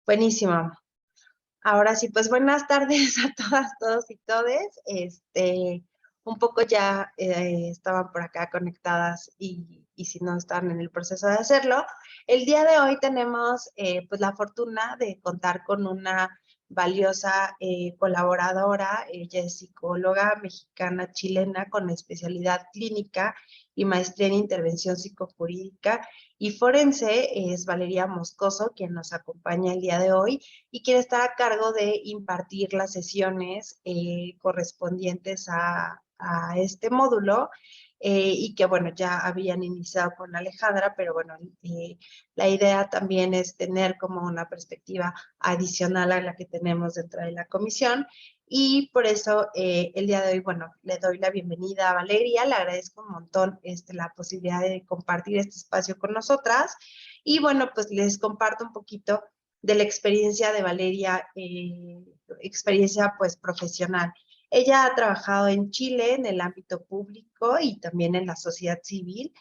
Buenísimo. Ahora sí, pues buenas tardes a todas, todos y todes. Un poco ya estaban por acá conectadas y si no están en el proceso de hacerlo. El día de hoy tenemos pues la fortuna de contar con una valiosa colaboradora. Ella es psicóloga mexicana chilena con especialidad clínica y maestría en intervención psicojurídica y forense. Es Valeria Moscoso, quien nos acompaña el día de hoy y quiere estar a cargo de impartir las sesiones correspondientes a este módulo. Y que bueno, ya habían iniciado con Alejandra, pero bueno, la idea también es tener como una perspectiva adicional a la que tenemos dentro de la comisión. Y por eso el día de hoy, bueno, le doy la bienvenida a Valeria, le agradezco un montón la posibilidad de compartir este espacio con nosotras. Y bueno, pues les comparto un poquito de la experiencia de Valeria, experiencia pues profesional. Ella ha trabajado en Chile en el ámbito público y también en la sociedad civil,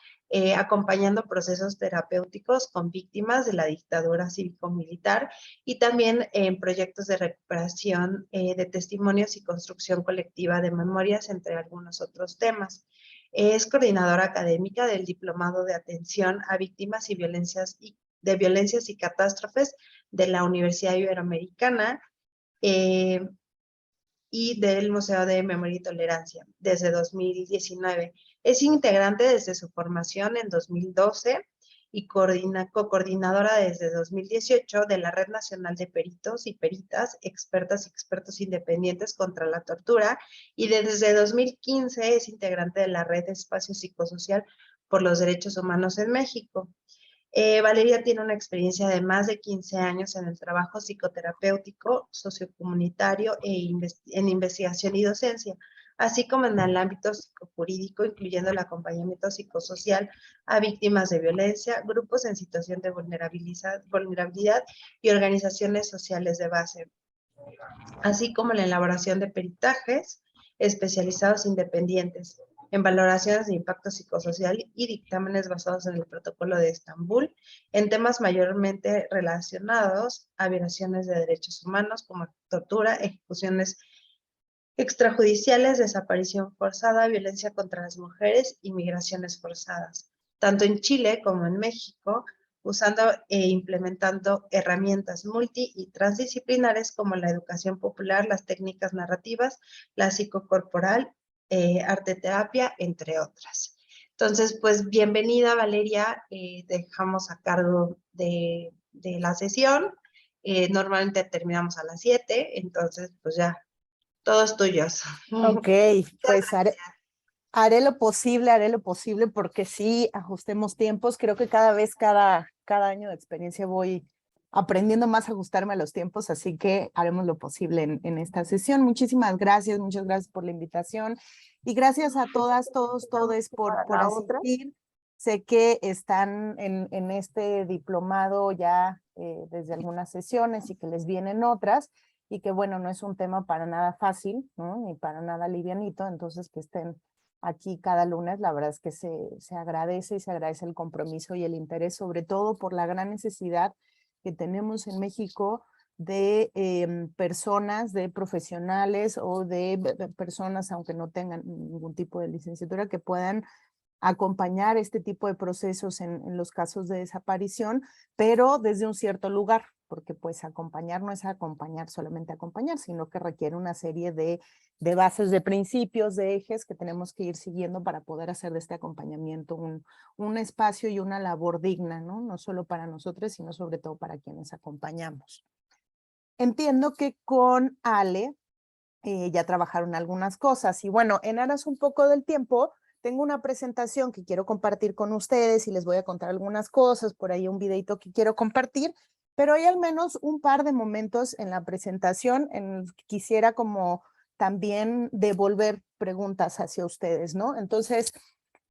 acompañando procesos terapéuticos con víctimas de la dictadura cívico-militar y también en proyectos de recuperación de testimonios y construcción colectiva de memorias, entre algunos otros temas. Es coordinadora académica del Diplomado de Atención a Víctimas y de Violencias y Catástrofes de la Universidad Iberoamericana eh, y del Museo de Memoria y Tolerancia desde 2019. Es integrante desde su formación en 2012 y co-coordinadora desde 2018 de la Red Nacional de Peritos y Peritas, Expertas y Expertos Independientes contra la Tortura, y desde 2015 es integrante de la Red de Espacio Psicosocial por los Derechos Humanos en México. Valeria tiene una experiencia de más de 15 años en el trabajo psicoterapéutico, sociocomunitario en investigación y docencia, así como en el ámbito psicojurídico, incluyendo el acompañamiento psicosocial a víctimas de violencia, grupos en situación de vulnerabilidad y organizaciones sociales de base, así como la elaboración de peritajes especializados independientes en valoraciones de impacto psicosocial y dictámenes basados en el Protocolo de Estambul, en temas mayormente relacionados a violaciones de derechos humanos como tortura, ejecuciones extrajudiciales, desaparición forzada, violencia contra las mujeres y migraciones forzadas, tanto en Chile como en México, usando e implementando herramientas multi y transdisciplinares como la educación popular, las técnicas narrativas, la psicocorporal, arteterapia, entre otras. Entonces, pues bienvenida Valeria, te dejamos a cargo de la sesión. Normalmente terminamos a las 7, entonces pues ya todos tuyos. Ok, pues haré lo posible porque sí ajustemos tiempos. Creo que cada año de experiencia voy aprendiendo más a ajustarme a los tiempos, así que haremos lo posible en esta sesión. Muchas gracias por la invitación y gracias a todas, todos, todes por asistir. Sé que están en este diplomado ya desde algunas sesiones y que les vienen otras. Y que bueno, no es un tema para nada fácil, ¿no? Ni para nada livianito, entonces que estén aquí cada lunes, la verdad es que se agradece y se agradece el compromiso y el interés, sobre todo por la gran necesidad que tenemos en México de personas, de profesionales o de personas, aunque no tengan ningún tipo de licenciatura, que puedan acompañar este tipo de procesos en los casos de desaparición, pero desde un cierto lugar, porque pues acompañar no es acompañar solamente acompañar, sino que requiere una serie de bases, de principios, de ejes que tenemos que ir siguiendo para poder hacer de este acompañamiento un espacio y una labor digna, ¿no? No solo para nosotros, sino sobre todo para quienes acompañamos. Entiendo que con Ale ya trabajaron algunas cosas y bueno, en aras un poco del tiempo, tengo una presentación que quiero compartir con ustedes y les voy a contar algunas cosas, por ahí un videito que quiero compartir, pero hay al menos un par de momentos en la presentación en los que quisiera como también devolver preguntas hacia ustedes, ¿no? Entonces,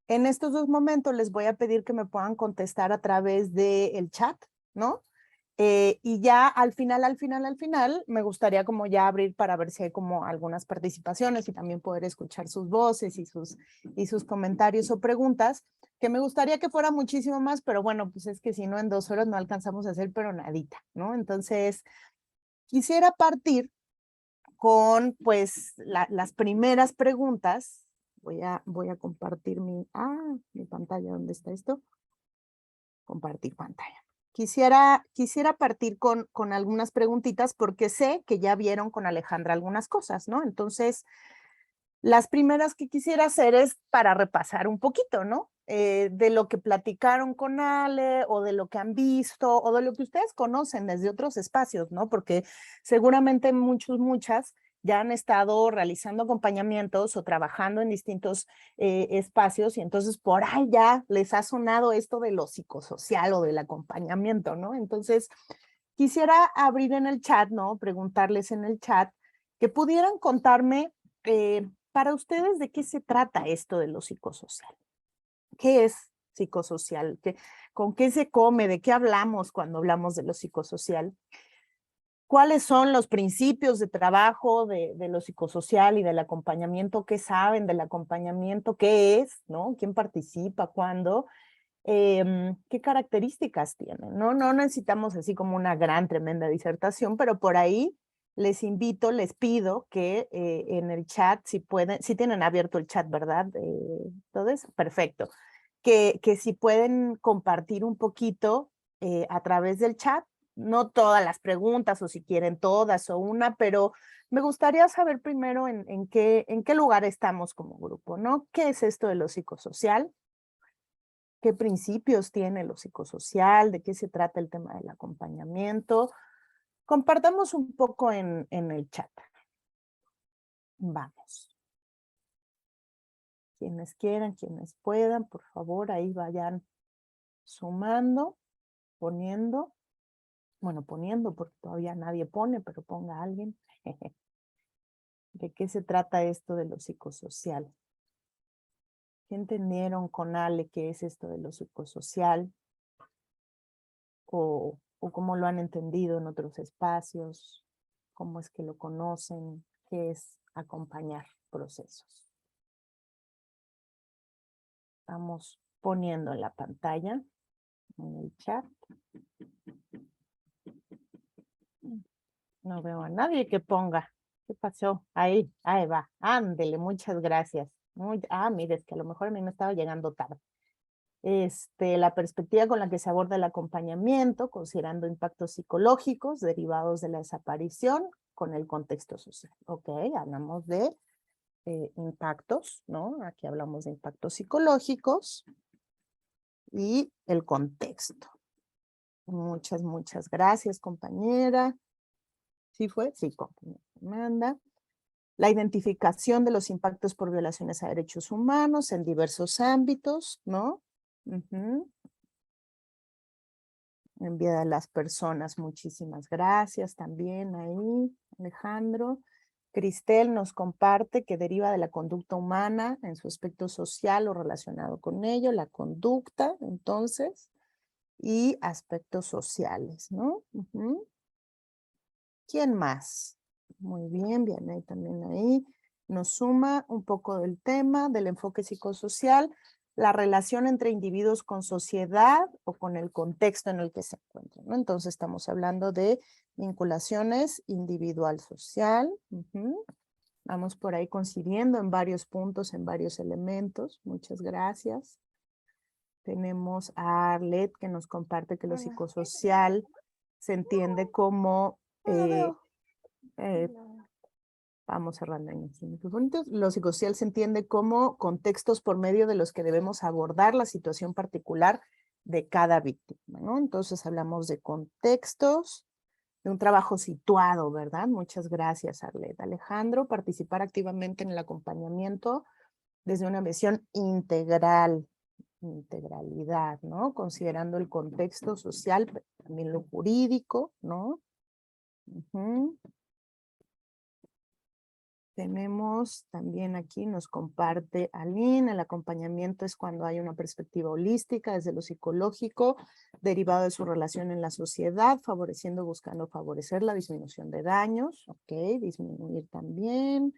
en estos dos momentos les voy a pedir que me puedan contestar a través del chat, ¿no? Y ya al final, me gustaría como ya abrir para ver si hay como algunas participaciones y también poder escuchar sus voces y sus comentarios o preguntas que me gustaría que fuera muchísimo más, pero bueno, pues es que si no en 2 horas no alcanzamos a hacer, pero nadita, ¿no? Entonces, quisiera partir con, pues, las primeras preguntas. Voy a compartir mi pantalla. ¿Dónde está esto? Compartir pantalla. Quisiera partir con algunas preguntitas porque sé que ya vieron con Alejandra algunas cosas, ¿no? Entonces, las primeras que quisiera hacer es para repasar un poquito, ¿no? De lo que platicaron con Ale o de lo que han visto o de lo que ustedes conocen desde otros espacios, ¿no? Porque seguramente muchas ya han estado realizando acompañamientos o trabajando en distintos espacios y entonces por ahí ya les ha sonado esto de lo psicosocial o del acompañamiento, ¿no? Entonces, quisiera abrir en el chat, ¿no? Preguntarles en el chat que pudieran contarme para ustedes, ¿de qué se trata esto de lo psicosocial? ¿Qué es psicosocial? ¿Con qué se come? ¿De qué hablamos cuando hablamos de lo psicosocial? ¿Cuáles son los principios de trabajo de lo psicosocial y del acompañamiento? ¿Qué saben del acompañamiento? ¿Qué es? ¿No? ¿Quién participa? ¿Cuándo? ¿Qué características tienen? No necesitamos así como una gran, tremenda disertación, pero por ahí les invito, les pido que en el chat, si pueden, si tienen abierto el chat, ¿verdad? Todo eso, perfecto. Que si pueden compartir un poquito a través del chat, no todas las preguntas o si quieren todas o una, pero me gustaría saber primero en qué lugar estamos como grupo, ¿no? ¿Qué es esto de lo psicosocial? ¿Qué principios tiene lo psicosocial? ¿De qué se trata el tema del acompañamiento? Compartamos un poco en el chat. Vamos. Quienes quieran, quienes puedan, por favor, ahí vayan sumando, poniendo. Bueno, poniendo porque todavía nadie pone, pero ponga alguien. ¿De qué se trata esto de lo psicosocial? ¿Qué entendieron con Ale qué es esto de lo psicosocial? O cómo lo han entendido en otros espacios, cómo es que lo conocen, qué es acompañar procesos. Vamos poniendo en la pantalla, en el chat. No veo a nadie que ponga. ¿Qué pasó? Ahí va. Ándele, muchas gracias. Mire, es que a lo mejor a mí me estaba llegando tarde. La perspectiva con la que se aborda el acompañamiento, considerando impactos psicológicos derivados de la desaparición con el contexto social. Ok, hablamos de impactos, ¿no? Aquí hablamos de impactos psicológicos y el contexto. Muchas gracias, compañera. ¿Sí fue? Sí, compañera Amanda. La identificación de los impactos por violaciones a derechos humanos en diversos ámbitos, ¿no? Enviada a las personas, muchísimas gracias también ahí, Alejandro. Cristel nos comparte que deriva de la conducta humana en su aspecto social o relacionado con ello, la conducta, entonces, y aspectos sociales, ¿no? ¿Quién más? Muy bien, ahí también ahí. Nos suma un poco del tema del enfoque psicosocial, la relación entre individuos con sociedad o con el contexto en el que se encuentran, ¿no? Entonces estamos hablando de vinculaciones individual-social. Vamos por ahí coincidiendo en varios puntos, en varios elementos. Muchas gracias. Tenemos a Arlet que nos comparte que lo psicosocial se entiende como vamos cerrando ahí. Lo psicosocial se entiende como contextos por medio de los que debemos abordar la situación particular de cada víctima, ¿no? Entonces hablamos de contextos, de un trabajo situado, ¿verdad? Muchas gracias, Arlet. Alejandro, participar activamente en el acompañamiento desde una visión integral, integralidad, ¿no? Considerando el contexto social, pero también lo jurídico, ¿no? Tenemos también aquí, nos comparte Aline, el acompañamiento es cuando hay una perspectiva holística desde lo psicológico, derivado de su relación en la sociedad, favoreciendo, buscando favorecer la disminución de daños. Ok, disminuir también.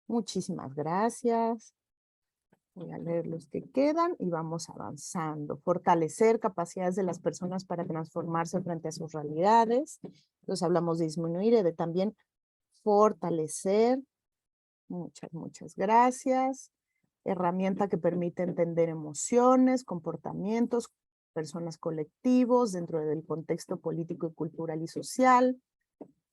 Muchísimas gracias. Voy a leer los que quedan y vamos avanzando. Fortalecer capacidades de las personas para transformarse frente a sus realidades. Entonces hablamos de disminuir y de también fortalecer. Muchas gracias. Herramienta que permite entender emociones, comportamientos, personas, colectivos dentro del contexto político y cultural y social.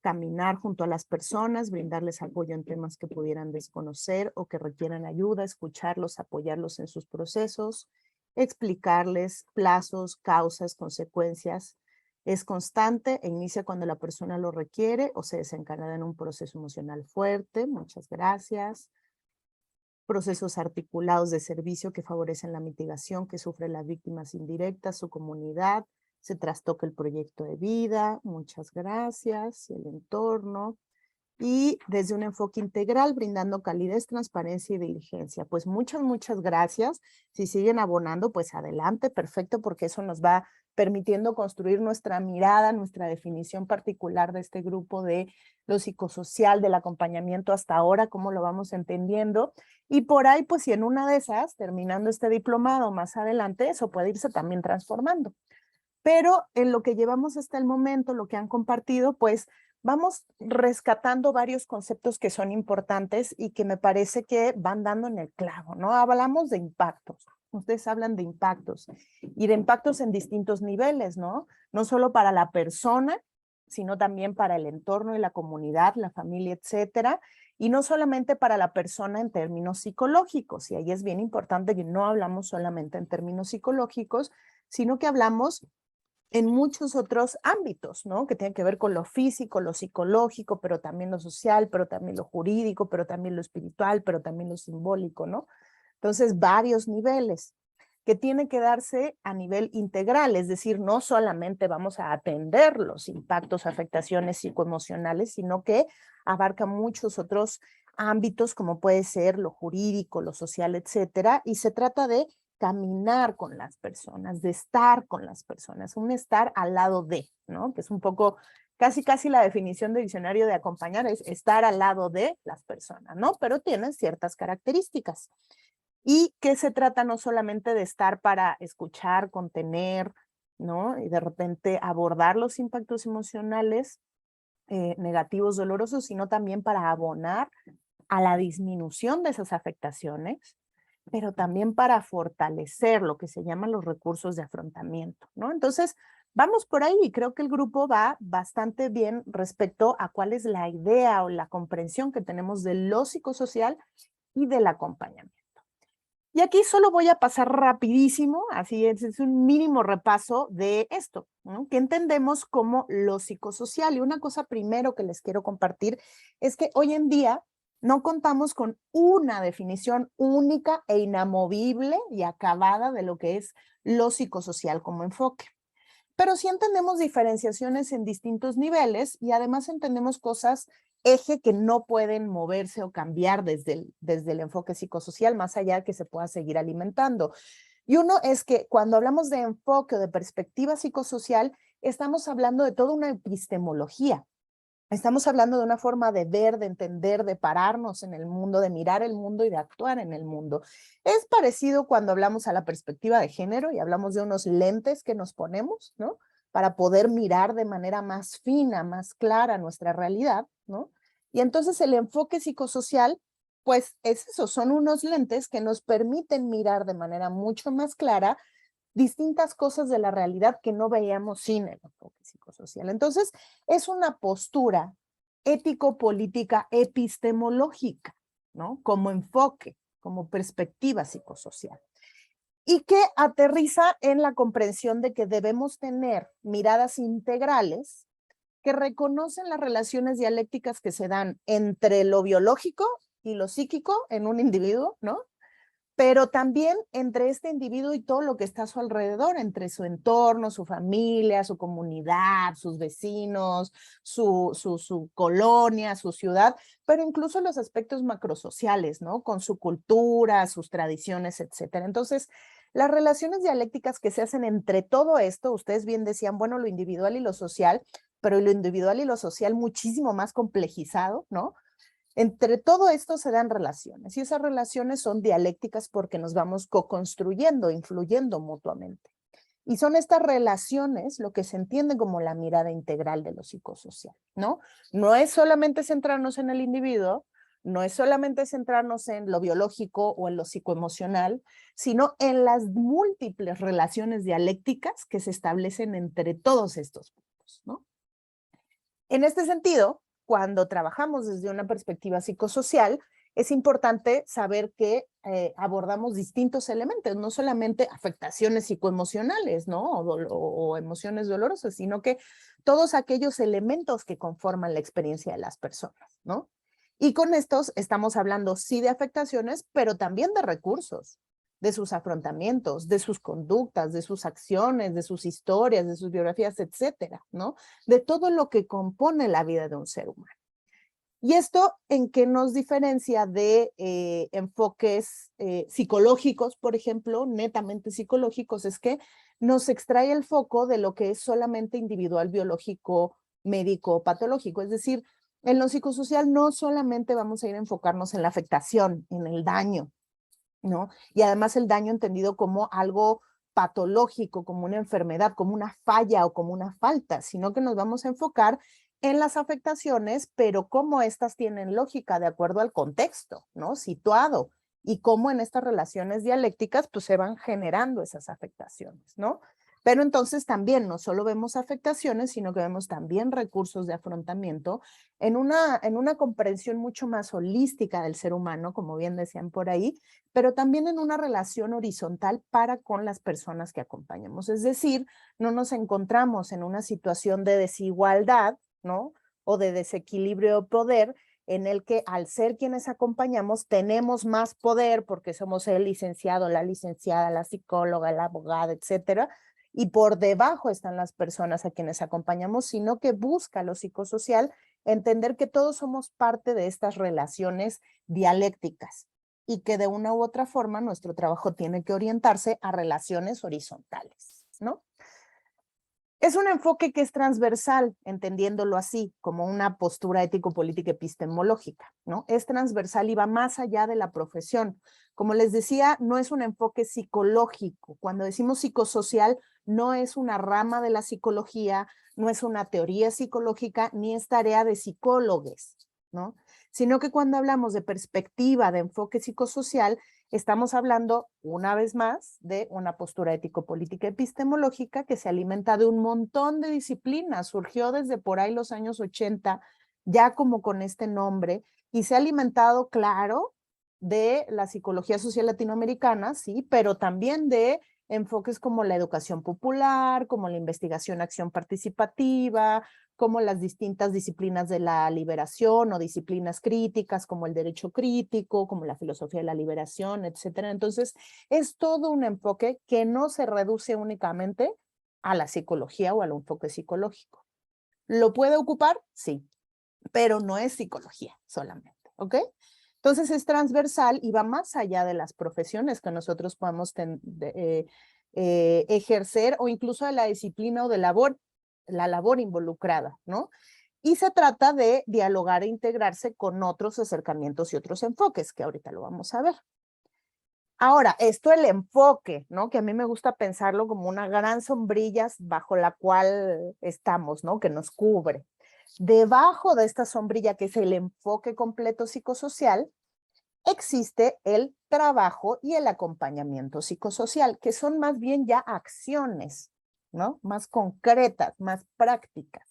Caminar junto a las personas, brindarles apoyo en temas que pudieran desconocer o que requieran ayuda, escucharlos, apoyarlos en sus procesos, explicarles plazos, causas, consecuencias. Es constante e inicia cuando la persona lo requiere o se desencadena en un proceso emocional fuerte. Muchas gracias. Procesos articulados de servicio que favorecen la mitigación que sufren las víctimas indirectas, su comunidad, se trastoca el proyecto de vida, muchas gracias, el entorno, y desde un enfoque integral, brindando calidez, transparencia y diligencia. Pues muchas gracias. Si siguen abonando, pues adelante, perfecto, porque eso nos va permitiendo construir nuestra mirada, nuestra definición particular de este grupo de lo psicosocial, del acompañamiento hasta ahora, cómo lo vamos entendiendo. Y por ahí, pues si en una de esas, terminando este diplomado más adelante, eso puede irse también transformando. Pero en lo que llevamos hasta el momento, lo que han compartido, pues vamos rescatando varios conceptos que son importantes y que me parece que van dando en el clavo, ¿no? Hablamos de impactos. Ustedes hablan de impactos y de impactos en distintos niveles, ¿no? No solo para la persona, sino también para el entorno y la comunidad, la familia, etcétera. Y no solamente para la persona en términos psicológicos. Y ahí es bien importante que no hablamos solamente en términos psicológicos, sino que hablamos en muchos otros ámbitos, ¿no? Que tienen que ver con lo físico, lo psicológico, pero también lo social, pero también lo jurídico, pero también lo espiritual, pero también lo simbólico, ¿no? Entonces, varios niveles que tienen que darse a nivel integral, es decir, no solamente vamos a atender los impactos, afectaciones psicoemocionales, sino que abarca muchos otros ámbitos como puede ser lo jurídico, lo social, etcétera, y se trata de caminar con las personas, de estar con las personas, un estar al lado de, ¿no? Que es un poco, casi la definición de diccionario de acompañar es estar al lado de las personas, ¿no? Pero tienen ciertas características. Y que se trata no solamente de estar para escuchar, contener, ¿no? Y de repente abordar los impactos emocionales negativos, dolorosos, sino también para abonar a la disminución de esas afectaciones, pero también para fortalecer lo que se llaman los recursos de afrontamiento, ¿no? Entonces, vamos por ahí y creo que el grupo va bastante bien respecto a cuál es la idea o la comprensión que tenemos de lo psicosocial y del acompañamiento. Y aquí solo voy a pasar rapidísimo, así es un mínimo repaso de esto, ¿no? Que entendemos como lo psicosocial. Y una cosa primero que les quiero compartir es que hoy en día no contamos con una definición única e inamovible y acabada de lo que es lo psicosocial como enfoque. Pero sí entendemos diferenciaciones en distintos niveles y además entendemos cosas eje que no pueden moverse o cambiar desde el enfoque psicosocial, más allá de que se pueda seguir alimentando. Y uno es que cuando hablamos de enfoque o de perspectiva psicosocial, estamos hablando de toda una epistemología. Estamos hablando de una forma de ver, de entender, de pararnos en el mundo, de mirar el mundo y de actuar en el mundo. Es parecido cuando hablamos a la perspectiva de género y hablamos de unos lentes que nos ponemos, ¿no? Para poder mirar de manera más fina, más clara nuestra realidad, ¿no? Y entonces el enfoque psicosocial, pues es eso, son unos lentes que nos permiten mirar de manera mucho más clara distintas cosas de la realidad que no veíamos sin el enfoque psicosocial. Entonces, es una postura ético-política epistemológica, ¿no? Como enfoque, como perspectiva psicosocial. Y que aterriza en la comprensión de que debemos tener miradas integrales que reconocen las relaciones dialécticas que se dan entre lo biológico y lo psíquico en un individuo, ¿no? Pero también entre este individuo y todo lo que está a su alrededor, entre su entorno, su familia, su comunidad, sus vecinos, su colonia, su ciudad, pero incluso los aspectos macrosociales, ¿no? Con su cultura, sus tradiciones, etcétera. Entonces, las relaciones dialécticas que se hacen entre todo esto, ustedes bien decían, bueno, lo individual y lo social, pero lo individual y lo social muchísimo más complejizado, ¿no? Entre todo esto se dan relaciones y esas relaciones son dialécticas porque nos vamos co-construyendo, influyendo mutuamente. Y son estas relaciones lo que se entiende como la mirada integral de lo psicosocial, ¿no? No es solamente centrarnos en el individuo, no es solamente centrarnos en lo biológico o en lo psicoemocional, sino en las múltiples relaciones dialécticas que se establecen entre todos estos puntos, ¿no? En este sentido, cuando trabajamos desde una perspectiva psicosocial, es importante saber que abordamos distintos elementos, no solamente afectaciones psicoemocionales, ¿no? O emociones dolorosas, sino que todos aquellos elementos que conforman la experiencia de las personas, ¿no? Y con estos estamos hablando sí de afectaciones, pero también de recursos, de sus afrontamientos, de sus conductas, de sus acciones, de sus historias, de sus biografías, etcétera, ¿no? De todo lo que compone la vida de un ser humano. ¿Y esto en qué nos diferencia de enfoques psicológicos, por ejemplo, netamente psicológicos? Es que nos extrae el foco de lo que es solamente individual, biológico, médico, patológico. Es decir, en lo psicosocial no solamente vamos a ir a enfocarnos en la afectación, en el daño, ¿no? Y además el daño entendido como algo patológico, como una enfermedad, como una falla o como una falta, sino que nos vamos a enfocar en las afectaciones, pero cómo estas tienen lógica de acuerdo al contexto, ¿no? Situado, y cómo en estas relaciones dialécticas pues se van generando esas afectaciones, ¿no? Pero entonces también no solo vemos afectaciones, sino que vemos también recursos de afrontamiento en una comprensión mucho más holística del ser humano, como bien decían por ahí, pero también en una relación horizontal para con las personas que acompañamos. Es decir, no nos encontramos en una situación de desigualdad, ¿no? O de desequilibrio de poder, en el que al ser quienes acompañamos tenemos más poder porque somos el licenciado, la licenciada, la psicóloga, la abogada, etcétera, y por debajo están las personas a quienes acompañamos, sino que busca lo psicosocial entender que todos somos parte de estas relaciones dialécticas y que de una u otra forma nuestro trabajo tiene que orientarse a relaciones horizontales, ¿no? Es un enfoque que es transversal, entendiéndolo así, como una postura ético-política epistemológica, ¿no? Es transversal y va más allá de la profesión. Como les decía, no es un enfoque psicológico. Cuando decimos psicosocial, no es una rama de la psicología, no es una teoría psicológica, ni es tarea de psicólogos, ¿no? Sino que cuando hablamos de perspectiva de enfoque psicosocial, estamos hablando, una vez más, de una postura ético-política epistemológica que se alimenta de un montón de disciplinas. Surgió desde por ahí los años 80, ya como con este nombre, y se ha alimentado, claro, de la psicología social latinoamericana, sí, pero también de enfoques como la educación popular, como la investigación-acción participativa, como las distintas disciplinas de la liberación o disciplinas críticas, como el derecho crítico, como la filosofía de la liberación, etcétera. Entonces, es todo un enfoque que no se reduce únicamente a la psicología o al enfoque psicológico. ¿Lo puede ocupar? Sí, pero no es psicología solamente, ¿ok? Entonces es transversal y va más allá de las profesiones que nosotros podamos ejercer o incluso de la disciplina o de la labor involucrada, ¿no? Y se trata de dialogar e integrarse con otros acercamientos y otros enfoques, que ahorita lo vamos a ver. Ahora, esto el enfoque, ¿no? Que a mí me gusta pensarlo como una gran sombrilla bajo la cual estamos, ¿no? Que nos cubre. Debajo de esta sombrilla, que es el enfoque completo psicosocial, existe el trabajo y el acompañamiento psicosocial, que son más bien ya acciones, ¿no? Más concretas, más prácticas.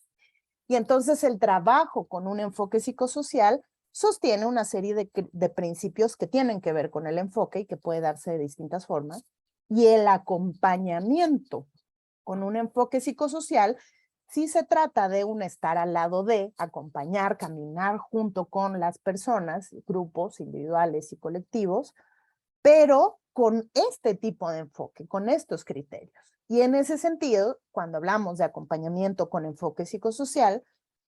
Y entonces el trabajo con un enfoque psicosocial sostiene una serie de principios que tienen que ver con el enfoque y que puede darse de distintas formas. Y el acompañamiento con un enfoque psicosocial sí se trata de un estar al lado de, acompañar, caminar junto con las personas, grupos individuales y colectivos, pero con este tipo de enfoque, con estos criterios. Y en ese sentido, cuando hablamos de acompañamiento con enfoque psicosocial,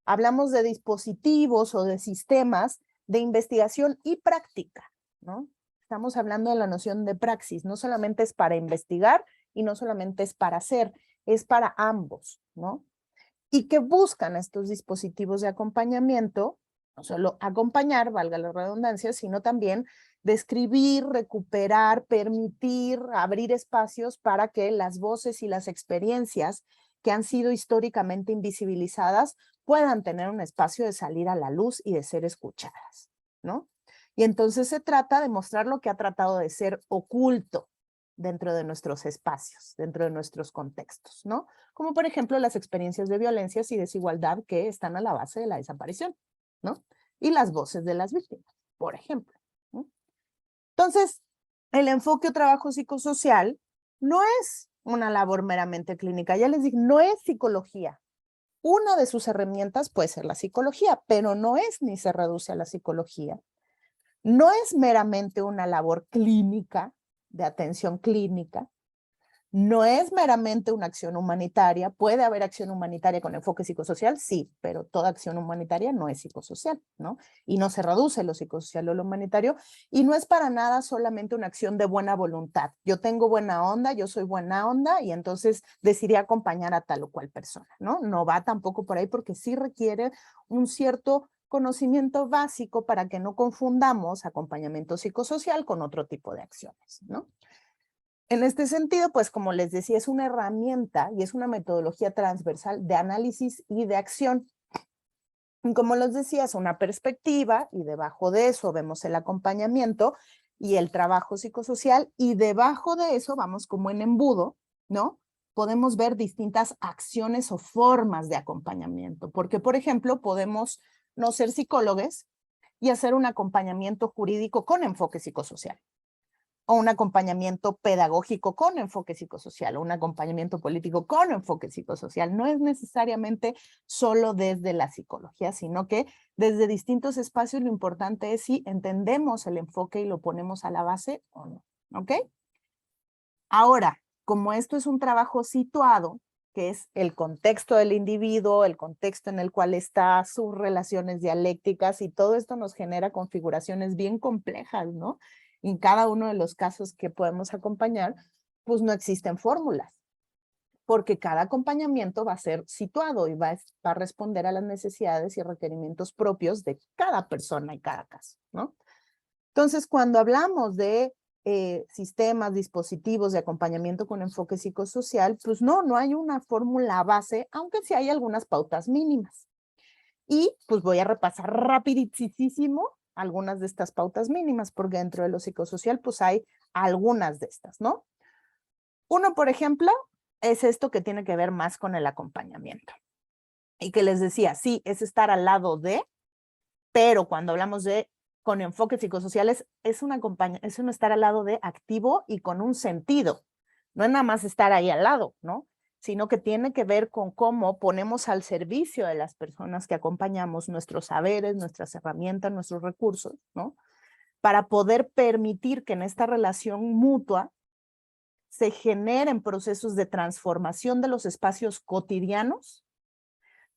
hablamos de dispositivos o de sistemas de investigación y práctica, ¿no? Estamos hablando de la noción de praxis, no solamente es para investigar y no solamente es para hacer, es para ambos, ¿no? ¿Y qué buscan estos dispositivos de acompañamiento? no solo acompañar, valga la redundancia, sino también describir, recuperar, permitir, abrir espacios para que las voces y las experiencias que han sido históricamente invisibilizadas puedan tener un espacio de salir a la luz y de ser escuchadas, ¿no? Y entonces se trata de mostrar lo que ha tratado de ser oculto dentro de nuestros espacios, dentro de nuestros contextos, ¿no? Como por ejemplo las experiencias de violencias y desigualdad que están a la base de la desaparición, ¿no? Y las voces de las víctimas, por ejemplo, ¿no? Entonces, el enfoque o trabajo psicosocial no es una labor meramente clínica, ya les dije, no es psicología. Una de sus herramientas puede ser la psicología, pero no es ni se reduce a la psicología. No es meramente una labor clínica, de atención clínica, no es meramente una acción humanitaria. ¿Puede haber acción humanitaria con enfoque psicosocial? Sí, pero toda acción humanitaria no es psicosocial, ¿no? Y no se reduce lo psicosocial o lo humanitario, y no es para nada solamente una acción de buena voluntad. Yo tengo buena onda, yo soy buena onda, y entonces decidí acompañar a tal o cual persona, ¿no? No va tampoco por ahí, porque sí requiere un cierto conocimiento básico para que no confundamos acompañamiento psicosocial con otro tipo de acciones, ¿no? En este sentido, pues como les decía, es una herramienta y es una metodología transversal de análisis y de acción. Y como les decía, es una perspectiva y debajo de eso vemos el acompañamiento y el trabajo psicosocial, y debajo de eso vamos como en embudo, ¿no? Podemos ver distintas acciones o formas de acompañamiento, porque por ejemplo podemos no ser psicólogos y hacer un acompañamiento jurídico con enfoque psicosocial, o un acompañamiento pedagógico con enfoque psicosocial, o un acompañamiento político con enfoque psicosocial. No es necesariamente solo desde la psicología, sino que desde distintos espacios lo importante es si entendemos el enfoque y lo ponemos a la base o no, ¿ok? Ahora, como esto es un trabajo situado, que es el contexto del individuo, el contexto en el cual está, sus relaciones dialécticas, y todo esto nos genera configuraciones bien complejas, ¿no? En cada uno de los casos que podemos acompañar, pues no existen fórmulas, porque cada acompañamiento va a ser situado y va a responder a las necesidades y requerimientos propios de cada persona y cada caso, ¿no? Entonces, cuando hablamos de sistemas, dispositivos de acompañamiento con enfoque psicosocial, pues no hay una fórmula base, aunque sí hay algunas pautas mínimas. Y pues voy a repasar rapidísimo algunas de estas pautas mínimas, porque dentro de lo psicosocial pues hay algunas de estas, ¿no? Uno, por ejemplo, es esto que tiene que ver más con el acompañamiento. Y que les decía, sí, es estar al lado de, pero cuando hablamos de con enfoques psicosociales, es un estar al lado de activo y con un sentido. No es nada más estar ahí al lado, ¿no? Sino que tiene que ver con cómo ponemos al servicio de las personas que acompañamos nuestros saberes, nuestras herramientas, nuestros recursos, ¿no? Para poder permitir que en esta relación mutua se generen procesos de transformación de los espacios cotidianos,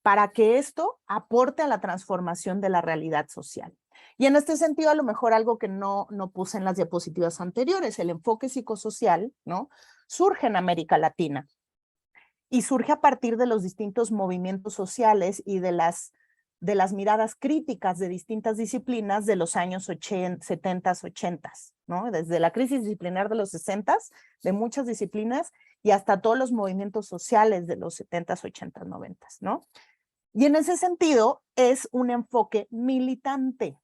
para que esto aporte a la transformación de la realidad social. Y en este sentido, a lo mejor algo que no puse en las diapositivas anteriores, el enfoque psicosocial, ¿no? Surge en América Latina y surge a partir de los distintos movimientos sociales y de las miradas críticas de distintas disciplinas de los años 70, 80, ¿no? Desde la crisis disciplinar de los 60, de muchas disciplinas, y hasta todos los movimientos sociales de los 70, 80, 90, ¿no? Y en ese sentido es un enfoque militante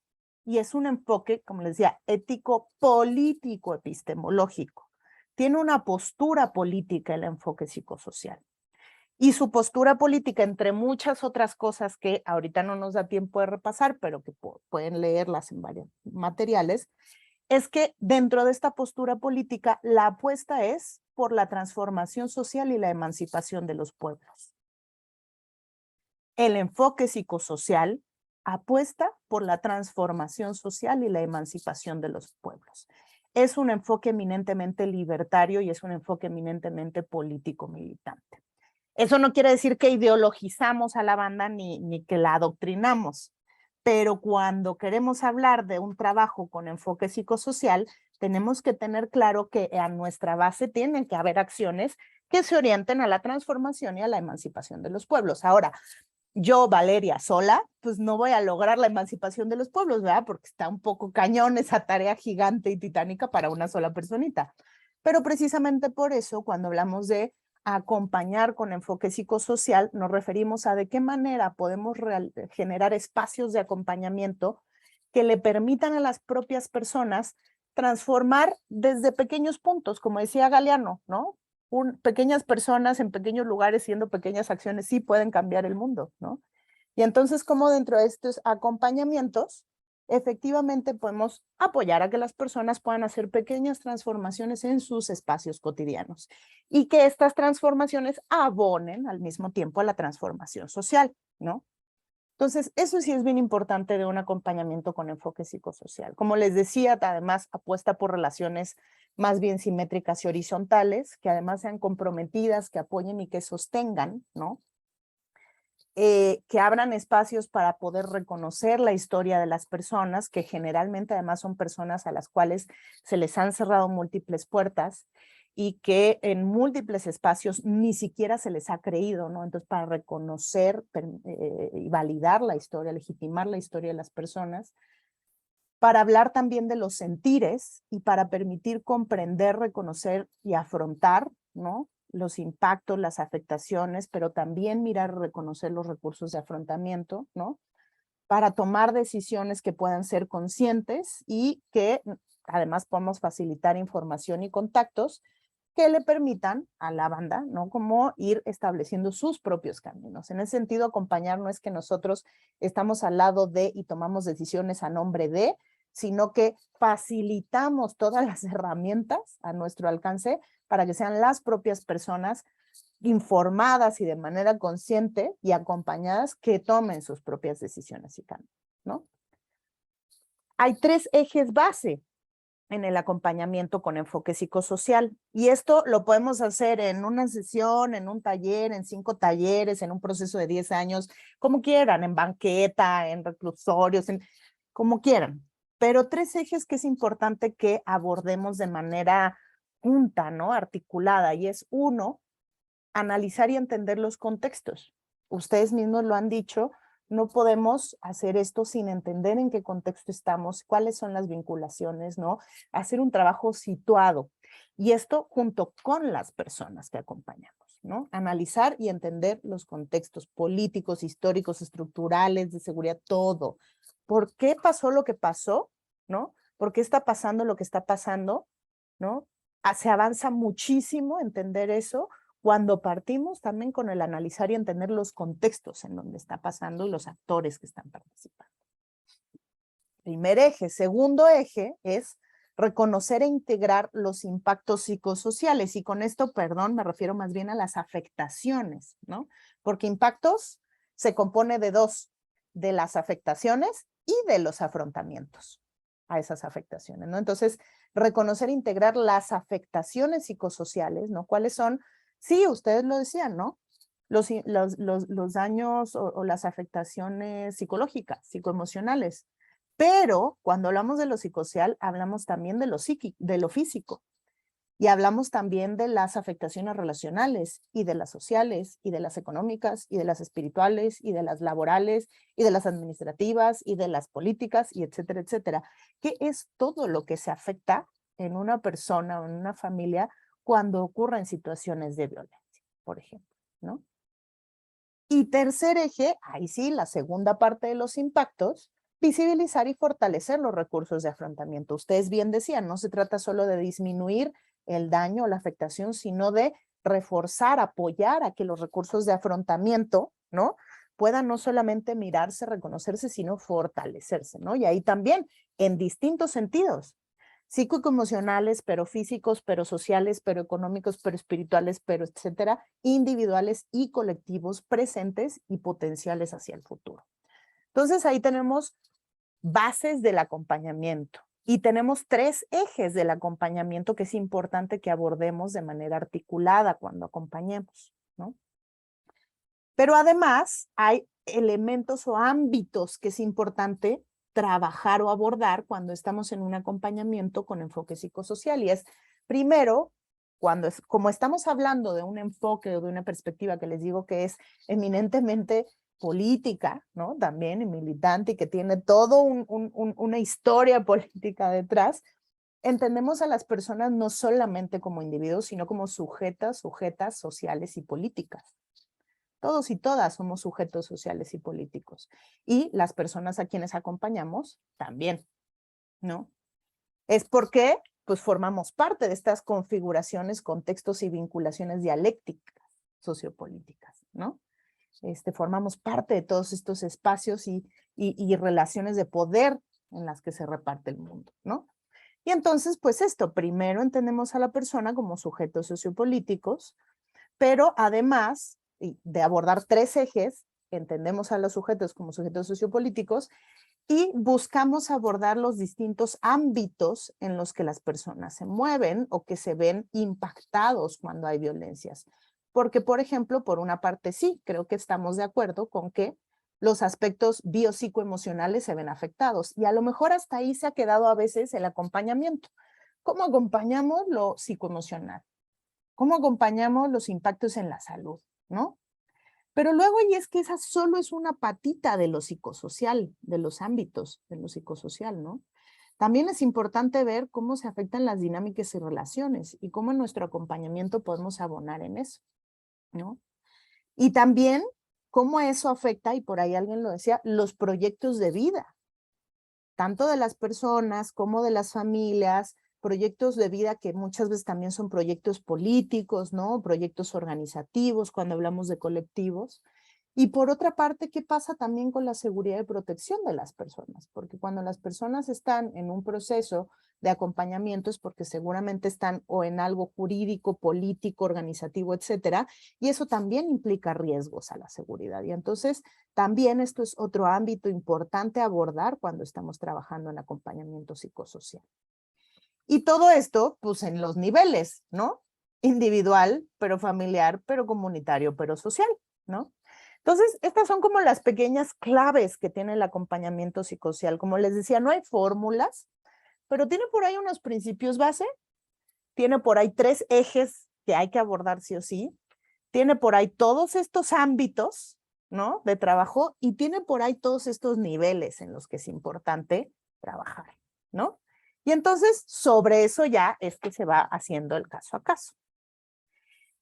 y es un enfoque, como les decía, ético, político, epistemológico. Tiene una postura política el enfoque psicosocial. Y su postura política, entre muchas otras cosas que ahorita no nos da tiempo de repasar, pero que pueden leerlas en varios materiales, es que dentro de esta postura política la apuesta es por la transformación social y la emancipación de los pueblos. El enfoque psicosocial apuesta por la transformación social y la emancipación de los pueblos. Es un enfoque eminentemente libertario y es un enfoque eminentemente político-militante. Eso no quiere decir que ideologizamos a la banda ni que la adoctrinamos, pero cuando queremos hablar de un trabajo con enfoque psicosocial, tenemos que tener claro que a nuestra base tienen que haber acciones que se orienten a la transformación y a la emancipación de los pueblos. Ahora, yo, Valeria, sola, pues no voy a lograr la emancipación de los pueblos, ¿verdad? Porque está un poco cañón esa tarea gigante y titánica para una sola personita. Pero precisamente por eso, cuando hablamos de acompañar con enfoque psicosocial, nos referimos a de qué manera podemos generar espacios de acompañamiento que le permitan a las propias personas transformar desde pequeños puntos, como decía Galeano, ¿no? Pequeñas personas en pequeños lugares haciendo pequeñas acciones sí pueden cambiar el mundo, ¿no? Y entonces, como dentro de estos acompañamientos, efectivamente podemos apoyar a que las personas puedan hacer pequeñas transformaciones en sus espacios cotidianos y que estas transformaciones abonen al mismo tiempo a la transformación social, ¿no? Entonces, eso sí es bien importante de un acompañamiento con enfoque psicosocial. Como les decía, además apuesta por relaciones más bien simétricas y horizontales, que además sean comprometidas, que apoyen y que sostengan, ¿no? Que abran espacios para poder reconocer la historia de las personas, que generalmente además son personas a las cuales se les han cerrado múltiples puertas y que en múltiples espacios ni siquiera se les ha creído, ¿no? Entonces, para reconocer y validar la historia, legitimar la historia de las personas, para hablar también de los sentires y para permitir comprender, reconocer y afrontar, ¿no? Los impactos, las afectaciones, pero también mirar y reconocer los recursos de afrontamiento, ¿no? Para tomar decisiones que puedan ser conscientes y que además podamos facilitar información y contactos que le permitan a la banda, ¿no? Como ir estableciendo sus propios caminos. En ese sentido, acompañar no es que nosotros estamos al lado de y tomamos decisiones a nombre de, sino que facilitamos todas las herramientas a nuestro alcance para que sean las propias personas informadas y de manera consciente y acompañadas que tomen sus propias decisiones y cambios, ¿no? Hay 3 ejes base en el acompañamiento con enfoque psicosocial. Y esto lo podemos hacer en una sesión, en un taller, en 5 talleres, en un proceso de 10 años, como quieran, en banqueta, en reclusorios, como quieran. Pero 3 ejes que es importante que abordemos de manera junta, ¿no? Articulada. Y es 1, analizar y entender los contextos. Ustedes mismos lo han dicho, no podemos hacer esto sin entender en qué contexto estamos, cuáles son las vinculaciones, ¿no? Hacer un trabajo situado. Y esto junto con las personas que acompañamos, ¿no? Analizar y entender los contextos políticos, históricos, estructurales, de seguridad, todo. ¿Por qué pasó lo que pasó? ¿No? ¿Por qué está pasando lo que está pasando? ¿No? Se avanza muchísimo entender eso cuando partimos también con el analizar y entender los contextos en donde está pasando y los actores que están participando. Primer eje. Segundo eje es reconocer e integrar los impactos psicosociales. Y con esto, perdón, me refiero más bien a las afectaciones, ¿no? Porque impactos se compone de 2, de las afectaciones y de los afrontamientos a esas afectaciones, ¿no? Entonces, reconocer e integrar las afectaciones psicosociales, ¿no? ¿Cuáles son? Sí, ustedes lo decían, ¿no? Los daños o las afectaciones psicológicas, psicoemocionales. Pero cuando hablamos de lo psicosocial, hablamos también de lo psíquico, de lo físico. Y hablamos también de las afectaciones relacionales y de las sociales y de las económicas y de las espirituales y de las laborales y de las administrativas y de las políticas y etcétera, etcétera. ¿Qué es todo lo que se afecta en una persona o en una familia cuando ocurren situaciones de violencia, por ejemplo, ¿no? Y tercer eje, ahí sí, la segunda parte de los impactos, visibilizar y fortalecer los recursos de afrontamiento. Ustedes bien decían, no se trata solo de disminuir el daño o la afectación, sino de reforzar, apoyar a que los recursos de afrontamiento, ¿no? Puedan no solamente mirarse, reconocerse, sino fortalecerse, ¿no? Y ahí también, en distintos sentidos, psicoemocionales, pero físicos, pero sociales, pero económicos, pero espirituales, pero etcétera, individuales y colectivos presentes y potenciales hacia el futuro. Entonces ahí tenemos bases del acompañamiento y tenemos 3 ejes del acompañamiento que es importante que abordemos de manera articulada cuando acompañemos, ¿no? Pero además hay elementos o ámbitos que es importante trabajar o abordar cuando estamos en un acompañamiento con enfoque psicosocial. Y es, primero, como estamos hablando de un enfoque o de una perspectiva que les digo que es eminentemente política, ¿no? También, y militante, y que tiene todo una historia política detrás, entendemos a las personas no solamente como individuos, sino como sujetas sociales y políticas. Todos y todas somos sujetos sociales y políticos. Y las personas a quienes acompañamos también, ¿no? Es porque, pues, formamos parte de estas configuraciones, contextos y vinculaciones dialécticas sociopolíticas, ¿no? Formamos parte de todos estos espacios y relaciones de poder en las que se reparte el mundo, ¿no? Y entonces, pues esto, primero entendemos a la persona como sujetos sociopolíticos, pero además de abordar 3 ejes, entendemos a los sujetos como sujetos sociopolíticos y buscamos abordar los distintos ámbitos en los que las personas se mueven o que se ven impactados cuando hay violencias. Porque, por ejemplo, por una parte sí, creo que estamos de acuerdo con que los aspectos biopsicoemocionales se ven afectados y a lo mejor hasta ahí se ha quedado a veces el acompañamiento. ¿Cómo acompañamos lo psicoemocional? ¿Cómo acompañamos los impactos en la salud? ¿No? Pero luego, y es que esa solo es una patita de lo psicosocial, de los ámbitos de lo psicosocial, ¿no? También es importante ver cómo se afectan las dinámicas y relaciones y cómo en nuestro acompañamiento podemos abonar en eso, ¿no? Y también cómo eso afecta, y por ahí alguien lo decía, los proyectos de vida, tanto de las personas como de las familias, proyectos de vida que muchas veces también son proyectos políticos, ¿no? Proyectos organizativos cuando hablamos de colectivos. Y por otra parte, ¿qué pasa también con la seguridad y protección de las personas? Porque cuando las personas están en un proceso de acompañamiento es porque seguramente están o en algo jurídico, político, organizativo, etcétera, y eso también implica riesgos a la seguridad. Y entonces también esto es otro ámbito importante a abordar cuando estamos trabajando en acompañamiento psicosocial. Y todo esto, pues en los niveles, ¿no? Individual, pero familiar, pero comunitario, pero social, ¿no? Entonces, estas son como las pequeñas claves que tiene el acompañamiento psicosocial. Como les decía, no hay fórmulas, pero tiene por ahí unos principios base, tiene por ahí 3 ejes que hay que abordar sí o sí, tiene por ahí todos estos ámbitos, ¿no? De trabajo y tiene por ahí todos estos niveles en los que es importante trabajar, ¿no? Y entonces, sobre eso ya es que se va haciendo el caso a caso.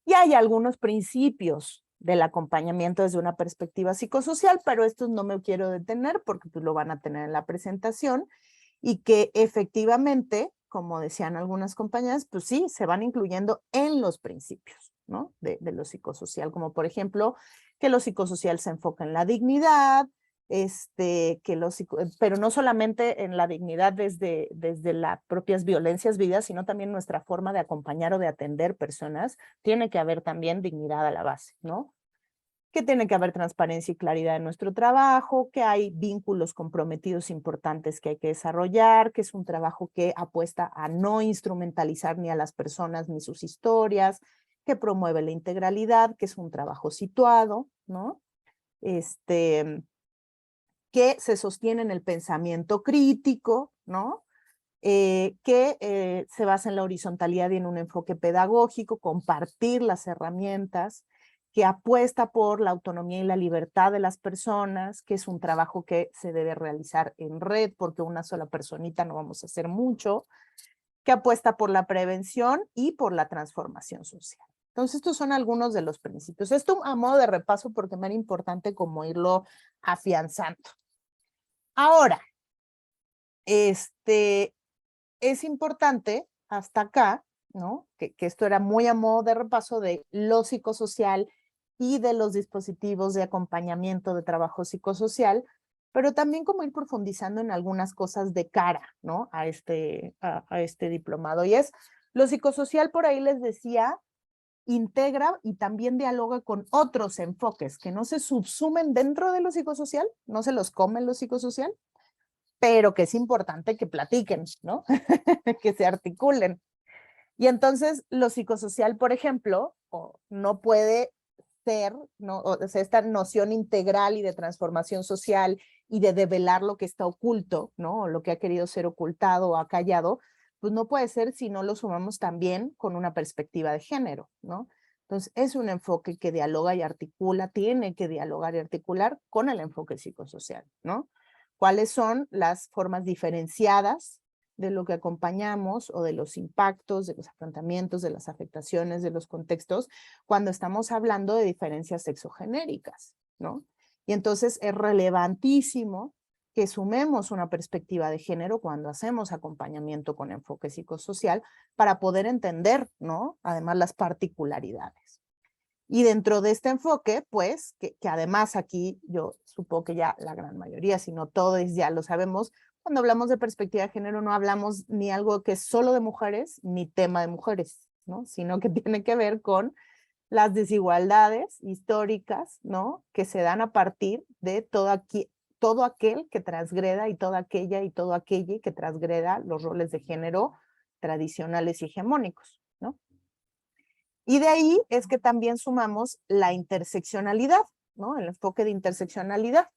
Y hay algunos principios del acompañamiento desde una perspectiva psicosocial, pero estos no me quiero detener porque pues lo van a tener en la presentación y que efectivamente, como decían algunas compañeras, pues sí, se van incluyendo en los principios, ¿no? De lo psicosocial, como por ejemplo, que lo psicosocial se enfoca en la dignidad, pero no solamente en la dignidad desde las propias violencias vividas, sino también nuestra forma de acompañar o de atender personas, tiene que haber también dignidad a la base, ¿no? Que tiene que haber transparencia y claridad en nuestro trabajo, que hay vínculos comprometidos importantes que hay que desarrollar, que es un trabajo que apuesta a no instrumentalizar ni a las personas ni sus historias, que promueve la integralidad, que es un trabajo situado, ¿no? Que se sostiene en el pensamiento crítico, ¿no? Que se basa en la horizontalidad y en un enfoque pedagógico, compartir las herramientas, que apuesta por la autonomía y la libertad de las personas, que es un trabajo que se debe realizar en red, porque una sola personita no vamos a hacer mucho, que apuesta por la prevención y por la transformación social. Entonces, estos son algunos de los principios. Esto a modo de repaso porque me era importante como irlo afianzando. Ahora, es importante hasta acá, ¿no? Que esto era muy a modo de repaso de lo psicosocial y de los dispositivos de acompañamiento de trabajo psicosocial, pero también como ir profundizando en algunas cosas de cara, ¿no? A este diplomado. Y es, lo psicosocial por ahí les decía, integra y también dialoga con otros enfoques que no se subsumen dentro de lo psicosocial, no se los come lo psicosocial, pero que es importante que platiquen, ¿no? Que se articulen. Y entonces lo psicosocial, por ejemplo, no puede ser, ¿no? O sea, esta noción integral y de transformación social y de develar lo que está oculto, ¿no? O lo que ha querido ser ocultado o acallado, pues no puede ser si no lo sumamos también con una perspectiva de género, ¿no? Entonces, es un enfoque que dialoga y articula, tiene que dialogar y articular con el enfoque psicosocial, ¿no? ¿Cuáles son las formas diferenciadas de lo que acompañamos o de los impactos, de los afrontamientos, de las afectaciones, de los contextos, cuando estamos hablando de diferencias sexogenéricas, ¿no? Y entonces es relevantísimo que sumemos una perspectiva de género cuando hacemos acompañamiento con enfoque psicosocial para poder entender, ¿no? Además, las particularidades. Y dentro de este enfoque, pues, que además aquí yo supongo que ya la gran mayoría, si no todos ya lo sabemos, cuando hablamos de perspectiva de género no hablamos ni algo que es solo de mujeres, ni tema de mujeres, ¿no? Sino que tiene que ver con las desigualdades históricas, ¿no? Que se dan a partir de todo aquel que transgreda y toda aquella y todo aquello que transgreda los roles de género tradicionales y hegemónicos, ¿no? Y de ahí es que también sumamos la interseccionalidad, ¿no? El enfoque de interseccionalidad.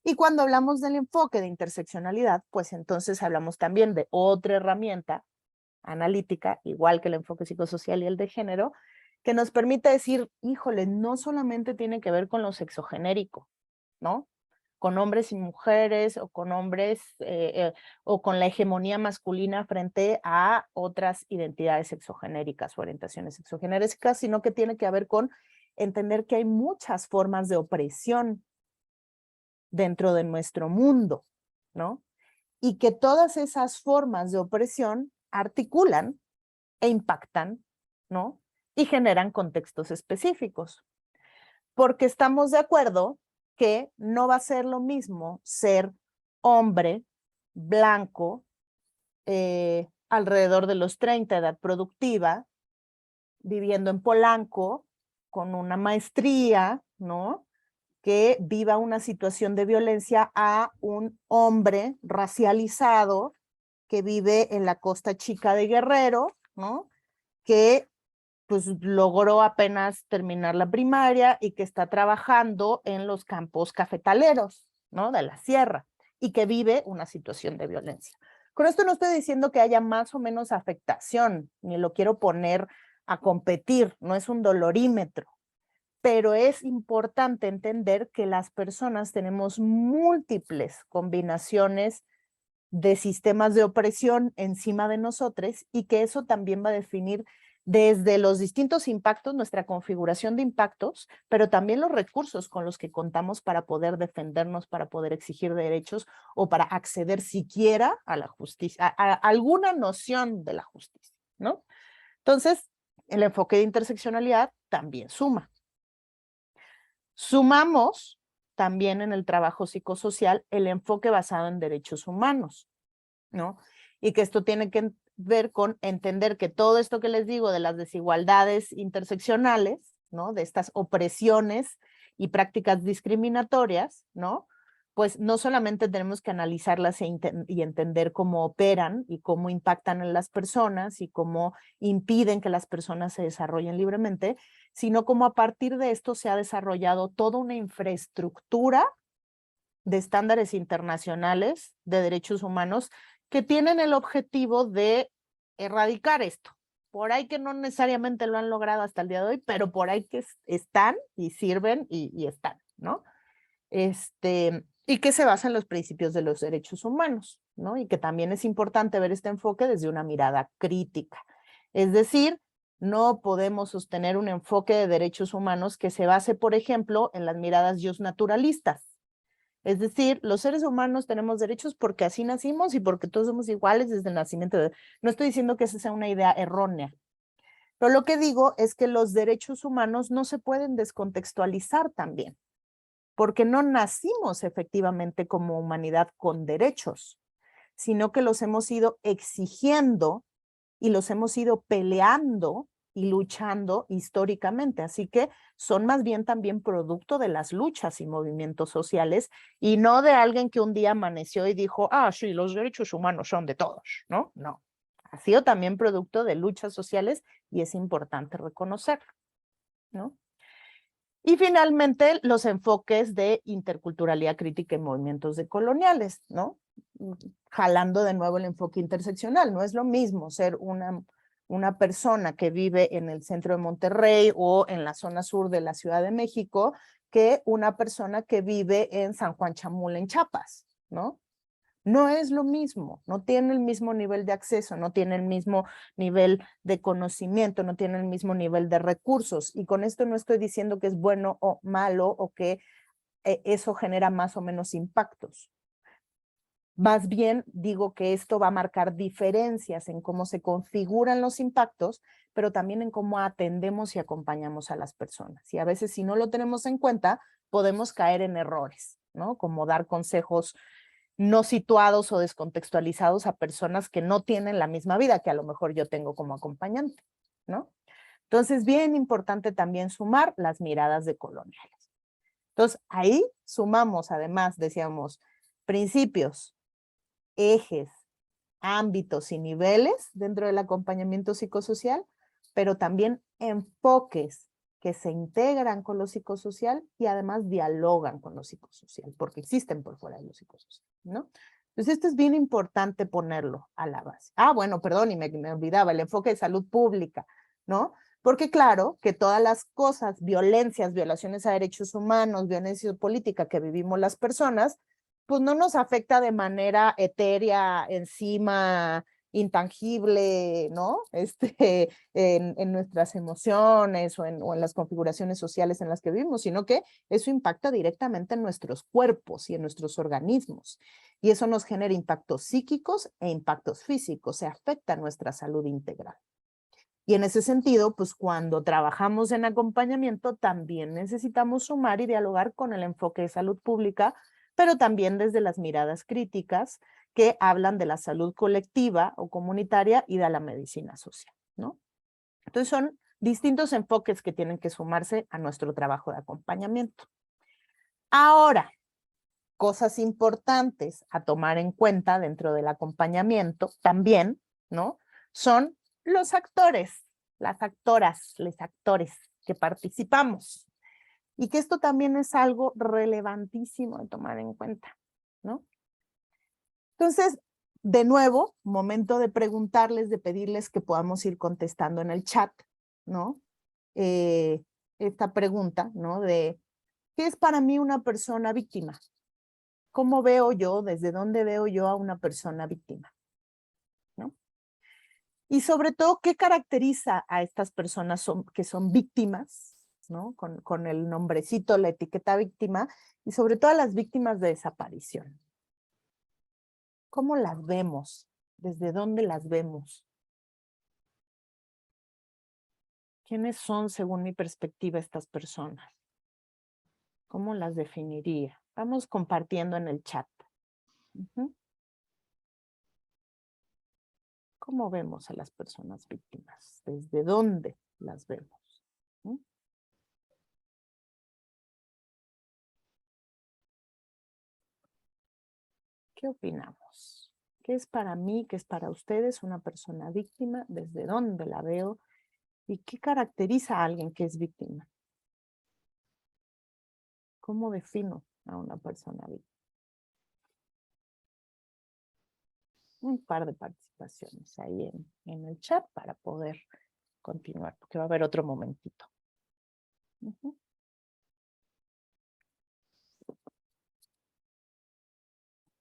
Y cuando hablamos del enfoque de interseccionalidad, pues entonces hablamos también de otra herramienta analítica, igual que el enfoque psicosocial y el de género, que nos permite decir, híjole, no solamente tiene que ver con lo sexogenérico, ¿no? Con hombres y mujeres o con hombres o con la hegemonía masculina frente a otras identidades sexogenéricas o orientaciones sexogenéricas, sino que tiene que ver con entender que hay muchas formas de opresión dentro de nuestro mundo, ¿no? Y que todas esas formas de opresión articulan e impactan, ¿no? Y generan contextos específicos. Porque estamos de acuerdo que no va a ser lo mismo ser hombre, blanco, alrededor de los 30, edad productiva, viviendo en Polanco, con una maestría, ¿no? Que viva una situación de violencia a un hombre racializado que vive en la Costa Chica de Guerrero, ¿no? Que pues logró apenas terminar la primaria y que está trabajando en los campos cafetaleros, ¿no? De la sierra y que vive una situación de violencia. Con esto no estoy diciendo que haya más o menos afectación, ni lo quiero poner a competir, no es un dolorímetro, pero es importante entender que las personas tenemos múltiples combinaciones de sistemas de opresión encima de nosotros y que eso también va a definir desde los distintos impactos, nuestra configuración de impactos, pero también los recursos con los que contamos para poder defendernos, para poder exigir derechos o para acceder siquiera a la justicia, a alguna noción de la justicia, ¿no? Entonces, el enfoque de interseccionalidad también suma. Sumamos también en el trabajo psicosocial el enfoque basado en derechos humanos, ¿no? Y que esto tiene que ver con entender que todo esto que les digo de las desigualdades interseccionales, ¿no? De estas opresiones y prácticas discriminatorias, ¿no? Pues no solamente tenemos que analizarlas y entender cómo operan y cómo impactan en las personas y cómo impiden que las personas se desarrollen libremente, sino cómo a partir de esto se ha desarrollado toda una infraestructura de estándares internacionales de derechos humanos que tienen el objetivo de erradicar esto. Por ahí que no necesariamente lo han logrado hasta el día de hoy, pero por ahí que están y sirven y están, ¿no? Y que se basa en los principios de los derechos humanos, ¿no? Y que también es importante ver este enfoque desde una mirada crítica. Es decir, no podemos sostener un enfoque de derechos humanos que se base, por ejemplo, en las miradas justnaturalistas. Es decir, los seres humanos tenemos derechos porque así nacimos y porque todos somos iguales desde el nacimiento. No estoy diciendo que esa sea una idea errónea, pero lo que digo es que los derechos humanos no se pueden descontextualizar también, porque no nacimos efectivamente como humanidad con derechos, sino que los hemos ido exigiendo y los hemos ido peleando y luchando históricamente. Así que son más bien también producto de las luchas y movimientos sociales y no de alguien que un día amaneció y dijo, ah, sí, los derechos humanos son de todos, ¿no? No. Ha sido también producto de luchas sociales y es importante reconocerlo, ¿no? Y finalmente, los enfoques de interculturalidad crítica en movimientos decoloniales, ¿no? Jalando de nuevo el enfoque interseccional. No es lo mismo ser una una persona que vive en el centro de Monterrey o en la zona sur de la Ciudad de México que una persona que vive en San Juan Chamula, en Chiapas, ¿no? No es lo mismo, no tiene el mismo nivel de acceso, no tiene el mismo nivel de conocimiento, no tiene el mismo nivel de recursos. Y con esto no estoy diciendo que es bueno o malo o que eso genera más o menos impactos. Más bien digo que esto va a marcar diferencias en cómo se configuran los impactos, pero también en cómo atendemos y acompañamos a las personas. Y a veces si no lo tenemos en cuenta, podemos caer en errores, ¿no? Como dar consejos no situados o descontextualizados a personas que no tienen la misma vida que a lo mejor yo tengo como acompañante, ¿no? Entonces, bien importante también sumar las miradas decoloniales. Entonces, ahí sumamos, además, decíamos, principios, ejes, ámbitos y niveles dentro del acompañamiento psicosocial, pero también enfoques que se integran con lo psicosocial y además dialogan con lo psicosocial, porque existen por fuera de lo psicosocial, ¿no? Entonces, esto es bien importante ponerlo a la base. Ah, bueno, perdón, y me olvidaba, el enfoque de salud pública, ¿no? Porque claro que todas las cosas, violencias, violaciones a derechos humanos, violencia política que vivimos las personas, pues no nos afecta de manera etérea, encima, intangible, ¿no? En nuestras emociones o en las configuraciones sociales en las que vivimos, sino que eso impacta directamente en nuestros cuerpos y en nuestros organismos. Y eso nos genera impactos psíquicos e impactos físicos, se afecta nuestra salud integral. Y en ese sentido, pues cuando trabajamos en acompañamiento, también necesitamos sumar y dialogar con el enfoque de salud pública, pero también desde las miradas críticas que hablan de la salud colectiva o comunitaria y de la medicina social, ¿no? Entonces son distintos enfoques que tienen que sumarse a nuestro trabajo de acompañamiento. Ahora, cosas importantes a tomar en cuenta dentro del acompañamiento también, ¿no? Son los actores, las actoras, los actores que participamos. Y que esto también es algo relevantísimo de tomar en cuenta, ¿no? Entonces, de nuevo, momento de preguntarles, de pedirles que podamos ir contestando en el chat, ¿no? Esta pregunta, ¿no? De, ¿qué es para mí una persona víctima? ¿Cómo veo yo, desde dónde veo yo a una persona víctima? ¿No? Y sobre todo, ¿qué caracteriza a estas personas que son víctimas? ¿No? Con el nombrecito, la etiqueta víctima, y sobre todo a las víctimas de desaparición. ¿Cómo las vemos? ¿Desde dónde las vemos? ¿Quiénes son, según mi perspectiva, estas personas? ¿Cómo las definiría? Vamos compartiendo en el chat. ¿Cómo vemos a las personas víctimas? ¿Desde dónde las vemos? ¿Qué opinamos? ¿Qué es para mí, qué es para ustedes una persona víctima? ¿Desde dónde la veo? ¿Y qué caracteriza a alguien que es víctima? ¿Cómo defino a una persona víctima? Un par de participaciones ahí en el chat para poder continuar, porque va a haber otro momentito.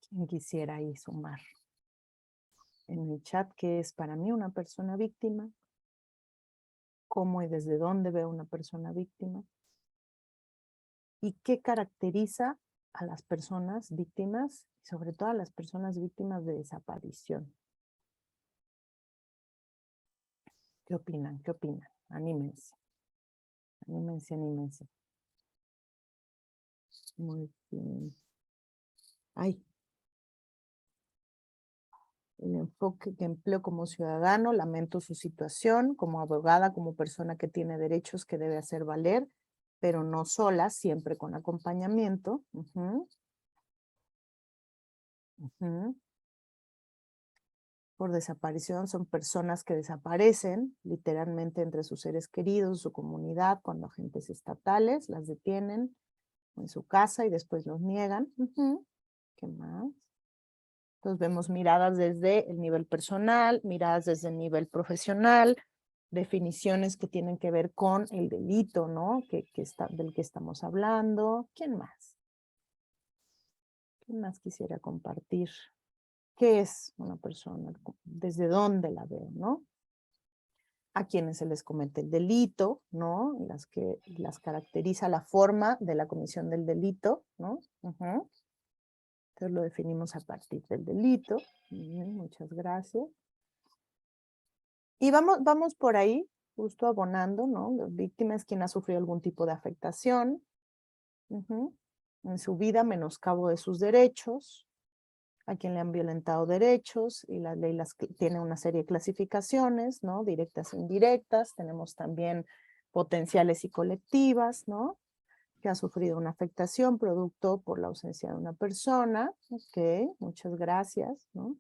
¿Quién quisiera ahí sumar? En el chat, ¿qué es para mí una persona víctima? ¿Cómo y desde dónde veo una persona víctima? ¿Y qué caracteriza a las personas víctimas, y sobre todo a las personas víctimas de desaparición? ¿Qué opinan? ¿Qué opinan? Anímense. Anímense, anímense. Muy bien. Ay. El enfoque que empleo como ciudadano, lamento su situación, como abogada, como persona que tiene derechos que debe hacer valer, pero no sola, siempre con acompañamiento. Por desaparición son personas que desaparecen literalmente entre sus seres queridos, su comunidad, cuando agentes estatales las detienen en su casa y después los niegan. ¿Qué más? Entonces vemos miradas desde el nivel personal, miradas desde el nivel profesional, definiciones que tienen que ver con el delito, ¿no? Del que estamos hablando. ¿Quién más? ¿Quién más quisiera compartir? ¿Qué es una persona? ¿Desde dónde la veo, no? A quienes se les comete el delito, ¿no? Las caracteriza la forma de la comisión del delito, ¿no? Entonces lo definimos a partir del delito. Bien, muchas gracias. Y vamos por ahí, justo abonando, ¿no? La víctima es quien ha sufrido algún tipo de afectación en su vida, menoscabo de sus derechos, a quien le han violentado derechos, y la ley tiene una serie de clasificaciones, ¿no? Directas e indirectas, tenemos también potenciales y colectivas, ¿no? Que ha sufrido una afectación producto por la ausencia de una persona, ok, muchas gracias, ¿no?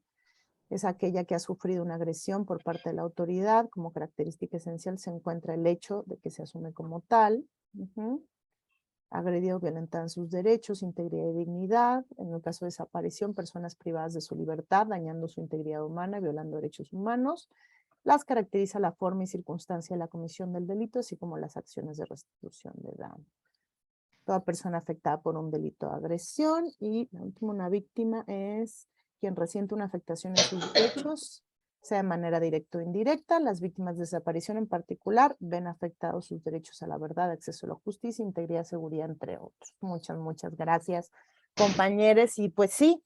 Es aquella que ha sufrido una agresión por parte de la autoridad, como característica esencial se encuentra el hecho de que se asume como tal, agredido o violentan sus derechos, integridad y dignidad, en el caso de desaparición, personas privadas de su libertad, dañando su integridad humana, violando derechos humanos, las caracteriza la forma y circunstancia de la comisión del delito, así como las acciones de restitución de daño. Toda persona afectada por un delito de agresión, y la última, una víctima, es quien resiente una afectación en sus derechos, sea de manera directa o indirecta. Las víctimas de desaparición en particular ven afectados sus derechos a la verdad, acceso a la justicia, integridad, seguridad, entre otros. Muchas gracias, compañeros. Y pues sí,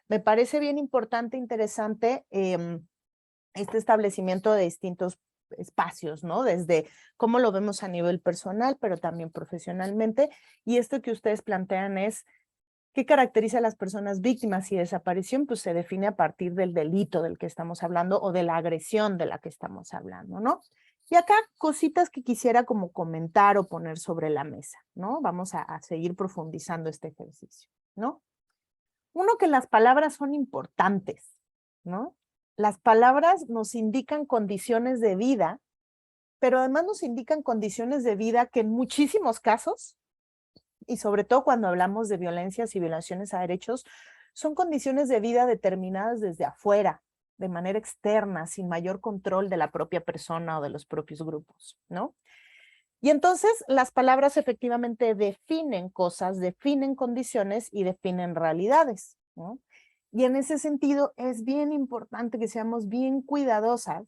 me parece bien importante, interesante este establecimiento de distintos espacios, ¿no? Desde cómo lo vemos a nivel personal, pero también profesionalmente. Y esto que ustedes plantean es, ¿qué caracteriza a las personas víctimas y desaparición? Pues se define a partir del delito del que estamos hablando o de la agresión de la que estamos hablando, ¿no? Y acá cositas que quisiera como comentar o poner sobre la mesa, ¿no? Vamos a seguir profundizando este ejercicio, ¿no? Uno, que las palabras son importantes, ¿no? Las palabras nos indican condiciones de vida, pero además nos indican condiciones de vida que en muchísimos casos, y sobre todo cuando hablamos de violencias y violaciones a derechos, son condiciones de vida determinadas desde afuera, de manera externa, sin mayor control de la propia persona o de los propios grupos, ¿no? Y entonces las palabras efectivamente definen cosas, definen condiciones y definen realidades, ¿no? Y en ese sentido es bien importante que seamos bien cuidadosos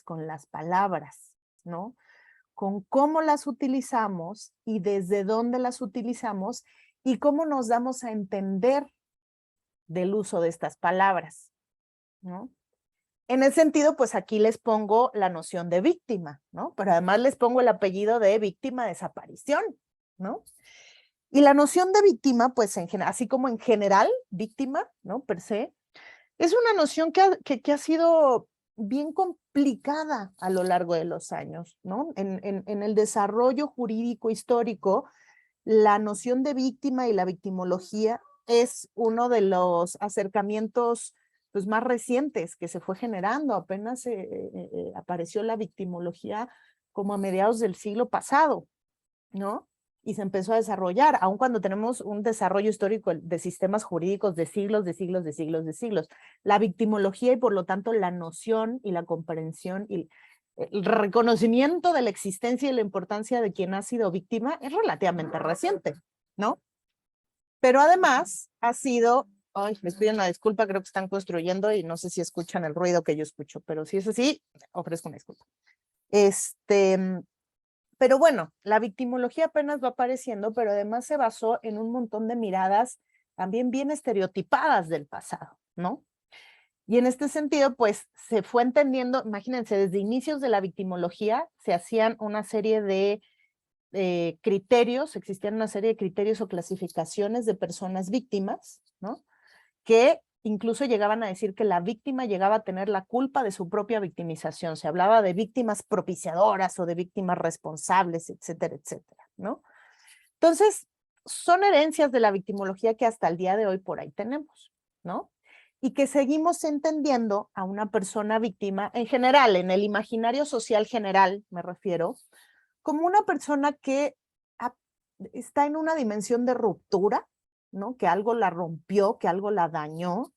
con las palabras, ¿no? Con cómo las utilizamos y desde dónde las utilizamos y cómo nos damos a entender del uso de estas palabras, ¿no? En ese sentido, pues aquí les pongo la noción de víctima, ¿no? Pero además les pongo el apellido de víctima de desaparición, ¿no? Y la noción de víctima, pues así como en general, víctima, ¿no? Per se, es una noción que ha sido bien complicada a lo largo de los años, ¿no? En el desarrollo jurídico histórico, la noción de víctima y la victimología es uno de los acercamientos pues, más recientes que se fue generando. Apenas apareció la victimología como a mediados del siglo pasado, ¿no? Y se empezó a desarrollar, aun cuando tenemos un desarrollo histórico de sistemas jurídicos de siglos, de siglos, de siglos, de siglos. La victimología y por lo tanto la noción y la comprensión y el reconocimiento de la existencia y la importancia de quien ha sido víctima es relativamente reciente, ¿no? Pero además ha sido, ay, les pido una disculpa, creo que están construyendo y no sé si escuchan el ruido que yo escucho, pero si es así, ofrezco una disculpa. Pero bueno, la victimología apenas va apareciendo, pero además se basó en un montón de miradas también bien estereotipadas del pasado, ¿no? Y en este sentido, pues se fue entendiendo, imagínense, desde inicios de la victimología se hacían una serie de criterios, existían una serie de criterios o clasificaciones de personas víctimas, ¿no? Que incluso llegaban a decir que la víctima llegaba a tener la culpa de su propia victimización. Se hablaba de víctimas propiciadoras o de víctimas responsables, etcétera, etcétera, ¿no? Entonces, son herencias de la victimología que hasta el día de hoy por ahí tenemos, ¿no? Y que seguimos entendiendo a una persona víctima en general, en el imaginario social general, me refiero, como una persona que está en una dimensión de ruptura, ¿no? Que algo la rompió, que algo la dañó,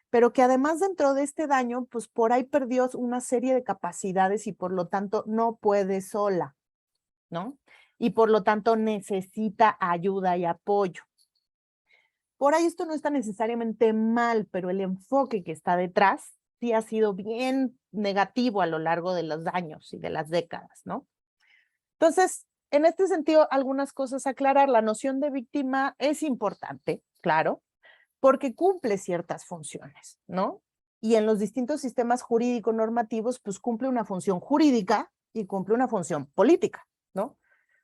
pero que además dentro de este daño, pues por ahí perdió una serie de capacidades y por lo tanto no puede sola, ¿no? Y por lo tanto necesita ayuda y apoyo. Por ahí esto no está necesariamente mal, pero el enfoque que está detrás sí ha sido bien negativo a lo largo de los años y de las décadas, ¿no? Entonces, en este sentido, algunas cosas a aclarar. La noción de víctima es importante, claro, porque cumple ciertas funciones, ¿no? Y en los distintos sistemas jurídico-normativos, pues cumple una función jurídica y cumple una función política, ¿no?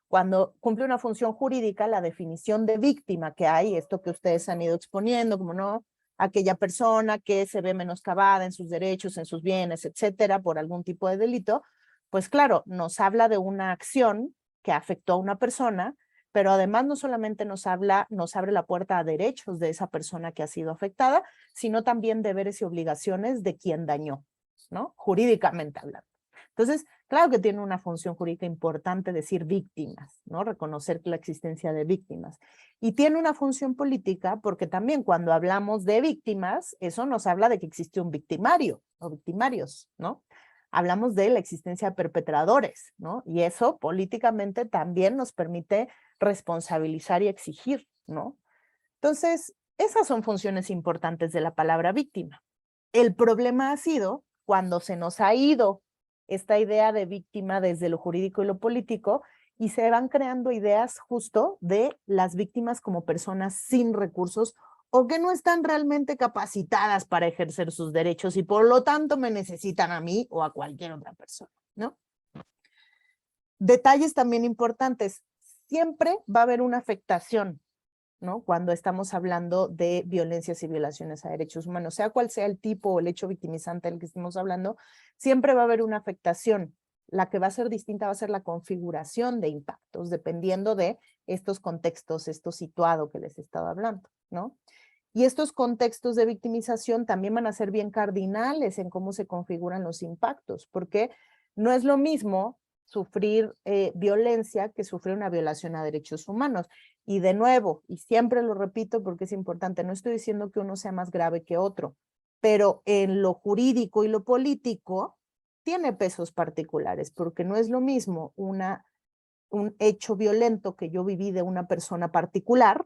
Cuando cumple una función jurídica, la definición de víctima que hay, esto que ustedes han ido exponiendo, como no, aquella persona que se ve menoscabada en sus derechos, en sus bienes, etcétera, por algún tipo de delito, pues claro, nos habla de una acción que afectó a una persona, pero además no solamente nos abre la puerta a derechos de esa persona que ha sido afectada, sino también deberes y obligaciones de quien dañó, ¿no? Jurídicamente hablando. Entonces, claro que tiene una función jurídica importante decir víctimas, ¿no? Reconocer la existencia de víctimas. Y tiene una función política porque también cuando hablamos de víctimas, eso nos habla de que existe un victimario o victimarios, ¿no? Hablamos de la existencia de perpetradores, ¿no? Y eso políticamente también nos permite responsabilizar y exigir, ¿no? Entonces, esas son funciones importantes de la palabra víctima. El problema ha sido cuando se nos ha ido esta idea de víctima desde lo jurídico y lo político y se van creando ideas justo de las víctimas como personas sin recursos o que no están realmente capacitadas para ejercer sus derechos y por lo tanto me necesitan a mí o a cualquier otra persona, ¿no? Detalles también importantes. Siempre va a haber una afectación, ¿no? Cuando estamos hablando de violencias y violaciones a derechos humanos, sea cual sea el tipo o el hecho victimizante del que estemos hablando, siempre va a haber una afectación. La que va a ser distinta va a ser la configuración de impactos, dependiendo de estos contextos, esto situado que les he estado hablando, ¿no? Y estos contextos de victimización también van a ser bien cardinales en cómo se configuran los impactos, porque no es lo mismo sufrir violencia que sufrir una violación a derechos humanos. Y de nuevo, y siempre lo repito porque es importante, no estoy diciendo que uno sea más grave que otro, pero en lo jurídico y lo político tiene pesos particulares, porque no es lo mismo un hecho violento que yo viví de una persona particular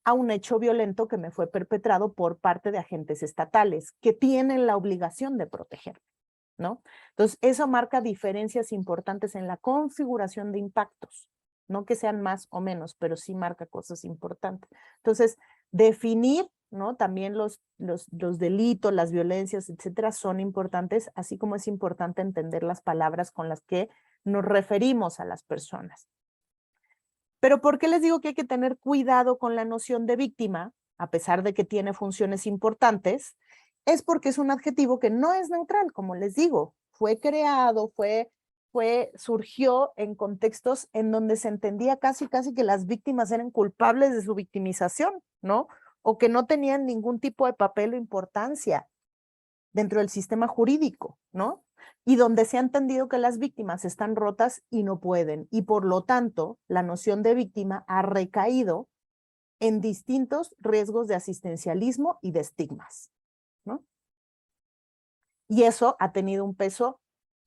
a un hecho violento que me fue perpetrado por parte de agentes estatales que tienen la obligación de protegerme, ¿no? Entonces, eso marca diferencias importantes en la configuración de impactos, no que sean más o menos, pero sí marca cosas importantes. Entonces, definir, ¿no? También los delitos, las violencias, etcétera, son importantes, así como es importante entender las palabras con las que nos referimos a las personas. Pero ¿por qué les digo que hay que tener cuidado con la noción de víctima, a pesar de que tiene funciones importantes? Es porque es un adjetivo que no es neutral, como les digo. Fue creado, surgió en contextos en donde se entendía casi que las víctimas eran culpables de su victimización, ¿no? O que no tenían ningún tipo de papel o importancia dentro del sistema jurídico, ¿no? Y donde se ha entendido que las víctimas están rotas y no pueden. Y por lo tanto, la noción de víctima ha recaído en distintos riesgos de asistencialismo y de estigmas, ¿no? Y eso ha tenido un peso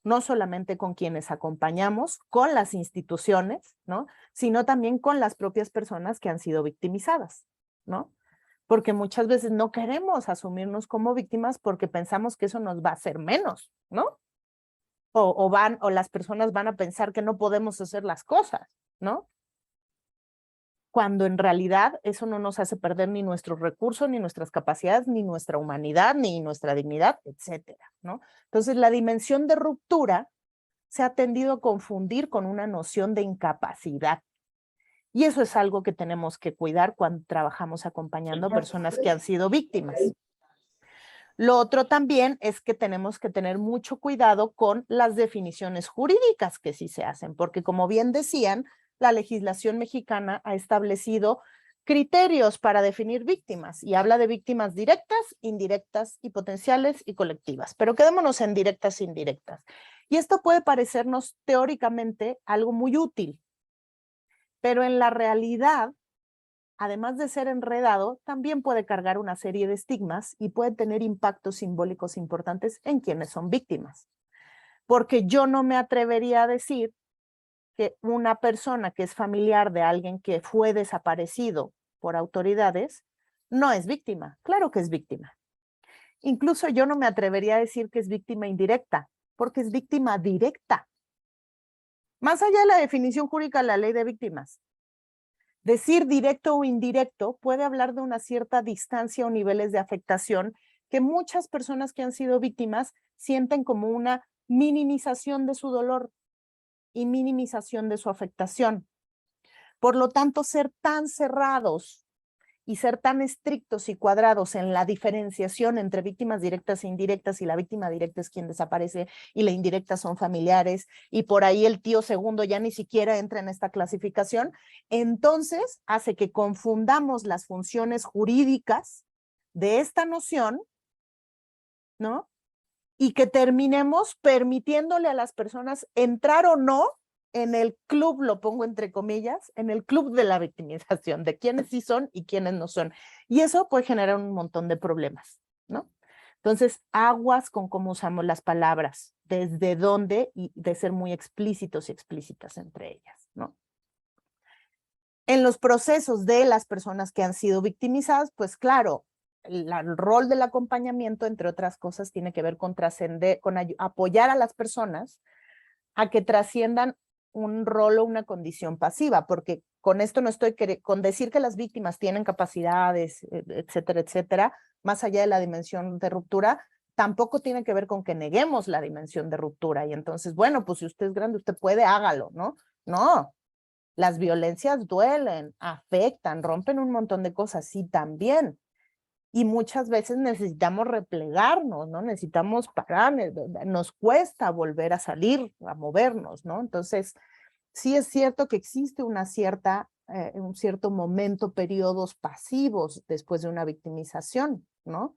no solamente con quienes acompañamos, con las instituciones, ¿no? Sino también con las propias personas que han sido victimizadas, ¿no? Porque muchas veces no queremos asumirnos como víctimas porque pensamos que eso nos va a hacer menos, ¿no? O las personas van a pensar que no podemos hacer las cosas, ¿no? Cuando en realidad eso no nos hace perder ni nuestros recursos, ni nuestras capacidades, ni nuestra humanidad, ni nuestra dignidad, etcétera, ¿no? Entonces, la dimensión de ruptura se ha tendido a confundir con una noción de incapacidad. Y eso es algo que tenemos que cuidar cuando trabajamos acompañando a personas que han sido víctimas. Lo otro también es que tenemos que tener mucho cuidado con las definiciones jurídicas que sí se hacen, porque como bien decían, la legislación mexicana ha establecido criterios para definir víctimas y habla de víctimas directas, indirectas y potenciales y colectivas, pero quedémonos en directas e indirectas. Y esto puede parecernos teóricamente algo muy útil, pero en la realidad además de ser enredado, también puede cargar una serie de estigmas y puede tener impactos simbólicos importantes en quienes son víctimas. Porque yo no me atrevería a decir que una persona que es familiar de alguien que fue desaparecido por autoridades no es víctima. Claro que es víctima. Incluso yo no me atrevería a decir que es víctima indirecta, porque es víctima directa. Más allá de la definición jurídica de la ley de víctimas, decir directo o indirecto puede hablar de una cierta distancia o niveles de afectación que muchas personas que han sido víctimas sienten como una minimización de su dolor y minimización de su afectación. Por lo tanto, ser tan cerrados y ser tan estrictos y cuadrados en la diferenciación entre víctimas directas e indirectas, y la víctima directa es quien desaparece y la indirecta son familiares, y por ahí el tío segundo ya ni siquiera entra en esta clasificación, entonces hace que confundamos las funciones jurídicas de esta noción, ¿no? Y que terminemos permitiéndole a las personas entrar o no en el club, lo pongo entre comillas, en el club de la victimización, de quiénes sí son y quiénes no son. Y eso puede generar un montón de problemas, ¿no? Entonces, aguas con cómo usamos las palabras, desde dónde, y de ser muy explícitos y explícitas entre ellas, ¿no? En los procesos de las personas que han sido victimizadas, pues claro, el rol del acompañamiento, entre otras cosas, tiene que ver con trascender, con apoyar a las personas a que trasciendan un rol o una condición pasiva, porque con esto no estoy con decir que las víctimas tienen capacidades, etcétera, etcétera, más allá de la dimensión de ruptura, tampoco tiene que ver con que neguemos la dimensión de ruptura. Y entonces, bueno, pues si usted es grande, usted puede, hágalo, ¿no? No, las violencias duelen, afectan, rompen un montón de cosas, sí, también. Y muchas veces necesitamos replegarnos, ¿no? Necesitamos parar, nos cuesta volver a salir, a movernos, ¿no? Entonces, sí es cierto que existe un cierto momento, periodos pasivos después de una victimización, ¿no?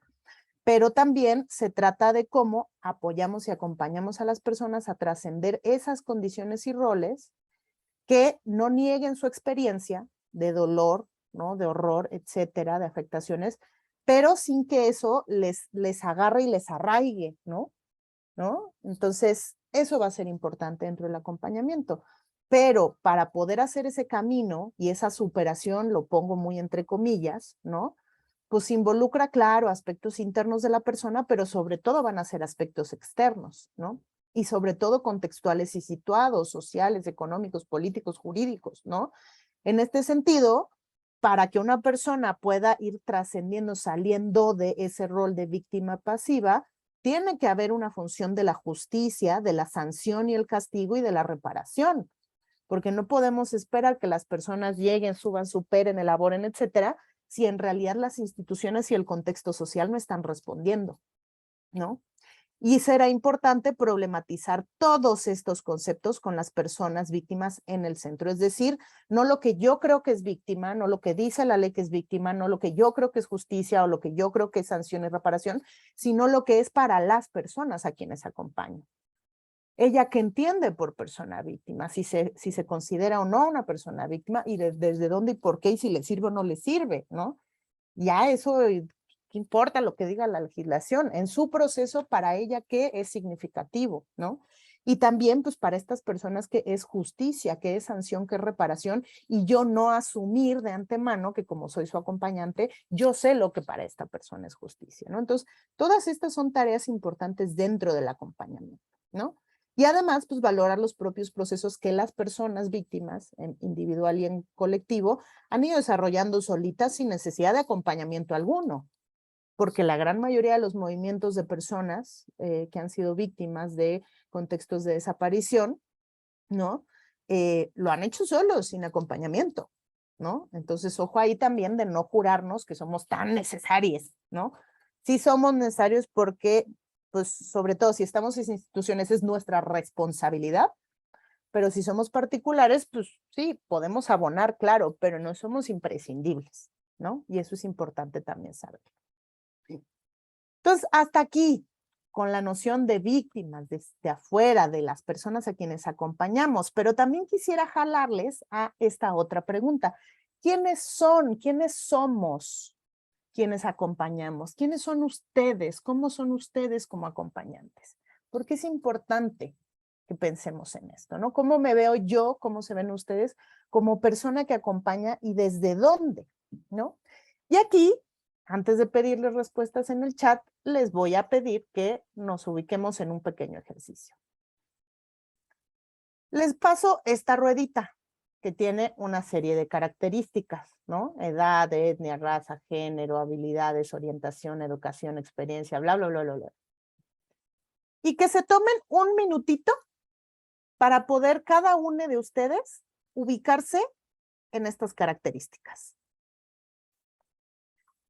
Pero también se trata de cómo apoyamos y acompañamos a las personas a trascender esas condiciones y roles que no nieguen su experiencia de dolor, ¿no? De horror, etcétera, de afectaciones, pero sin que eso les agarre y les arraigue, ¿no? ¿No? Entonces, eso va a ser importante dentro del acompañamiento. Pero para poder hacer ese camino y esa superación, lo pongo muy entre comillas, ¿no? Pues involucra, claro, aspectos internos de la persona, pero sobre todo van a ser aspectos externos, ¿no? Y sobre todo contextuales y situados, sociales, económicos, políticos, jurídicos, ¿no? En este sentido, para que una persona pueda ir trascendiendo, saliendo de ese rol de víctima pasiva, tiene que haber una función de la justicia, de la sanción y el castigo y de la reparación, porque no podemos esperar que las personas lleguen, suban, superen, elaboren, etcétera, si en realidad las instituciones y el contexto social no están respondiendo, ¿no? Y será importante problematizar todos estos conceptos con las personas víctimas en el centro. Es decir, no lo que yo creo que es víctima, no lo que dice la ley que es víctima, no lo que yo creo que es justicia o lo que yo creo que es sanción y reparación, sino lo que es para las personas a quienes acompaño. Ella que entiende por persona víctima, si se considera o no una persona víctima y desde dónde y por qué y si le sirve o no le sirve, ¿no? Ya eso, ¿qué importa lo que diga la legislación? En su proceso, para ella, ¿qué es significativo, no? Y también, pues, para estas personas, ¿qué es justicia? ¿Qué es sanción? ¿Qué es reparación? Y yo no asumir de antemano que como soy su acompañante, yo sé lo que para esta persona es justicia, ¿no? Entonces, todas estas son tareas importantes dentro del acompañamiento, ¿no? Y además, pues, valorar los propios procesos que las personas víctimas, en individual y en colectivo, han ido desarrollando solitas sin necesidad de acompañamiento alguno, porque la gran mayoría de los movimientos de personas que han sido víctimas de contextos de desaparición, ¿no? Lo han hecho solos, sin acompañamiento, ¿no? Entonces, ojo ahí también de no jurarnos que somos tan necesarios, ¿no? Sí somos necesarios porque, pues, sobre todo si estamos en instituciones es nuestra responsabilidad, pero si somos particulares, pues sí, podemos abonar, claro, pero no somos imprescindibles, ¿no? Y eso es importante también saber. Entonces, hasta aquí, con la noción de víctimas desde afuera, de las personas a quienes acompañamos, pero también quisiera jalarles a esta otra pregunta. ¿Quiénes son? ¿Quiénes somos quienes acompañamos? ¿Quiénes son ustedes? ¿Cómo son ustedes como acompañantes? Porque es importante que pensemos en esto, ¿no? ¿Cómo me veo yo? ¿Cómo se ven ustedes como persona que acompaña y desde dónde? ¿No? Y aquí, antes de pedirles respuestas en el chat, les voy a pedir que nos ubiquemos en un pequeño ejercicio. Les paso esta ruedita que tiene una serie de características, ¿no? Edad, etnia, raza, género, habilidades, orientación, educación, experiencia, bla, bla, bla, bla, bla. Y que se tomen un minutito para poder cada uno de ustedes ubicarse en estas características.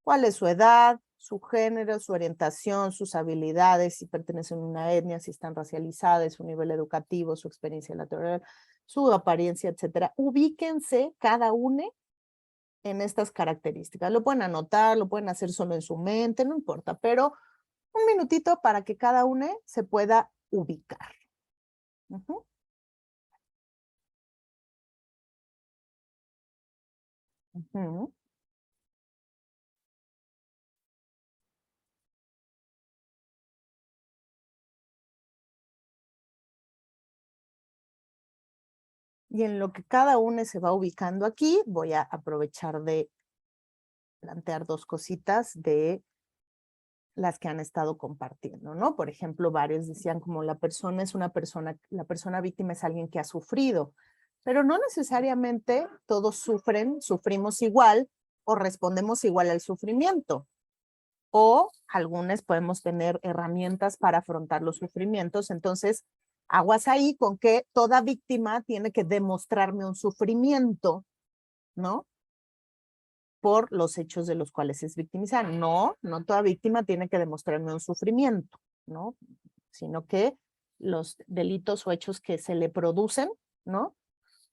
¿Cuál es su edad, su género, su orientación, sus habilidades, si pertenecen a una etnia, si están racializadas, su nivel educativo, su experiencia laboral, su apariencia, etcétera? Ubíquense cada uno en estas características. Lo pueden anotar, lo pueden hacer solo en su mente, no importa, pero un minutito para que cada uno se pueda ubicar. Uh-huh. Uh-huh. Y en lo que cada uno se va ubicando aquí, voy a aprovechar de plantear dos cositas de las que han estado compartiendo, ¿no? Por ejemplo, varios decían como la persona es una persona, la persona víctima es alguien que ha sufrido, pero no necesariamente todos sufrimos igual o respondemos igual al sufrimiento. O algunos podemos tener herramientas para afrontar los sufrimientos. Entonces, aguas ahí con que toda víctima tiene que demostrarme un sufrimiento, ¿no? Por los hechos de los cuales es victimizada. No, no toda víctima tiene que demostrarme un sufrimiento, ¿no? Sino que los delitos o hechos que se le producen, ¿no?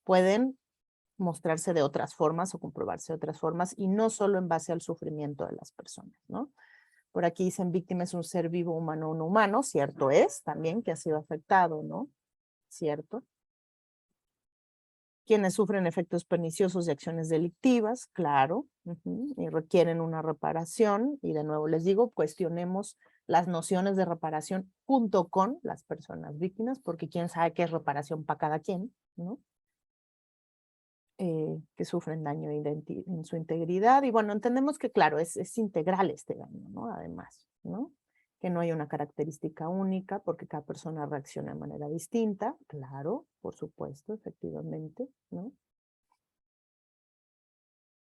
Pueden mostrarse de otras formas o comprobarse de otras formas y no solo en base al sufrimiento de las personas, ¿no? Por aquí dicen víctima es un ser vivo, humano o no humano, cierto es también que ha sido afectado, ¿no? Cierto. Quienes sufren efectos perniciosos de acciones delictivas, claro, y requieren una reparación, y de nuevo les digo, cuestionemos las nociones de reparación junto con las personas víctimas, porque quién sabe qué es reparación para cada quien, ¿no? Que sufren daño en su integridad, y bueno, entendemos que claro, es integral este daño, ¿no? Además, ¿no? Que no hay una característica única, porque cada persona reacciona de manera distinta, claro, por supuesto, efectivamente, ¿no?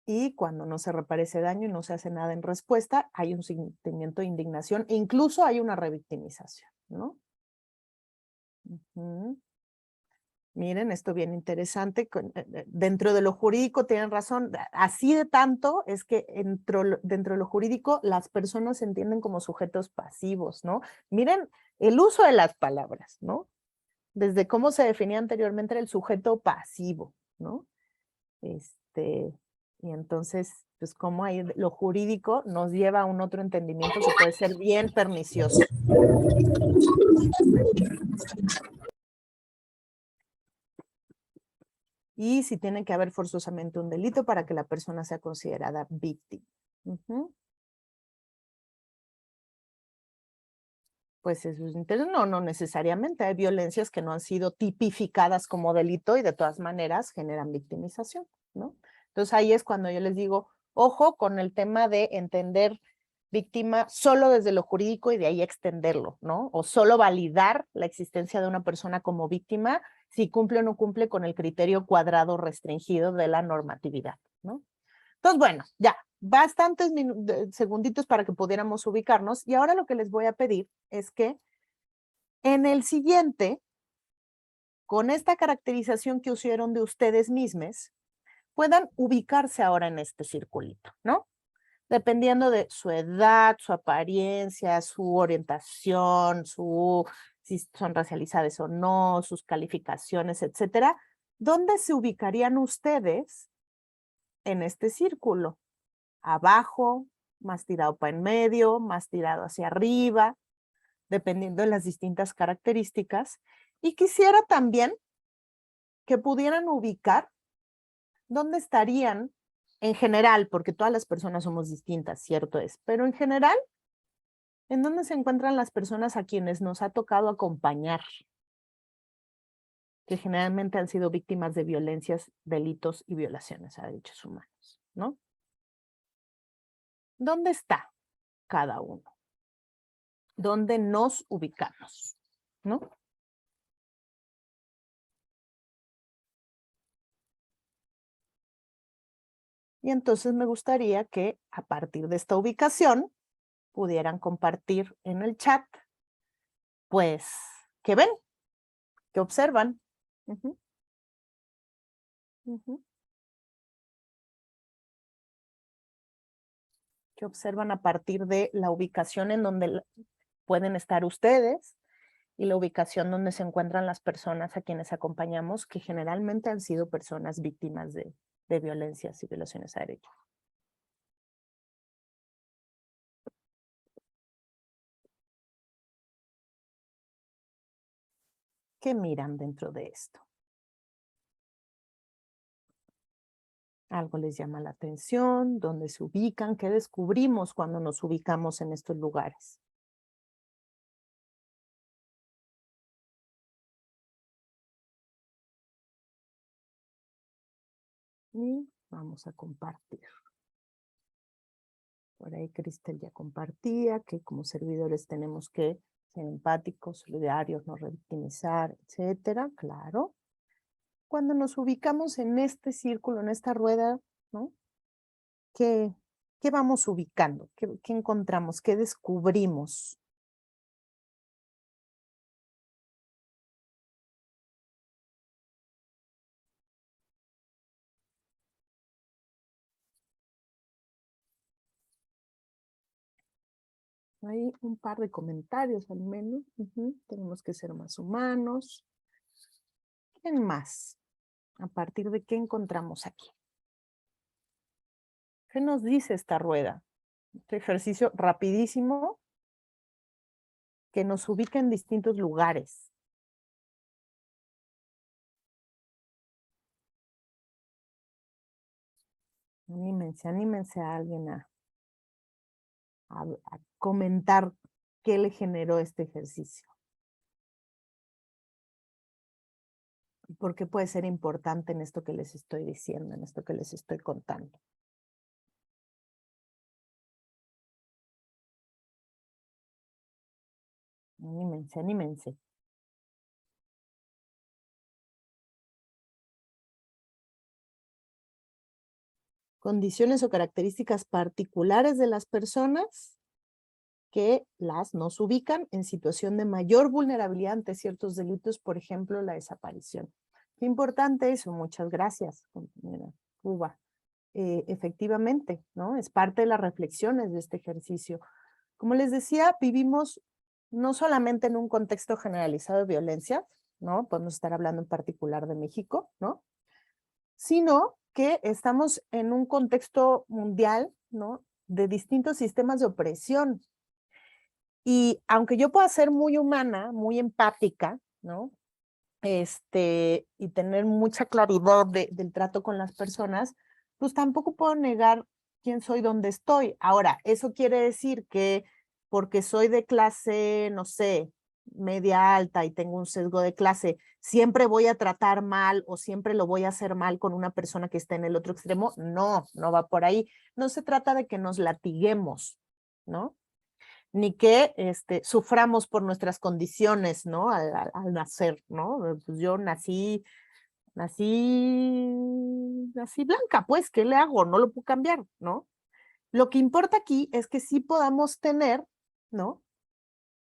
Y cuando no se repara ese daño y no se hace nada en respuesta, hay un sentimiento de indignación e incluso hay una revictimización, ¿no? Miren, esto bien interesante. Dentro de lo jurídico tienen razón. Así de tanto es que dentro de lo jurídico las personas se entienden como sujetos pasivos, ¿no? Miren el uso de las palabras, ¿no? Desde cómo se definía anteriormente el sujeto pasivo, ¿no? Y entonces, pues como ahí lo jurídico nos lleva a un otro entendimiento que puede ser bien pernicioso. Y si tiene que haber forzosamente un delito para que la persona sea considerada víctima. Pues eso es interesante. No, no necesariamente. Hay violencias que no han sido tipificadas como delito y de todas maneras generan victimización, ¿no? Entonces ahí es cuando yo les digo, ojo con el tema de entender víctima solo desde lo jurídico y de ahí extenderlo, ¿no? O solo validar la existencia de una persona como víctima si cumple o no cumple con el criterio cuadrado restringido de la normatividad, ¿no? Entonces, bueno, ya, bastantes segunditos para que pudiéramos ubicarnos. Y ahora lo que les voy a pedir es que en el siguiente, con esta caracterización que hicieron de ustedes mismos, puedan ubicarse ahora en este circulito, ¿no? Dependiendo de su edad, su apariencia, su orientación, si son racializadas o no, sus calificaciones, etcétera, ¿dónde se ubicarían ustedes en este círculo? Abajo, más tirado para en medio, más tirado hacia arriba, dependiendo de las distintas características. Y quisiera también que pudieran ubicar dónde estarían En general, porque todas las personas somos distintas, cierto es, pero en general, ¿en dónde se encuentran las personas a quienes nos ha tocado acompañar? Que generalmente han sido víctimas de violencias, delitos y violaciones a derechos humanos, ¿no? ¿Dónde está cada uno? ¿Dónde nos ubicamos? ¿No? Y entonces me gustaría que a partir de esta ubicación pudieran compartir en el chat, pues, ¿qué ven? ¿Qué observan? Ujú. Ujú. ¿Qué observan a partir de la ubicación en donde pueden estar ustedes y la ubicación donde se encuentran las personas a quienes acompañamos, que generalmente han sido personas víctimas de violencias y violaciones a derechos? ¿Qué miran dentro de esto? ¿Algo les llama la atención? ¿Dónde se ubican? ¿Qué descubrimos cuando nos ubicamos en estos lugares? Y vamos a compartir. Por ahí Cristel ya compartía que como servidores tenemos que ser empáticos, solidarios, no revictimizar, etcétera. Claro. Cuando nos ubicamos en este círculo, en esta rueda, ¿no? ¿Qué vamos ubicando? ¿Qué encontramos? ¿Qué descubrimos? Hay un par de comentarios al menos. Tenemos que ser más humanos. ¿Quién más? ¿A partir de qué encontramos aquí? ¿Qué nos dice esta rueda? Este ejercicio rapidísimo que nos ubica en distintos lugares. Anímense a alguien a comentar qué le generó este ejercicio. ¿Y por qué puede ser importante en esto que les estoy diciendo, en esto que les estoy contando? Anímense. Condiciones o características particulares de las personas que nos ubican en situación de mayor vulnerabilidad ante ciertos delitos, por ejemplo, la desaparición. Qué importante eso, muchas gracias, compañera Cuba. Efectivamente, ¿no? Es parte de las reflexiones de este ejercicio. Como les decía, vivimos no solamente en un contexto generalizado de violencia, ¿no? Podemos estar hablando en particular de México, ¿no? Sino que estamos en un contexto mundial, ¿no? De distintos sistemas de opresión. Y aunque yo pueda ser muy humana, muy empática, ¿no? Y tener mucha claridad del trato con las personas, pues tampoco puedo negar quién soy, dónde estoy. Ahora, eso quiere decir que porque soy de clase, no sé, media alta y tengo un sesgo de clase, siempre voy a tratar mal o siempre lo voy a hacer mal con una persona que está en el otro extremo. No, no va por ahí. No se trata de que nos latiguemos, ¿no? Ni que suframos por nuestras condiciones, ¿no? Al nacer, ¿no? Pues yo nací blanca, pues, ¿qué le hago? No lo puedo cambiar, ¿no? Lo que importa aquí es que sí podamos tener, ¿no?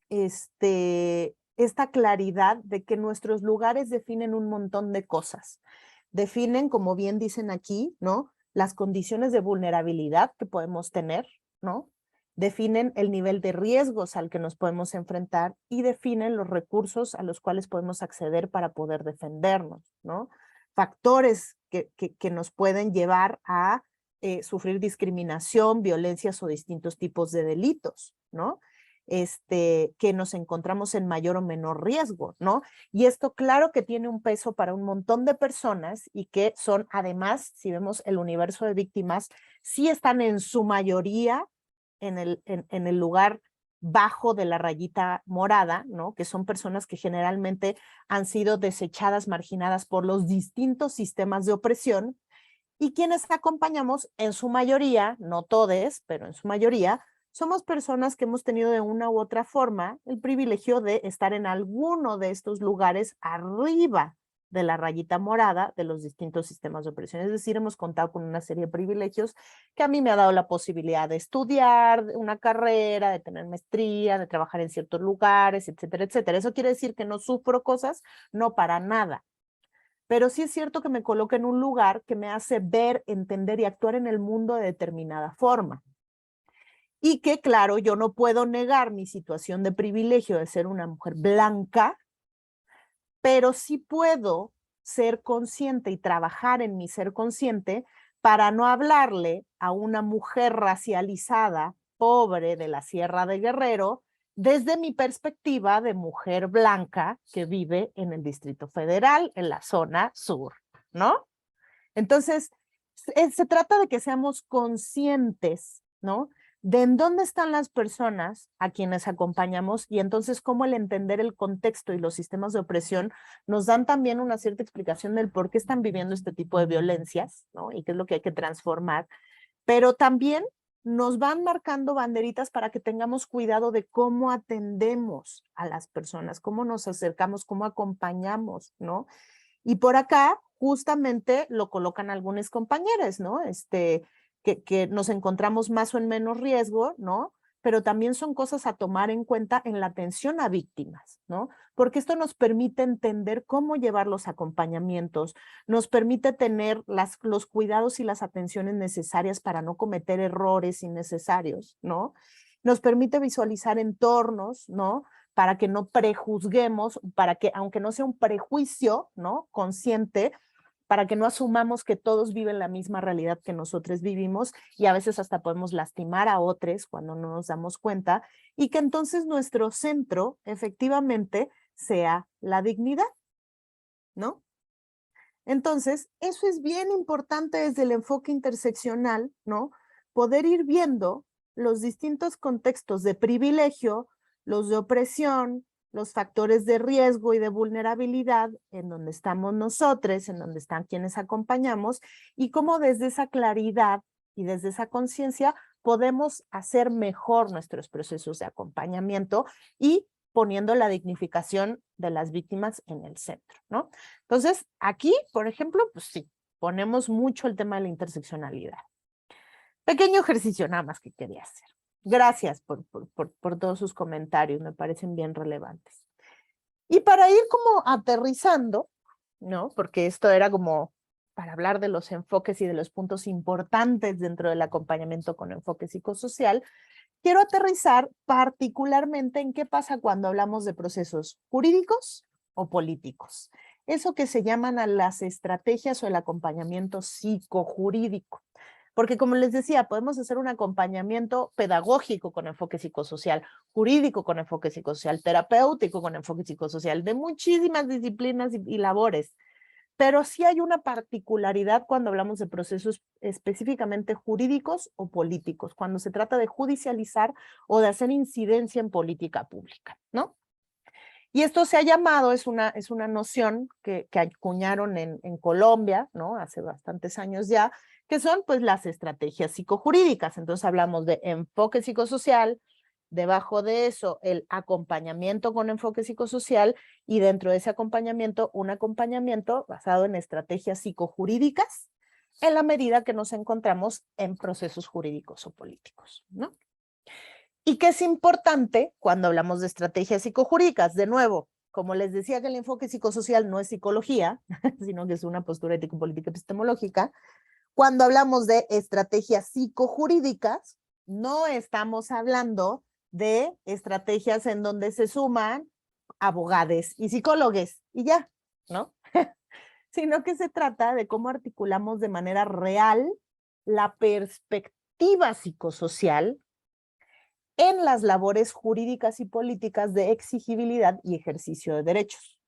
Esta claridad de que nuestros lugares definen un montón de cosas. Definen, como bien dicen aquí, ¿no? Las condiciones de vulnerabilidad que podemos tener, ¿no? Definen el nivel de riesgos al que nos podemos enfrentar y definen los recursos a los cuales podemos acceder para poder defendernos, ¿no? Factores que nos pueden llevar a sufrir discriminación, violencias o distintos tipos de delitos, ¿no? que nos encontramos en mayor o menor riesgo, ¿no? Y esto claro que tiene un peso para un montón de personas y que son además, si vemos el universo de víctimas, sí están en su mayoría en el lugar bajo de la rayita morada, ¿no? Que son personas que generalmente han sido desechadas, marginadas por los distintos sistemas de opresión y quienes acompañamos en su mayoría, no todos, pero en su mayoría, somos personas que hemos tenido de una u otra forma el privilegio de estar en alguno de estos lugares arriba de la rayita morada de los distintos sistemas de opresión. Es decir, hemos contado con una serie de privilegios que a mí me ha dado la posibilidad de estudiar una carrera, de tener maestría, de trabajar en ciertos lugares, etcétera, etcétera. ¿Eso quiere decir que no sufro cosas? No, para nada. Pero sí es cierto que me coloca en un lugar que me hace ver, entender y actuar en el mundo de determinada forma. Y que, claro, yo no puedo negar mi situación de privilegio de ser una mujer blanca, pero sí puedo ser consciente y trabajar en mi ser consciente para no hablarle a una mujer racializada, pobre de la Sierra de Guerrero, desde mi perspectiva de mujer blanca que vive en el Distrito Federal, en la zona sur, ¿no? Entonces, se trata de que seamos conscientes, ¿no? De en dónde están las personas a quienes acompañamos y entonces cómo el entender el contexto y los sistemas de opresión nos dan también una cierta explicación del por qué están viviendo este tipo de violencias, ¿no? Y qué es lo que hay que transformar, pero también nos van marcando banderitas para que tengamos cuidado de cómo atendemos a las personas, cómo nos acercamos, cómo acompañamos, ¿no? Y por acá justamente lo colocan algunos compañeros, ¿no? Que nos encontramos más o en menos riesgo, ¿no? Pero también son cosas a tomar en cuenta en la atención a víctimas, ¿no? Porque esto nos permite entender cómo llevar los acompañamientos, nos permite tener los cuidados y las atenciones necesarias para no cometer errores innecesarios, ¿no? Nos permite visualizar entornos, ¿no? Para que no prejuzguemos, para que, aunque no sea un prejuicio, ¿no? Consciente, para que no asumamos que todos viven la misma realidad que nosotros vivimos y a veces hasta podemos lastimar a otros cuando no nos damos cuenta y que entonces nuestro centro efectivamente sea la dignidad, ¿no? Entonces, eso es bien importante desde el enfoque interseccional, ¿no? Poder ir viendo los distintos contextos de privilegio, los de opresión, los factores de riesgo y de vulnerabilidad en donde estamos nosotros, en donde están quienes acompañamos, y cómo desde esa claridad y desde esa conciencia podemos hacer mejor nuestros procesos de acompañamiento y poniendo la dignificación de las víctimas en el centro, ¿no? Entonces, aquí, por ejemplo, pues sí, ponemos mucho el tema de la interseccionalidad. Pequeño ejercicio nada más que quería hacer. Gracias por todos sus comentarios, me parecen bien relevantes. Y para ir como aterrizando, ¿no? Porque esto era como para hablar de los enfoques y de los puntos importantes dentro del acompañamiento con enfoque psicosocial, quiero aterrizar particularmente en qué pasa cuando hablamos de procesos jurídicos o políticos. Eso que se llaman a las estrategias o el acompañamiento psicojurídico. Porque como les decía, podemos hacer un acompañamiento pedagógico con enfoque psicosocial, jurídico con enfoque psicosocial, terapéutico con enfoque psicosocial, de muchísimas disciplinas y labores. Pero sí hay una particularidad cuando hablamos de procesos específicamente jurídicos o políticos, cuando se trata de judicializar o de hacer incidencia en política pública, ¿no? Y esto se ha llamado, es una noción que acuñaron en Colombia, ¿no? Hace bastantes años ya, que son pues las estrategias psicojurídicas. Entonces hablamos de enfoque psicosocial, debajo de eso el acompañamiento con enfoque psicosocial y dentro de ese acompañamiento un acompañamiento basado en estrategias psicojurídicas en la medida que nos encontramos en procesos jurídicos o políticos, ¿no? Y que es importante cuando hablamos de estrategias psicojurídicas, de nuevo, como les decía que el enfoque psicosocial no es psicología, sino que es una postura ético-política epistemológica, cuando hablamos de estrategias psicojurídicas, no estamos hablando de estrategias en donde se suman abogados y psicólogos y ya, ¿no? Sino que se trata de cómo articulamos de manera real la perspectiva psicosocial en las labores jurídicas y políticas de exigibilidad y ejercicio de derechos.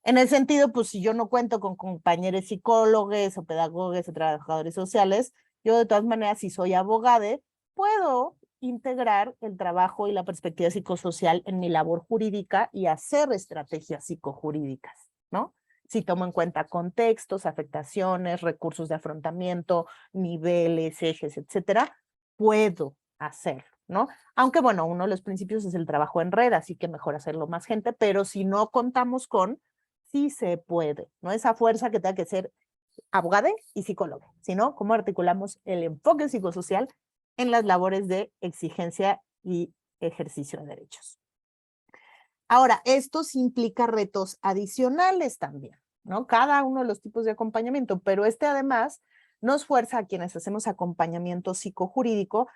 En el sentido, pues si yo no cuento con compañeros psicólogos o pedagogos o trabajadores sociales, yo de todas maneras, si soy abogada, puedo integrar el trabajo y la perspectiva psicosocial en mi labor jurídica y hacer estrategias psicojurídicas, ¿no? Si tomo en cuenta contextos, afectaciones, recursos de afrontamiento, niveles, ejes, etcétera, puedo hacerlo, ¿no? Aunque, bueno, uno de los principios es el trabajo en red, así que mejor hacerlo más gente, pero si no contamos con, sí se puede, ¿no? Esa fuerza que tenga que ser abogada y psicóloga, sino cómo articulamos el enfoque psicosocial en las labores de exigencia y ejercicio de derechos. Ahora, esto sí implica retos adicionales también, ¿no? Cada uno de los tipos de acompañamiento, pero este además nos fuerza a quienes hacemos acompañamiento psicojurídico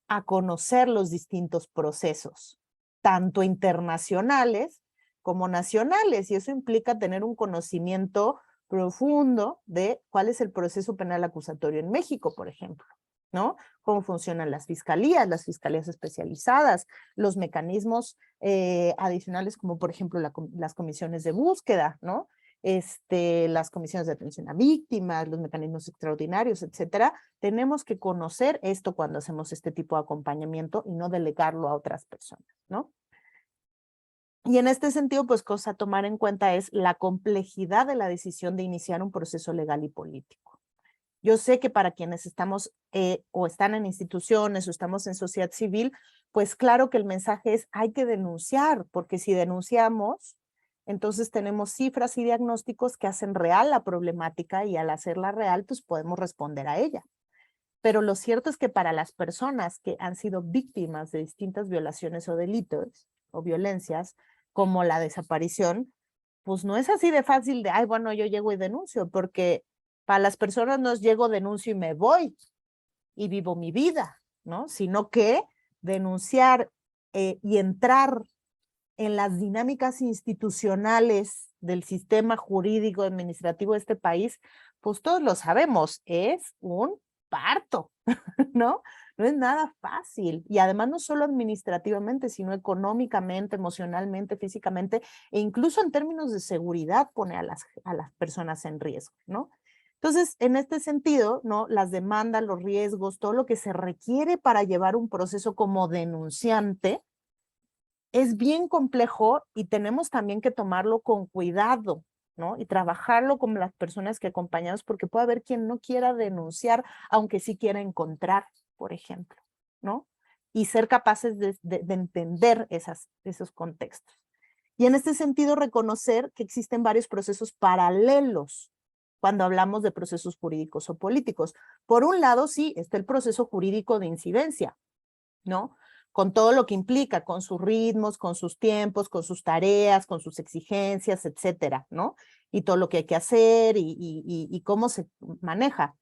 a conocer los distintos procesos, tanto internacionales como nacionales, y eso implica tener un conocimiento profundo de cuál es el proceso penal acusatorio en México, por ejemplo, ¿no? Cómo funcionan las fiscalías especializadas, los mecanismos adicionales como por ejemplo las comisiones de búsqueda, ¿no? Las comisiones de atención a víctimas, los mecanismos extraordinarios, etcétera. Tenemos que conocer esto cuando hacemos este tipo de acompañamiento y no delegarlo a otras personas, ¿no? Y en este sentido, pues cosa a tomar en cuenta es la complejidad de la decisión de iniciar un proceso legal y político. Yo sé que para quienes estamos o están en instituciones o estamos en sociedad civil, pues claro que el mensaje es hay que denunciar, porque si denunciamos, entonces tenemos cifras y diagnósticos que hacen real la problemática y al hacerla real, pues podemos responder a ella. Pero lo cierto es que para las personas que han sido víctimas de distintas violaciones o delitos o violencias, como la desaparición, pues no es así de fácil de, ay, bueno, yo llego y denuncio, porque para las personas no es llego, denuncio y me voy y vivo mi vida, ¿no? Sino que denunciar y entrar en las dinámicas institucionales del sistema jurídico administrativo de este país, pues todos lo sabemos, es un parto, ¿no? No es nada fácil. Y además no solo administrativamente, sino económicamente, emocionalmente, físicamente, e incluso en términos de seguridad pone a las personas en riesgo, ¿no? Entonces, en este sentido, ¿no? Las demandas, los riesgos, todo lo que se requiere para llevar un proceso como denunciante es bien complejo y tenemos también que tomarlo con cuidado, ¿no? Y trabajarlo con las personas que acompañamos, porque puede haber quien no quiera denunciar, aunque sí quiera encontrar, por ejemplo, ¿no? Y ser capaces de entender esos contextos. Y en este sentido, reconocer que existen varios procesos paralelos cuando hablamos de procesos jurídicos o políticos. Por un lado, sí, está el proceso jurídico de incidencia, ¿no? Con todo lo que implica, con sus ritmos, con sus tiempos, con sus tareas, con sus exigencias, etcétera, ¿no? Y todo lo que hay que hacer y cómo se maneja.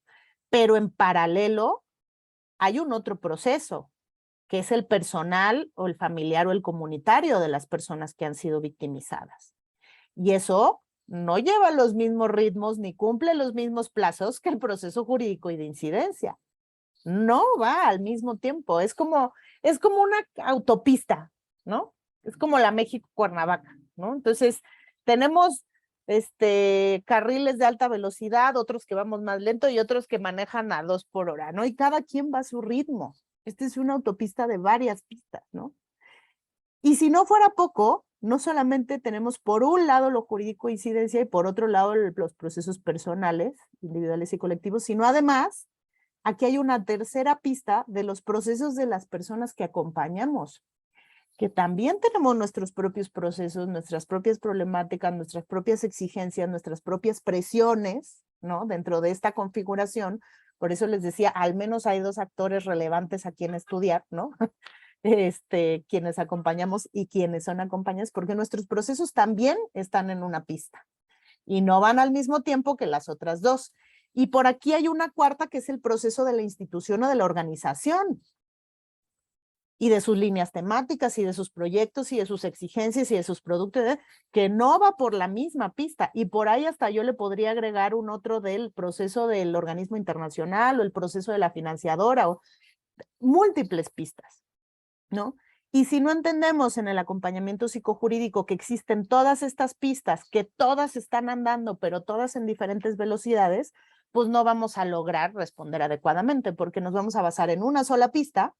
Pero en paralelo hay un otro proceso, que es el personal o el familiar o el comunitario de las personas que han sido victimizadas. Y eso no lleva los mismos ritmos ni cumple los mismos plazos que el proceso jurídico y de incidencia. No va al mismo tiempo, es como una autopista, ¿no? Es como la México-Cuernavaca, ¿no? Entonces, tenemos carriles de alta velocidad, otros que vamos más lento y otros que manejan a 2 por hora, ¿no? Y cada quien va a su ritmo. Esta es una autopista de varias pistas, ¿no? Y si no fuera poco, no solamente tenemos por un lado lo jurídico de incidencia y por otro lado los procesos personales, individuales y colectivos, sino además aquí hay una tercera pista de los procesos de las personas que acompañamos, que también tenemos nuestros propios procesos, nuestras propias problemáticas, nuestras propias exigencias, nuestras propias presiones, ¿no? Dentro de esta configuración. Por eso les decía, al menos hay 2 actores relevantes a quien estudiar, ¿no? Quienes acompañamos y quienes son acompañados, porque nuestros procesos también están en una pista y no van al mismo tiempo que las otras 2. Y por aquí hay una cuarta que es el proceso de la institución o de la organización y de sus líneas temáticas y de sus proyectos y de sus exigencias y de sus productos, que no va por la misma pista. Y por ahí hasta yo le podría agregar un otro del proceso del organismo internacional o el proceso de la financiadora o múltiples pistas, ¿no? Y si no entendemos en el acompañamiento psicojurídico que existen todas estas pistas, que todas están andando, pero todas en diferentes velocidades, pues no vamos a lograr responder adecuadamente, porque nos vamos a basar en una sola pista,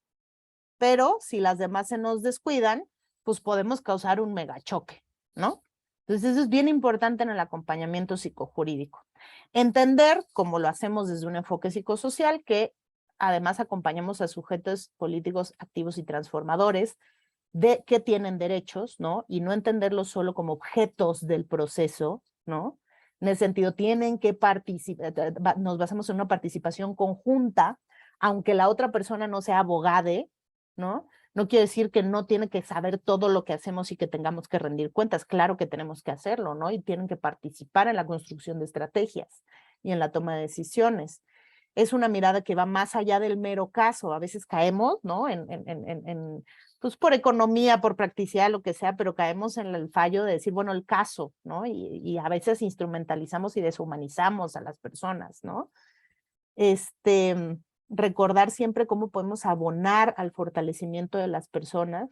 pero si las demás se nos descuidan, pues podemos causar un megachoque, ¿no? Entonces eso es bien importante en el acompañamiento psicojurídico. Entender, como lo hacemos desde un enfoque psicosocial, que además acompañamos a sujetos políticos activos y transformadores de que tienen derechos, ¿no? Y no entenderlos solo como objetos del proceso, ¿no? En el sentido, tienen que participar, nos basamos en una participación conjunta, aunque la otra persona no sea abogade, ¿no? No quiere decir que no tiene que saber todo lo que hacemos y que tengamos que rendir cuentas. Claro que tenemos que hacerlo, ¿no? Y tienen que participar en la construcción de estrategias y en la toma de decisiones. Es una mirada que va más allá del mero caso. A veces caemos, ¿no? Pues por economía, por practicidad, lo que sea, pero caemos en el fallo de decir, bueno, el caso, ¿no? Y a veces instrumentalizamos y deshumanizamos a las personas, ¿no? Recordar siempre cómo podemos abonar al fortalecimiento de las personas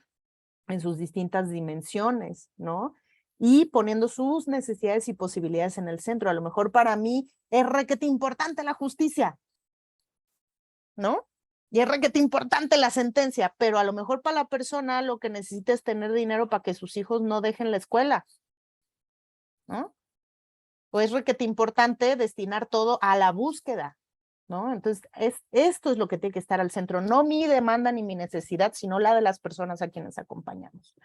en sus distintas dimensiones, ¿no? Y poniendo sus necesidades y posibilidades en el centro. A lo mejor para mí es requete importante la justicia, ¿no? Y es requete importante la sentencia, pero a lo mejor para la persona lo que necesita es tener dinero para que sus hijos no dejen la escuela, ¿no? O es requete importante destinar todo a la búsqueda, ¿no? Entonces, esto es lo que tiene que estar al centro, no mi demanda ni mi necesidad, sino la de las personas a quienes acompañamos.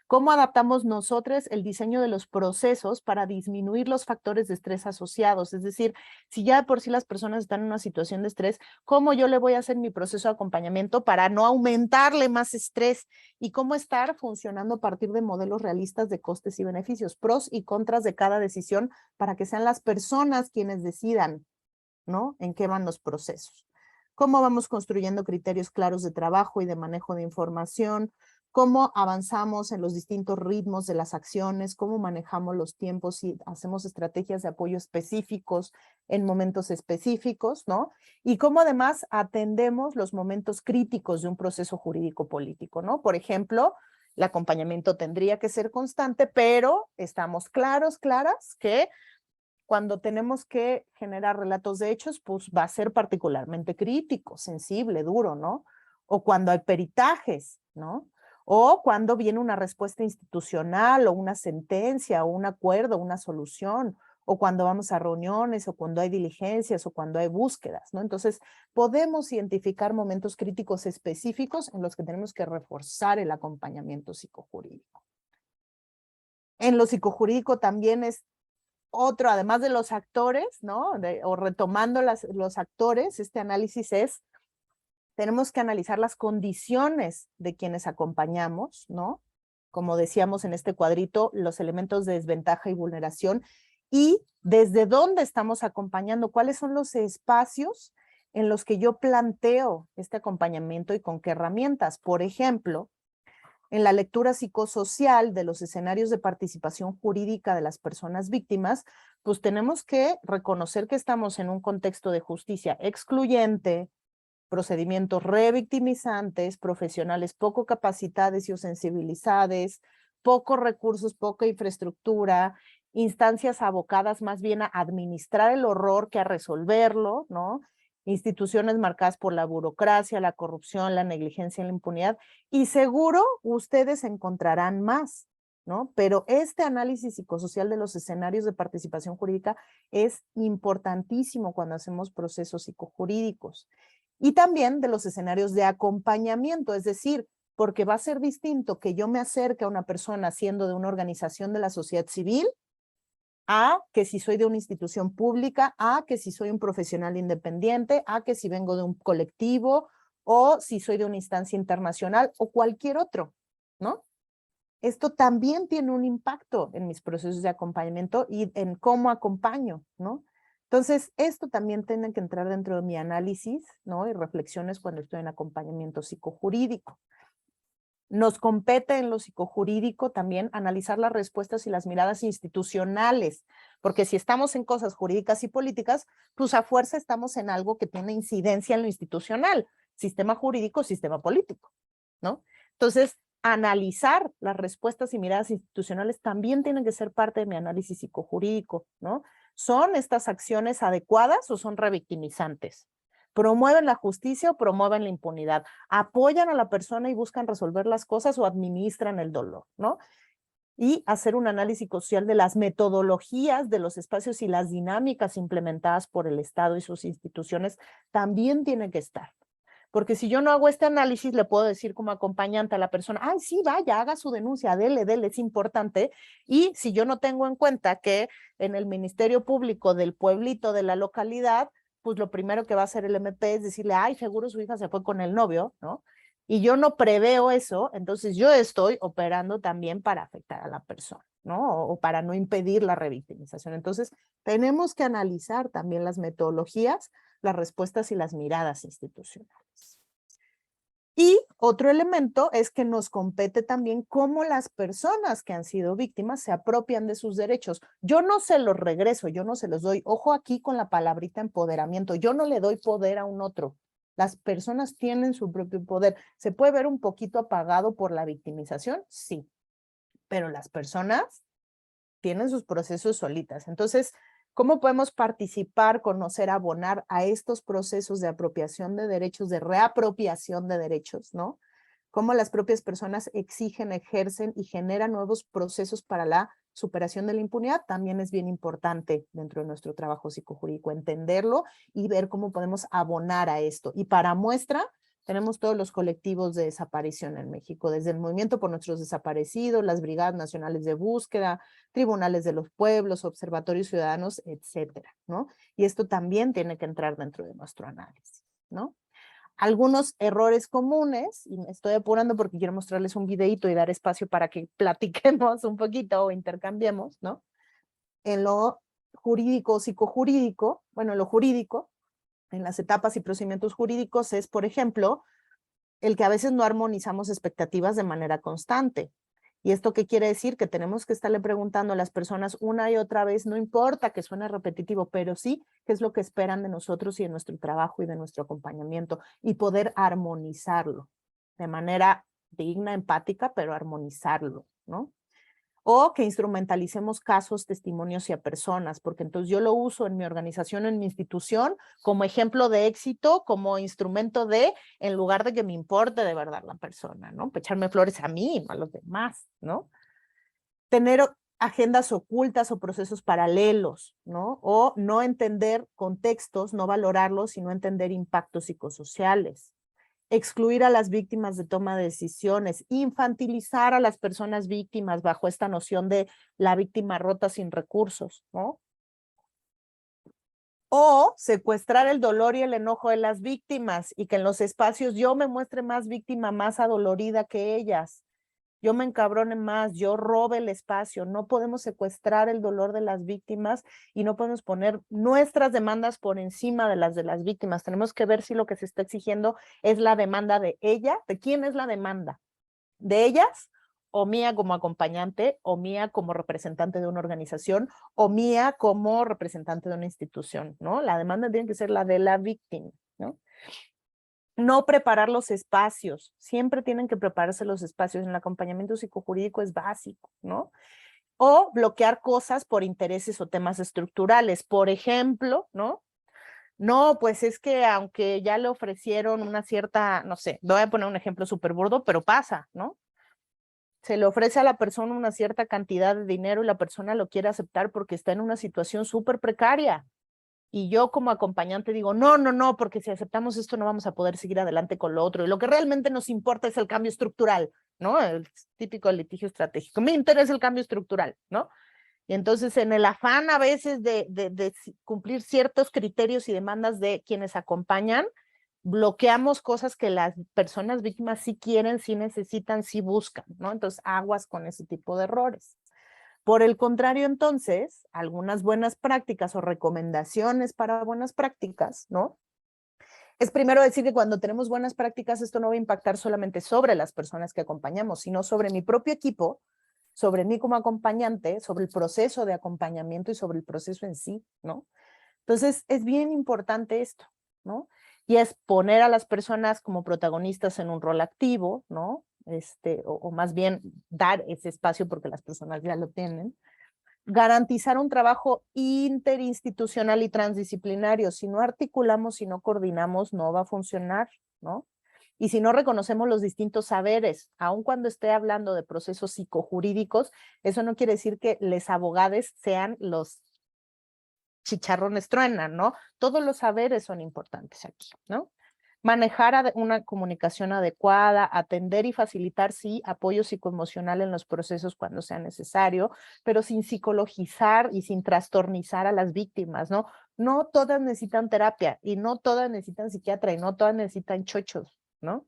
¿Cómo adaptamos nosotros el diseño de los procesos para disminuir los factores de estrés asociados? Es decir, si ya de por sí las personas están en una situación de estrés, ¿cómo yo le voy a hacer mi proceso de acompañamiento para no aumentarle más estrés? Y cómo estar funcionando a partir de modelos realistas de costes y beneficios, pros y contras de cada decisión, para que sean las personas quienes decidan, ¿no? En qué van los procesos. Cómo vamos construyendo criterios claros de trabajo y de manejo de información, cómo avanzamos en los distintos ritmos de las acciones, cómo manejamos los tiempos y hacemos estrategias de apoyo específicos en momentos específicos, ¿no? Y cómo además atendemos los momentos críticos de un proceso jurídico político, ¿no? Por ejemplo, el acompañamiento tendría que ser constante, pero estamos claras que cuando tenemos que generar relatos de hechos, pues va a ser particularmente crítico, sensible, duro, ¿no? O cuando hay peritajes, ¿no? O cuando viene una respuesta institucional o una sentencia o un acuerdo, una solución, o cuando vamos a reuniones o cuando hay diligencias o cuando hay búsquedas, ¿no? Entonces, podemos identificar momentos críticos específicos en los que tenemos que reforzar el acompañamiento psicojurídico. En lo psicojurídico también es otro, además de los actores, ¿no? O retomando los actores, este análisis es, tenemos que analizar las condiciones de quienes acompañamos, ¿no? Como decíamos en este cuadrito, los elementos de desventaja y vulneración, y desde dónde estamos acompañando, cuáles son los espacios en los que yo planteo este acompañamiento y con qué herramientas. Por ejemplo, en la lectura psicosocial de los escenarios de participación jurídica de las personas víctimas, pues tenemos que reconocer que estamos en un contexto de justicia excluyente, procedimientos revictimizantes, profesionales poco capacitados y sensibilizados, pocos recursos, poca infraestructura, instancias abocadas más bien a administrar el horror que a resolverlo, ¿no? Instituciones marcadas por la burocracia, la corrupción, la negligencia y la impunidad, y seguro ustedes encontrarán más, ¿no? Pero este análisis psicosocial de los escenarios de participación jurídica es importantísimo cuando hacemos procesos psicojurídicos. Y también de los escenarios de acompañamiento, es decir, porque va a ser distinto que yo me acerque a una persona siendo de una organización de la sociedad civil, a que si soy de una institución pública, a que si soy un profesional independiente, a que si vengo de un colectivo, o si soy de una instancia internacional, o cualquier otro, ¿no? Esto también tiene un impacto en mis procesos de acompañamiento y en cómo acompaño, ¿no? Entonces, esto también tiene que entrar dentro de mi análisis, ¿no? Y reflexiones cuando estoy en acompañamiento psicojurídico. Nos compete en lo psicojurídico también analizar las respuestas y las miradas institucionales, porque si estamos en cosas jurídicas y políticas, pues a fuerza estamos en algo que tiene incidencia en lo institucional, sistema jurídico, sistema político, ¿no? Entonces, analizar las respuestas y miradas institucionales también tienen que ser parte de mi análisis psicojurídico, ¿no? ¿Son estas acciones adecuadas o son revictimizantes? ¿Promueven la justicia o promueven la impunidad? ¿Apoyan a la persona y buscan resolver las cosas o administran el dolor, ¿no? Y hacer un análisis social de las metodologías de los espacios y las dinámicas implementadas por el Estado y sus instituciones también tiene que estar. Porque si yo no hago este análisis, le puedo decir como acompañante a la persona, ay, sí, vaya, haga su denuncia, dele, es importante. Y si yo no tengo en cuenta que en el Ministerio Público del pueblito, de la localidad, pues lo primero que va a hacer el MP es decirle, ay, seguro su hija se fue con el novio, ¿no? Y yo no preveo eso, entonces yo estoy operando también para afectar a la persona, ¿no? O para no impedir la revictimización. Entonces, tenemos que analizar también las metodologías, las respuestas y las miradas institucionales. Y otro elemento es que nos compete también cómo las personas que han sido víctimas se apropian de sus derechos. Yo no se los regreso, yo no se los doy. Ojo aquí con la palabrita empoderamiento. Yo no le doy poder a un otro. Las personas tienen su propio poder. ¿Se puede ver un poquito apagado por la victimización? Sí, pero las personas tienen sus procesos solitas. Entonces, ¿cómo podemos participar, conocer, abonar a estos procesos de apropiación de derechos, de reapropiación de derechos, ¿no? Cómo las propias personas exigen, ejercen y generan nuevos procesos para la superación de la impunidad, también es bien importante dentro de nuestro trabajo psicojurídico, entenderlo y ver cómo podemos abonar a esto. Y para muestra, tenemos todos los colectivos de desaparición en México, desde el Movimiento por Nuestros Desaparecidos, las Brigadas Nacionales de Búsqueda, Tribunales de los Pueblos, Observatorios Ciudadanos, etcétera, ¿no? Y esto también tiene que entrar dentro de nuestro análisis, ¿no? Algunos errores comunes, y me estoy apurando porque quiero mostrarles un videito y dar espacio para que platiquemos un poquito o intercambiemos, ¿no? En lo jurídico, psicojurídico, bueno, en lo jurídico, en las etapas y procedimientos jurídicos es, por ejemplo, el que a veces no armonizamos expectativas de manera constante. ¿Y esto qué quiere decir? Que tenemos que estarle preguntando a las personas una y otra vez, no importa que suene repetitivo, pero sí qué es lo que esperan de nosotros y de nuestro trabajo y de nuestro acompañamiento y poder armonizarlo de manera digna, empática, pero armonizarlo, ¿no? O que instrumentalicemos casos, testimonios y a personas, porque entonces yo lo uso en mi organización, en mi institución, como ejemplo de éxito, como instrumento de, en lugar de que me importe de verdad la persona, ¿no? Echarme flores a mí, no a los demás, ¿no? Tener agendas ocultas o procesos paralelos, ¿no? O no entender contextos, no valorarlos, sino entender impactos psicosociales. Excluir a las víctimas de toma de decisiones, infantilizar a las personas víctimas bajo esta noción de la víctima rota sin recursos, ¿no? O secuestrar el dolor y el enojo de las víctimas y que en los espacios yo me muestre más víctima, más adolorida que ellas. Yo me encabrone más, yo robe el espacio. No podemos secuestrar el dolor de las víctimas y no podemos poner nuestras demandas por encima de las víctimas. Tenemos que ver si lo que se está exigiendo es la demanda de ella. ¿De quién es la demanda? ¿De ellas? ¿O mía como acompañante? ¿O mía como representante de una organización? ¿O mía como representante de una institución? ¿No? La demanda tiene que ser la de la víctima, ¿no? No preparar los espacios, siempre tienen que prepararse los espacios, en el acompañamiento psicojurídico es básico, ¿no? O bloquear cosas por intereses o temas estructurales, por ejemplo, ¿no? No, pues es que aunque ya le ofrecieron una cierta, no sé, voy a poner un ejemplo súper burdo, pero pasa, ¿no? Se le ofrece a la persona una cierta cantidad de dinero y la persona lo quiere aceptar porque está en una situación súper precaria. Y yo como acompañante digo, no, no, no, porque si aceptamos esto no vamos a poder seguir adelante con lo otro. Y lo que realmente nos importa es el cambio estructural, ¿no? El típico litigio estratégico. Me interesa el cambio estructural, ¿no? Y entonces en el afán a veces de cumplir ciertos criterios y demandas de quienes acompañan, bloqueamos cosas que las personas víctimas sí quieren, sí necesitan, sí buscan, ¿no? Entonces aguas con ese tipo de errores. Por el contrario, entonces, algunas buenas prácticas o recomendaciones para buenas prácticas, ¿no? Es primero decir que cuando tenemos buenas prácticas, esto no va a impactar solamente sobre las personas que acompañamos, sino sobre mi propio equipo, sobre mí como acompañante, sobre el proceso de acompañamiento y sobre el proceso en sí, ¿no? Entonces, es bien importante esto, ¿no? Y es poner a las personas como protagonistas en un rol activo, ¿no? o más bien dar ese espacio porque las personas ya lo tienen. Garantizar un trabajo interinstitucional y transdisciplinario. Si no articulamos, si no coordinamos, no va a funcionar, ¿no? Y si no reconocemos los distintos saberes, aun cuando esté hablando de procesos psicojurídicos, eso no quiere decir que los abogados sean los chicharrones truenan, ¿no? Todos los saberes son importantes aquí, ¿no? Manejar una comunicación adecuada, atender y facilitar, sí, apoyo psicoemocional en los procesos cuando sea necesario, pero sin psicologizar y sin trastornizar a las víctimas, ¿no? No todas necesitan terapia y no todas necesitan psiquiatra y no todas necesitan chochos, ¿no?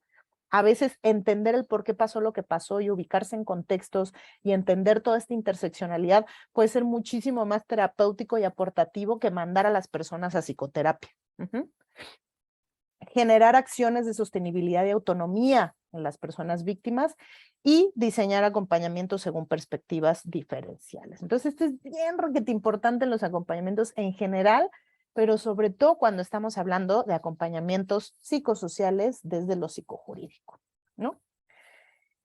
A veces entender el por qué pasó lo que pasó y ubicarse en contextos y entender toda esta interseccionalidad puede ser muchísimo más terapéutico y aportativo que mandar a las personas a psicoterapia. Generar acciones de sostenibilidad y autonomía en las personas víctimas y diseñar acompañamientos según perspectivas diferenciales. Entonces, esto es bien requete importante en los acompañamientos en general, pero sobre todo cuando estamos hablando de acompañamientos psicosociales desde lo psicojurídico, ¿no?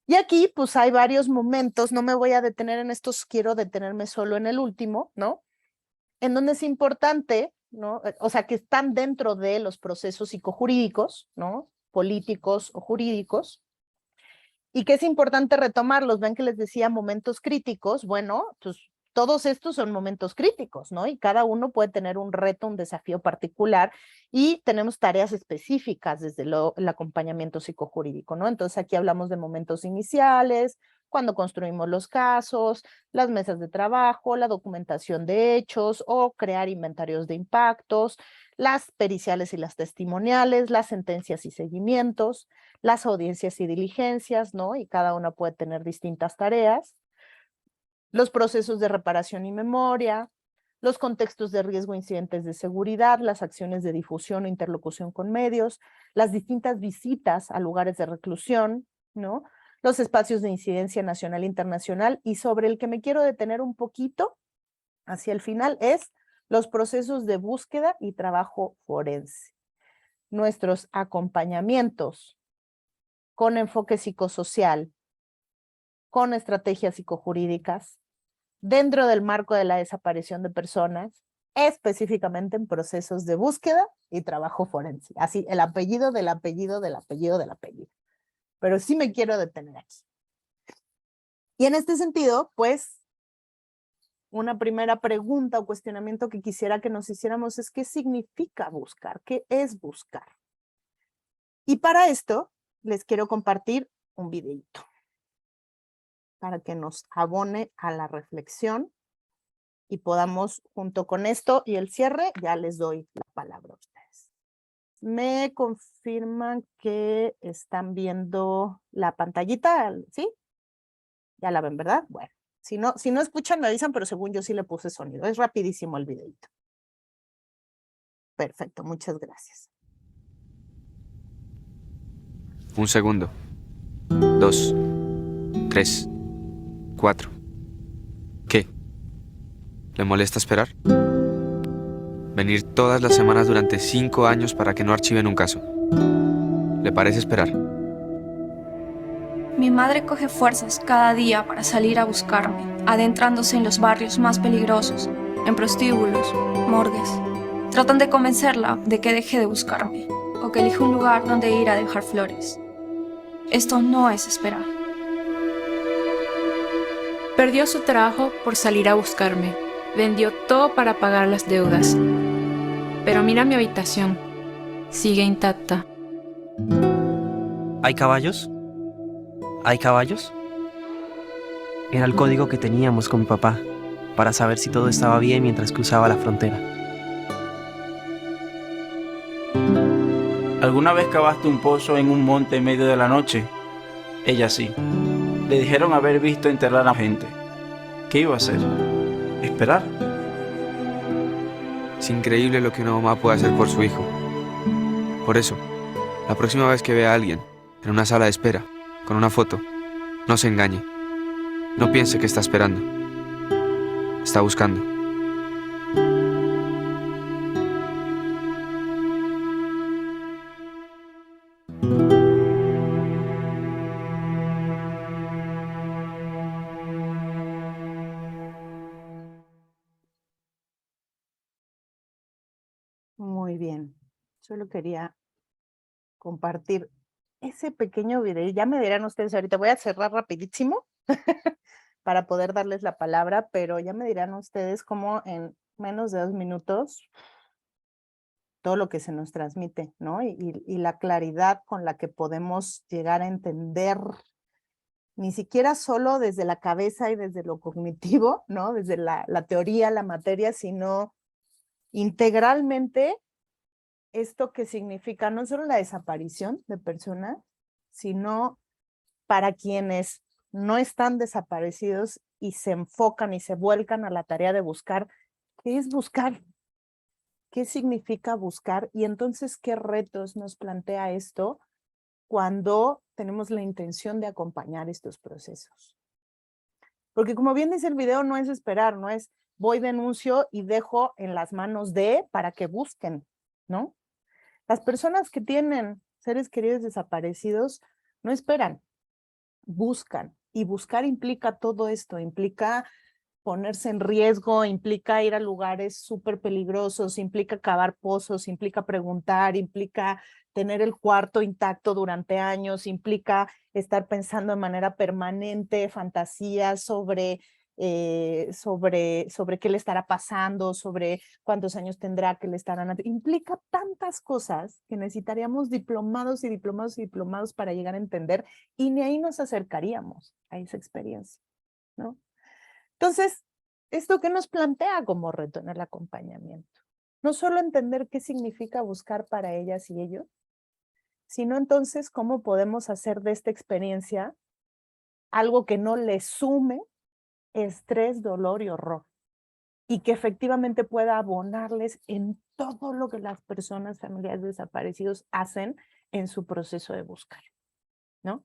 Y aquí, pues hay varios momentos, no me voy a detener en estos, quiero detenerme solo en el último, ¿no? En donde es importante, ¿no? O sea, que están dentro de los procesos psicojurídicos, ¿no? Políticos o jurídicos, y que es importante retomarlos. Ven que les decía momentos críticos, bueno, pues todos estos son momentos críticos, ¿no? Y cada uno puede tener un reto, un desafío particular y tenemos tareas específicas desde el acompañamiento psicojurídico, ¿no? Entonces aquí hablamos de momentos iniciales, cuando construimos los casos, las mesas de trabajo, la documentación de hechos o crear inventarios de impactos, las periciales y las testimoniales, las sentencias y seguimientos, las audiencias y diligencias, ¿no? Y cada una puede tener distintas tareas, los procesos de reparación y memoria, los contextos de riesgo, incidentes de seguridad, las acciones de difusión o interlocución con medios, las distintas visitas a lugares de reclusión, ¿no? Los espacios de incidencia nacional e internacional, y sobre el que me quiero detener un poquito hacia el final es los procesos de búsqueda y trabajo forense. Nuestros acompañamientos con enfoque psicosocial, con estrategias psicojurídicas, dentro del marco de la desaparición de personas, específicamente en procesos de búsqueda y trabajo forense. Así, el apellido del apellido del apellido del apellido. Pero sí me quiero detener aquí. Y en este sentido, pues, una primera pregunta o cuestionamiento que quisiera que nos hiciéramos es ¿qué significa buscar? ¿Qué es buscar? Y para esto, les quiero compartir un videito para que nos abone a la reflexión y podamos, junto con esto y el cierre, ya les doy la palabra a ustedes. ¿Me confirman que están viendo la pantallita? ¿Sí? Ya la ven, ¿verdad? Bueno, si no escuchan, me avisan, pero según yo sí le puse sonido. Es rapidísimo el videito. Perfecto, muchas gracias. 1 segundo. 2, 3, 4. ¿Qué? ¿Le molesta esperar? Venir todas las semanas durante 5 años para que no archiven un caso. ¿Le parece esperar? Mi madre coge fuerzas cada día para salir a buscarme, adentrándose en los barrios más peligrosos, en prostíbulos, morgues. Tratan de convencerla de que deje de buscarme, o que elija un lugar donde ir a dejar flores. Esto no es esperar. Perdió su trabajo por salir a buscarme. Vendió todo para pagar las deudas. Pero mira mi habitación. Sigue intacta. ¿Hay caballos? ¿Hay caballos? Era el código que teníamos con mi papá para saber si todo estaba bien mientras cruzaba la frontera. ¿Alguna vez cavaste un pozo en un monte en medio de la noche? Ella sí. Le dijeron haber visto enterrar a gente. ¿Qué iba a hacer? ¿Esperar? Es increíble lo que una mamá puede hacer por su hijo. Por eso, la próxima vez que vea a alguien en una sala de espera, con una foto, no se engañe. No piense que está esperando. Está buscando. Solo quería compartir ese pequeño video. Ya me dirán ustedes ahorita, voy a cerrar rapidísimo para poder darles la palabra, pero ya me dirán ustedes cómo en menos de 2 minutos todo lo que se nos transmite, ¿no? Y la claridad con la que podemos llegar a entender, ni siquiera solo desde la cabeza y desde lo cognitivo, ¿no? Desde la teoría, la materia, sino integralmente esto que significa no solo la desaparición de personas, sino para quienes no están desaparecidos y se enfocan y se vuelcan a la tarea de buscar. ¿Qué es buscar? ¿Qué significa buscar? Y entonces, ¿qué retos nos plantea esto cuando tenemos la intención de acompañar estos procesos? Porque como bien dice el video, no es esperar, no es voy, denuncio y dejo en las manos de para que busquen, ¿no? Las personas que tienen seres queridos desaparecidos no esperan, buscan. Y buscar implica todo esto, implica ponerse en riesgo, implica ir a lugares súper peligrosos, implica cavar pozos, implica preguntar, implica tener el cuarto intacto durante años, implica estar pensando de manera permanente fantasías sobre qué le estará pasando, sobre cuántos años tendrá, qué le estarán... Implica tantas cosas que necesitaríamos diplomados y diplomados y diplomados para llegar a entender y ni ahí nos acercaríamos a esa experiencia, ¿no? Entonces, ¿esto qué nos plantea como reto en el acompañamiento? No solo entender qué significa buscar para ellas y ellos, sino entonces cómo podemos hacer de esta experiencia algo que no les sume estrés, dolor y horror, y que efectivamente pueda abonarles en todo lo que las personas familiares desaparecidos hacen en su proceso de buscar, ¿no?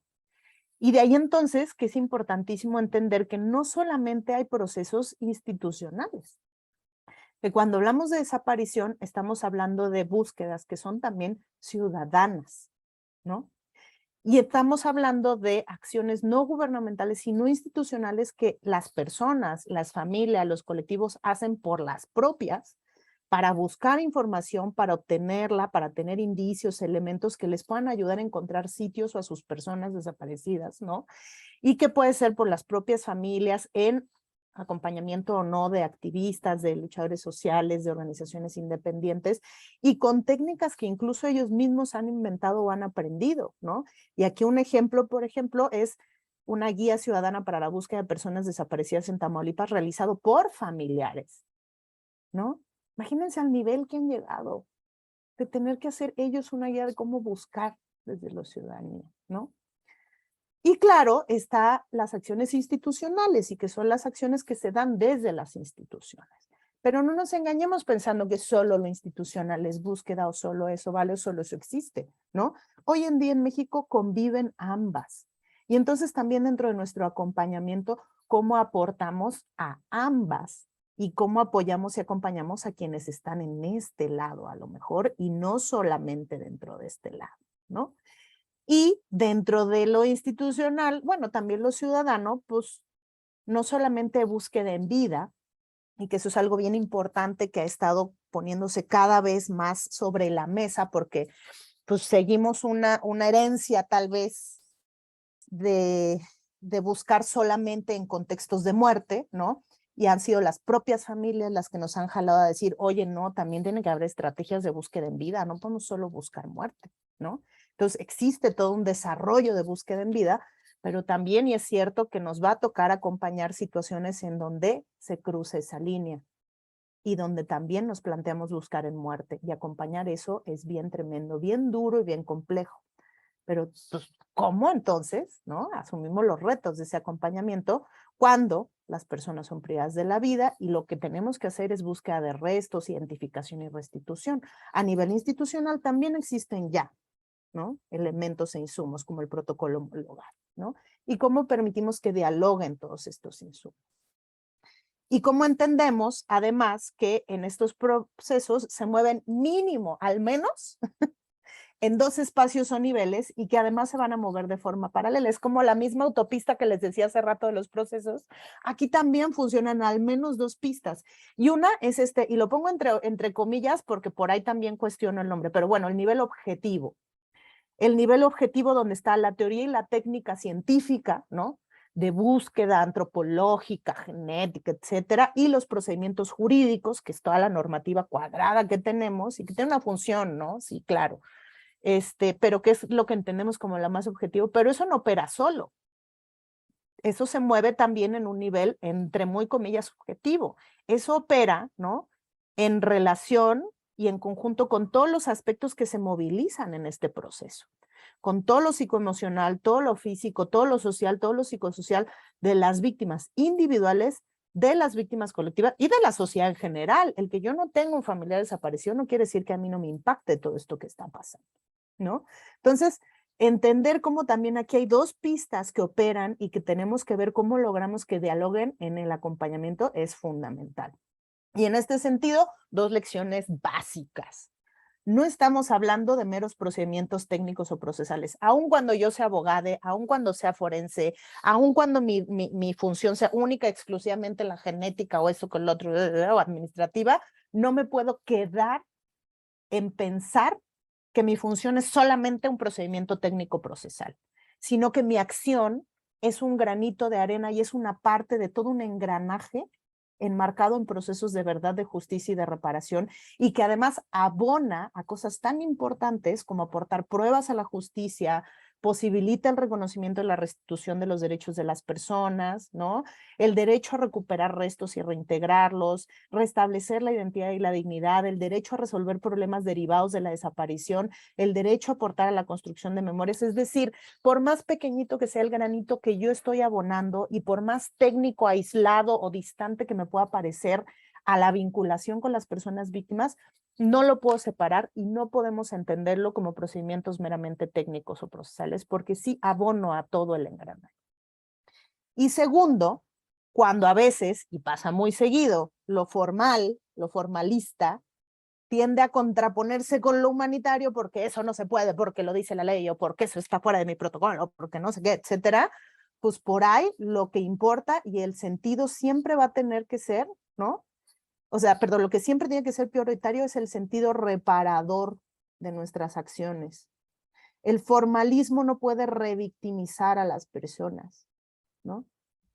Y de ahí entonces que es importantísimo entender que no solamente hay procesos institucionales, que cuando hablamos de desaparición estamos hablando de búsquedas que son también ciudadanas, ¿no? Y estamos hablando de acciones no gubernamentales y no institucionales que las personas, las familias, los colectivos hacen por las propias para buscar información, para obtenerla, para tener indicios, elementos que les puedan ayudar a encontrar sitios o a sus personas desaparecidas, ¿no? Y que puede ser por las propias familias en acompañamiento o no de activistas, de luchadores sociales, de organizaciones independientes y con técnicas que incluso ellos mismos han inventado o han aprendido, ¿no? Y aquí un ejemplo, por ejemplo, es una guía ciudadana para la búsqueda de personas desaparecidas en Tamaulipas realizado por familiares, ¿no? Imagínense al nivel que han llegado de tener que hacer ellos una guía de cómo buscar desde la ciudadanía, ¿no? Y claro, está las acciones institucionales y que son las acciones que se dan desde las instituciones. Pero no nos engañemos pensando que solo lo institucional es búsqueda o solo eso vale o solo eso existe, ¿no? Hoy en día en México conviven ambas. Y entonces también dentro de nuestro acompañamiento, ¿cómo aportamos a ambas? Y cómo apoyamos y acompañamos a quienes están en este lado a lo mejor y no solamente dentro de este lado, ¿no? Y dentro de lo institucional, bueno, también lo ciudadano, pues no solamente búsqueda en vida, y que eso es algo bien importante que ha estado poniéndose cada vez más sobre la mesa, porque pues seguimos una herencia tal vez de buscar solamente en contextos de muerte, ¿no? Y han sido las propias familias las que nos han jalado a decir, oye, no, también tiene que haber estrategias de búsqueda en vida, no podemos solo buscar muerte, ¿no? Entonces existe todo un desarrollo de búsqueda en vida, pero también, y es cierto, que nos va a tocar acompañar situaciones en donde se cruza esa línea y donde también nos planteamos buscar en muerte, y acompañar eso es bien tremendo, bien duro y bien complejo. Pero, pues, ¿cómo entonces, no? Asumimos los retos de ese acompañamiento cuando las personas son privadas de la vida y lo que tenemos que hacer es búsqueda de restos, identificación y restitución. A nivel institucional también existen ya, ¿no? Elementos e insumos como el protocolo homologado, ¿no? Y cómo permitimos que dialoguen todos estos insumos. Y cómo entendemos, además, que en estos procesos se mueven mínimo, al menos, en 2 espacios o niveles y que además se van a mover de forma paralela. Es como la misma autopista que les decía hace rato de los procesos. Aquí también funcionan al menos 2 pistas. Y una es y lo pongo entre comillas porque por ahí también cuestiono el nombre, pero bueno, el nivel objetivo. El nivel objetivo donde está la teoría y la técnica científica, ¿no? De búsqueda antropológica, genética, etcétera, y los procedimientos jurídicos, que es toda la normativa cuadrada que tenemos y que tiene una función, ¿no? Sí, claro. Pero que es lo que entendemos como la más objetivo, pero eso no opera solo. Eso se mueve también en un nivel, entre muy comillas, subjetivo. Eso opera, ¿no? En relación y en conjunto con todos los aspectos que se movilizan en este proceso, con todo lo psicoemocional, todo lo físico, todo lo social, todo lo psicosocial de las víctimas individuales, de las víctimas colectivas y de la sociedad en general. El que yo no tenga un familiar desaparecido no quiere decir que a mí no me impacte todo esto que está pasando, ¿no? Entonces, entender cómo también aquí hay 2 pistas que operan y que tenemos que ver cómo logramos que dialoguen en el acompañamiento es fundamental. Y en este sentido, 2 lecciones básicas. No estamos hablando de meros procedimientos técnicos o procesales. Aun cuando yo sea abogada, aun cuando sea forense, aun cuando mi función sea única, exclusivamente la genética o eso con lo otro, o administrativa, no me puedo quedar en pensar que mi función es solamente un procedimiento técnico procesal, sino que mi acción es un granito de arena y es una parte de todo un engranaje enmarcado en procesos de verdad, de justicia y de reparación, y que además abona a cosas tan importantes como aportar pruebas a la justicia, posibilita el reconocimiento y la restitución de los derechos de las personas, ¿no? El derecho a recuperar restos y reintegrarlos, restablecer la identidad y la dignidad, el derecho a resolver problemas derivados de la desaparición, el derecho a aportar a la construcción de memorias. Es decir, por más pequeñito que sea el granito que yo estoy abonando y por más técnico, aislado o distante que me pueda parecer a la vinculación con las personas víctimas, no lo puedo separar y no podemos entenderlo como procedimientos meramente técnicos o procesales, porque sí abono a todo el engranaje. Y segundo, cuando a veces, y pasa muy seguido, lo formal, lo formalista, tiende a contraponerse con lo humanitario porque eso no se puede, porque lo dice la ley, o porque eso está fuera de mi protocolo, o porque no sé qué, etcétera, pues por ahí lo que importa y el sentido siempre va a tener que ser, ¿no? O sea, perdón, lo que siempre tiene que ser prioritario es el sentido reparador de nuestras acciones. El formalismo no puede revictimizar a las personas, ¿no?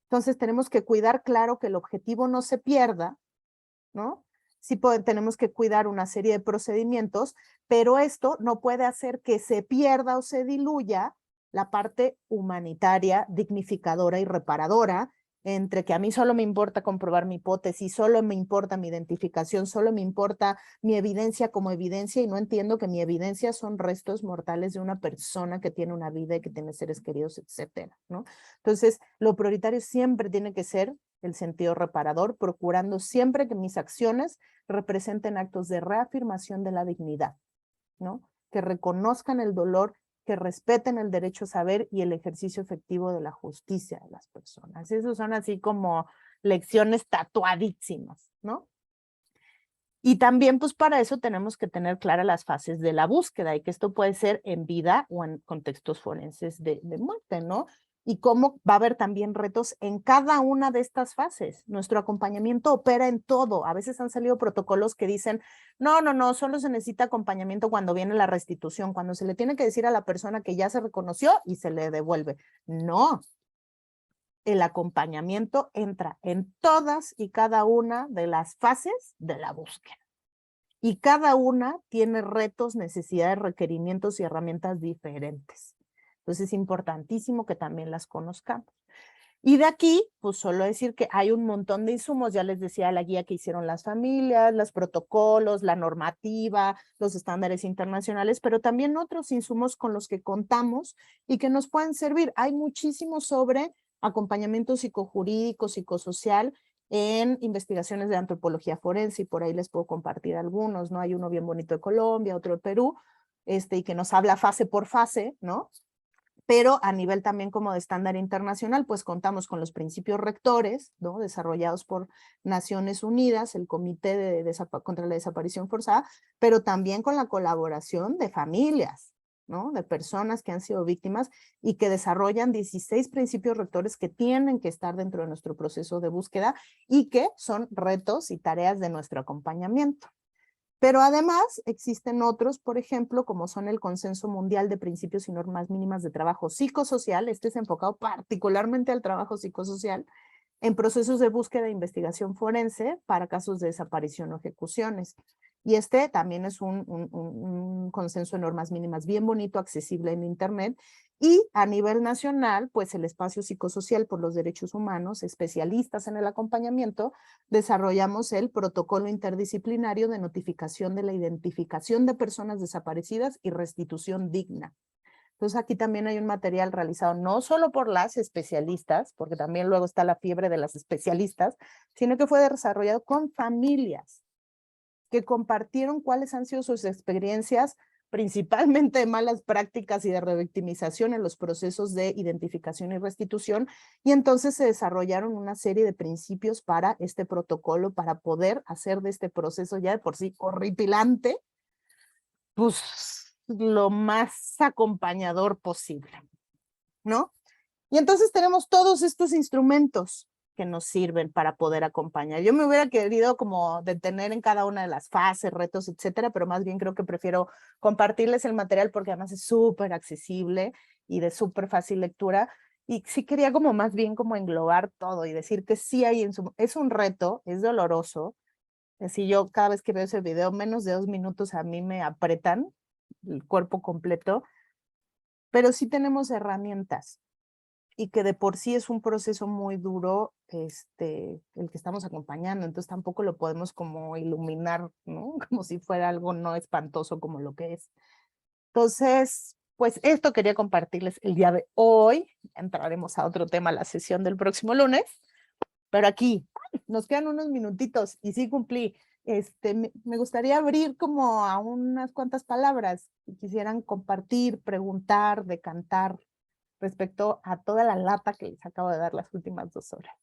Entonces tenemos que cuidar, claro, que el objetivo no se pierda, ¿no? Sí tenemos que cuidar una serie de procedimientos, pero esto no puede hacer que se pierda o se diluya la parte humanitaria, dignificadora y reparadora, entre que a mí solo me importa comprobar mi hipótesis, solo me importa mi identificación, solo me importa mi evidencia como evidencia y no entiendo que mi evidencia son restos mortales de una persona que tiene una vida y que tiene seres queridos, etcétera, ¿no? Entonces, lo prioritario siempre tiene que ser el sentido reparador, procurando siempre que mis acciones representen actos de reafirmación de la dignidad, ¿no? Que reconozcan el dolor, que respeten el derecho a saber y el ejercicio efectivo de la justicia de las personas. Esos son así como lecciones tatuadísimas, ¿no? Y también, pues para eso tenemos que tener claras las fases de la búsqueda y que esto puede ser en vida o en contextos forenses de muerte, ¿no? Y cómo va a haber también retos en cada una de estas fases. Nuestro acompañamiento opera en todo. A veces han salido protocolos que dicen, no, solo se necesita acompañamiento cuando viene la restitución, cuando se le tiene que decir a la persona que ya se reconoció y se le devuelve. No. El acompañamiento entra en todas y cada una de las fases de la búsqueda. Y cada una tiene retos, necesidades, requerimientos y herramientas diferentes. Entonces es importantísimo que también las conozcamos. Y de aquí, pues solo decir que hay un montón de insumos, ya les decía la guía que hicieron las familias, los protocolos, la normativa, los estándares internacionales, pero también otros insumos con los que contamos y que nos pueden servir. Hay muchísimo sobre acompañamiento psicojurídico, psicosocial, en investigaciones de antropología forense, y por ahí les puedo compartir algunos, ¿no? Hay uno bien bonito de Colombia, otro de Perú, y que nos habla fase por fase, ¿no? Pero a nivel también como de estándar internacional, pues contamos con los principios rectores, ¿no? Desarrollados por Naciones Unidas, el Comité contra la Desaparición Forzada, pero también con la colaboración de familias, ¿no? De personas que han sido víctimas y que desarrollan 16 principios rectores que tienen que estar dentro de nuestro proceso de búsqueda y que son retos y tareas de nuestro acompañamiento. Pero además existen otros, por ejemplo, como son el Consenso Mundial de Principios y Normas Mínimas de Trabajo Psicosocial. Este es enfocado particularmente al trabajo psicosocial en procesos de búsqueda e investigación forense para casos de desaparición o ejecuciones. Y este también es un consenso de normas mínimas bien bonito, accesible en Internet. Y a nivel nacional, pues el Espacio Psicosocial por los Derechos Humanos, especialistas en el acompañamiento, desarrollamos el Protocolo Interdisciplinario de Notificación de la Identificación de Personas Desaparecidas y Restitución Digna. Entonces aquí también hay un material realizado no solo por las especialistas, porque también luego está la fiebre de las especialistas, sino que fue desarrollado con familias que compartieron cuáles han sido sus experiencias, principalmente de malas prácticas y de revictimización en los procesos de identificación y restitución, y entonces se desarrollaron una serie de principios para este protocolo, para poder hacer de este proceso ya de por sí horripilante, pues lo más acompañador posible, ¿no? Y entonces tenemos todos estos instrumentos que nos sirven para poder acompañar. Yo me hubiera querido como detener en cada una de las fases, retos, etcétera, pero más bien creo que prefiero compartirles el material porque además es súper accesible y de súper fácil lectura. Y sí quería como más bien como englobar todo y decir que sí hay es un reto, es doloroso. Así yo cada vez que veo ese video, menos de 2 minutos a mí me apretan el cuerpo completo, pero sí tenemos herramientas y que de por sí es un proceso muy duro el que estamos acompañando, entonces tampoco lo podemos como iluminar, ¿no? Como si fuera algo no espantoso como lo que es. Entonces, pues esto quería compartirles el día de hoy. Entraremos a otro tema la sesión del próximo lunes, pero aquí nos quedan unos minutitos y sí cumplí. Me gustaría abrir como a unas cuantas palabras que quisieran compartir, preguntar, decantar respecto a toda la lata que les acabo de dar las últimas 2 horas.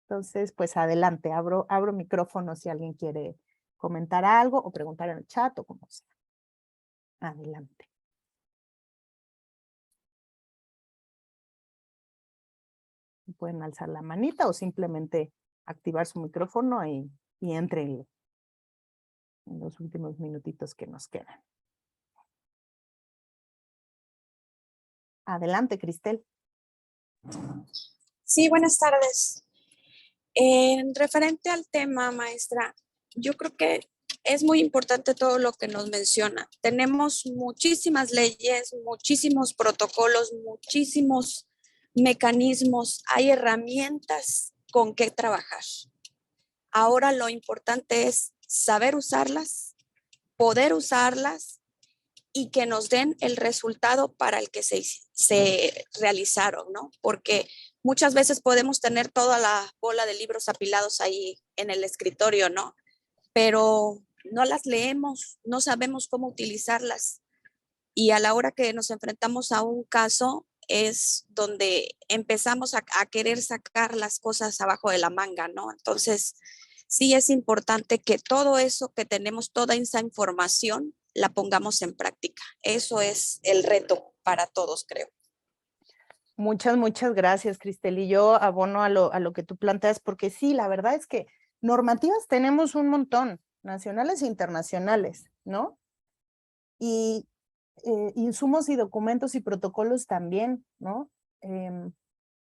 Entonces, pues adelante, abro micrófono si alguien quiere comentar algo o preguntar en el chat o como sea. Adelante. Pueden alzar la manita o simplemente activar su micrófono y entren en los últimos minutitos que nos quedan. Adelante, Cristel. Sí, buenas tardes. En referente al tema, maestra, yo creo que es muy importante todo lo que nos menciona. Tenemos muchísimas leyes, muchísimos protocolos, muchísimos mecanismos, hay herramientas con que trabajar. Ahora lo importante es saber usarlas, poder usarlas y que nos den el resultado para el que se realizaron, ¿no? Porque muchas veces podemos tener toda la bola de libros apilados ahí en el escritorio, ¿no? Pero no las leemos, no sabemos cómo utilizarlas. Y a la hora que nos enfrentamos a un caso es donde empezamos a querer sacar las cosas abajo de la manga, ¿no? Entonces, sí es importante que todo eso que tenemos, toda esa información, la pongamos en práctica. Eso es el reto para todos, creo. Muchas gracias, Cristel. Y yo abono a lo que tú planteas, porque sí, la verdad es que normativas tenemos un montón, nacionales e internacionales, ¿no? Y insumos y documentos y protocolos también, ¿no?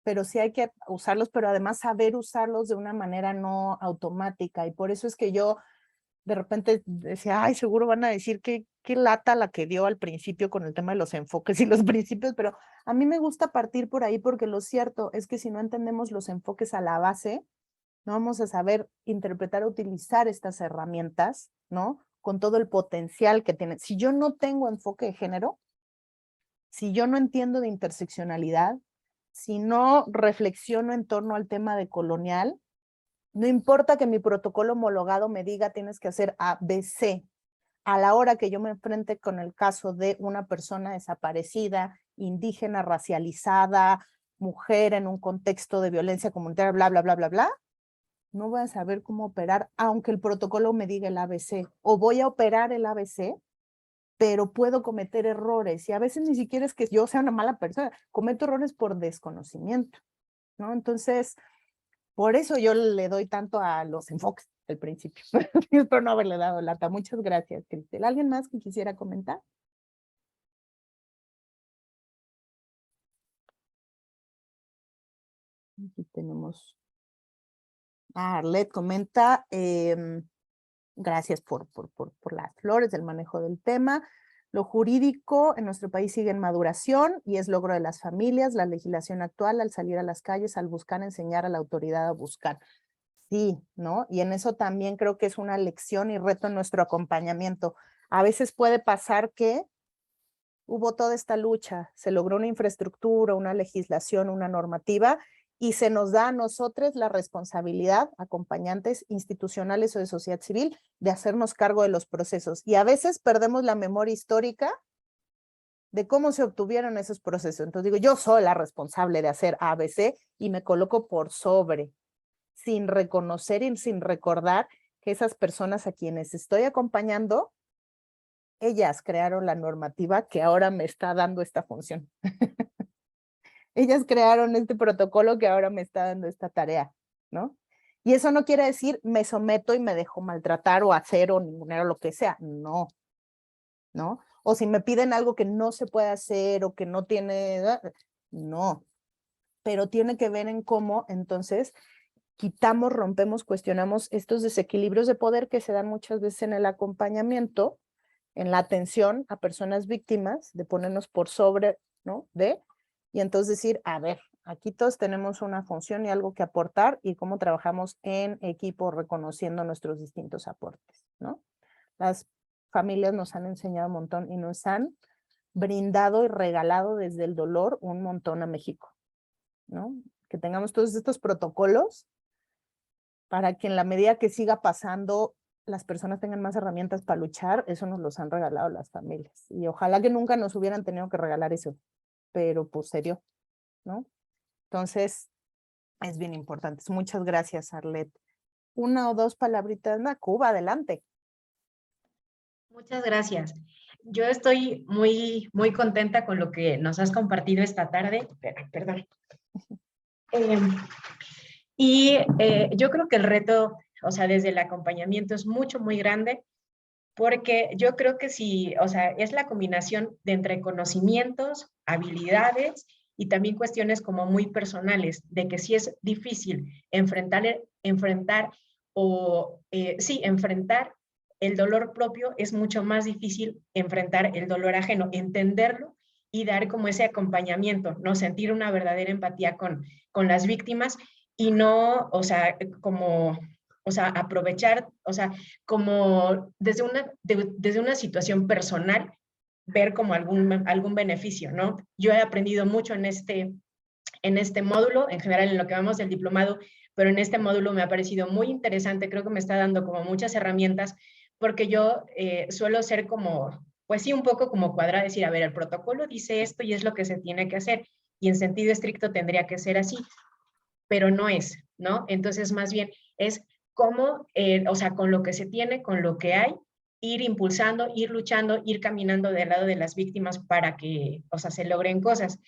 Pero sí hay que usarlos, pero además saber usarlos de una manera no automática. Y por eso es que yo de repente decía, ay, seguro van a decir qué lata la que dio al principio con el tema de los enfoques y los principios, pero a mí me gusta partir por ahí porque lo cierto es que si no entendemos los enfoques a la base, no vamos a saber interpretar o utilizar estas herramientas, ¿no? Con todo el potencial que tienen. Si yo no tengo enfoque de género, si yo no entiendo de interseccionalidad, si no reflexiono en torno al tema de colonial, no importa que mi protocolo homologado me diga tienes que hacer A, B, C. A la hora que yo me enfrente con el caso de una persona desaparecida, indígena, racializada, mujer en un contexto de violencia comunitaria, bla, bla, bla, bla, bla, no voy a saber cómo operar, aunque el protocolo me diga el ABC. O voy a operar el ABC, pero puedo cometer errores y a veces ni siquiera es que yo sea una mala persona, cometo errores por desconocimiento, ¿no? Entonces, por eso yo le doy tanto a los enfoques al principio. Espero no haberle dado lata. Muchas gracias, Cristel. ¿Alguien más que quisiera comentar? Aquí tenemos. Arlet comenta, gracias por las flores, del manejo del tema. Lo jurídico en nuestro país sigue en maduración y es logro de las familias, la legislación actual al salir a las calles, al buscar, enseñar a la autoridad a buscar. Sí, ¿no? Y en eso también creo que es una lección y reto en nuestro acompañamiento. A veces puede pasar que hubo toda esta lucha, se logró una infraestructura, una legislación, una normativa, y se nos da a nosotros la responsabilidad, acompañantes institucionales o de sociedad civil, de hacernos cargo de los procesos. Y a veces perdemos la memoria histórica de cómo se obtuvieron esos procesos. Entonces digo, yo soy la responsable de hacer ABC y me coloco por sobre, sin reconocer y sin recordar que esas personas a quienes estoy acompañando, ellas crearon la normativa que ahora me está dando esta función. Ellas crearon este protocolo que ahora me está dando esta tarea, ¿no? Y eso no quiere decir me someto y me dejo maltratar o hacer o ningunear o lo que sea, no, ¿no? O si me piden algo que no se puede hacer o que no tiene, no, pero tiene que ver en cómo entonces quitamos, rompemos, cuestionamos estos desequilibrios de poder que se dan muchas veces en el acompañamiento, en la atención a personas víctimas, de ponernos por sobre, ¿no? Y entonces decir, a ver, aquí todos tenemos una función y algo que aportar y cómo trabajamos en equipo reconociendo nuestros distintos aportes, ¿no? Las familias nos han enseñado un montón y nos han brindado y regalado desde el dolor un montón a México, ¿no? Que tengamos todos estos protocolos para que en la medida que siga pasando las personas tengan más herramientas para luchar, eso nos los han regalado las familias. Y ojalá que nunca nos hubieran tenido que regalar eso, pero pues se dio, ¿no? Entonces, es bien importante. Muchas gracias, Arlet. Una o dos palabritas, Cuba, adelante. Muchas gracias. Yo estoy muy contenta con lo que nos has compartido esta tarde. Perdón. Yo creo que el reto, o sea, desde el acompañamiento es muy grande, porque yo creo que sí, o sea, es la combinación de entre conocimientos, habilidades y también cuestiones como muy personales, de que sí es difícil enfrentar el dolor propio, es mucho más difícil enfrentar el dolor ajeno, entenderlo y dar como ese acompañamiento, ¿no? Sentir una verdadera empatía con las víctimas y no, o sea, aprovechar, o sea, como desde una situación personal, ver como algún beneficio, ¿no? Yo he aprendido mucho en este módulo, en general en lo que vamos del diplomado, pero en este módulo me ha parecido muy interesante, creo que me está dando como muchas herramientas, porque yo suelo ser como, pues sí, un poco como cuadrada, decir, a ver, el protocolo dice esto y es lo que se tiene que hacer, y en sentido estricto tendría que ser así, pero no es, ¿no? Entonces, más bien es cómo, o sea, con lo que se tiene, con lo que hay, ir impulsando, ir luchando, ir caminando del lado de las víctimas para que, o sea, se logren cosas.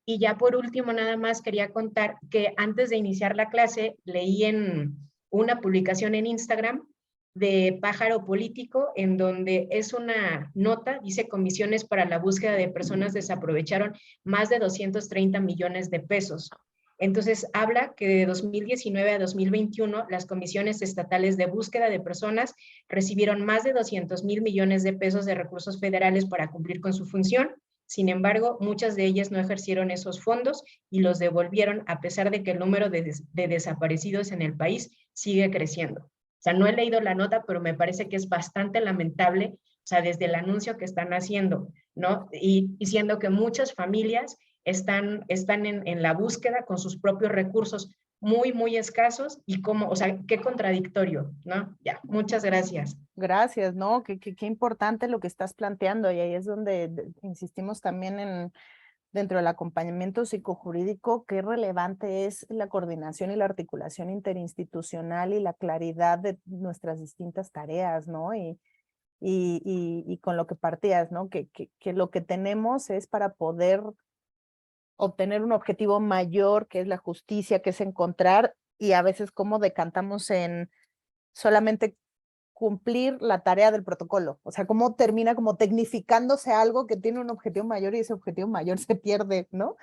Y ya por último, nada más quería contar que antes de iniciar la clase leí en una publicación en Instagram de Pájaro Político, en donde es una nota, dice comisiones para la búsqueda de personas desaprovecharon más de 230 millones de pesos. Entonces, habla que de 2019 a 2021 las comisiones estatales de búsqueda de personas recibieron más de 200 mil millones de pesos de recursos federales para cumplir con su función. Sin embargo, muchas de ellas no ejercieron esos fondos y los devolvieron a pesar de que el número de desaparecidos en el país sigue creciendo. O sea, no he leído la nota, pero me parece que es bastante lamentable, o sea, desde el anuncio que están haciendo, ¿no? Y siendo que muchas familias están en la búsqueda con sus propios recursos muy escasos y cómo, o sea, qué contradictorio, ¿no? Ya, muchas gracias. Gracias, ¿no? Qué importante lo que estás planteando y ahí es donde insistimos también dentro del acompañamiento psicojurídico, qué relevante es la coordinación y la articulación interinstitucional y la claridad de nuestras distintas tareas, ¿no? Y y con lo que partías, ¿no? Que lo que tenemos es para poder obtener un objetivo mayor, que es la justicia, que es encontrar, y a veces como decantamos en solamente cumplir la tarea del protocolo. O sea, cómo termina como tecnificándose algo que tiene un objetivo mayor y ese objetivo mayor se pierde, ¿no?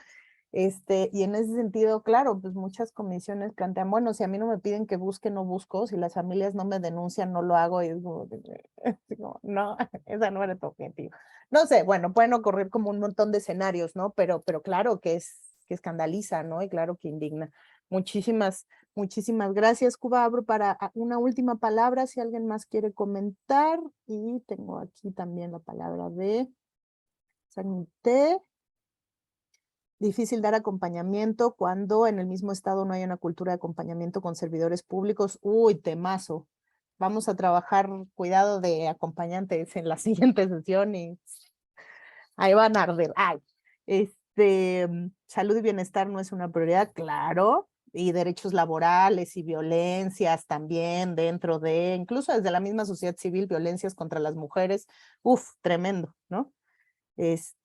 Y en ese sentido, claro, pues muchas comisiones plantean, bueno, si a mí no me piden que busque, no busco, si las familias no me denuncian, no lo hago, y es como, no, esa no era tu objetivo. No sé, bueno, pueden ocurrir como un montón de escenarios, ¿no? Pero claro que que escandaliza, ¿no? Y claro que indigna. Muchísimas gracias, Cuba. Abro para una última palabra, si alguien más quiere comentar, y tengo aquí también la palabra de Sanité. Difícil dar acompañamiento cuando en el mismo estado no hay una cultura de acompañamiento con servidores públicos. Uy, temazo. Vamos a trabajar cuidado de acompañantes en la siguiente sesión y ahí van a arder. Ay, salud y bienestar no es una prioridad, claro, y derechos laborales y violencias también dentro de, incluso desde la misma sociedad civil, violencias contra las mujeres. Uf, tremendo, ¿no? Es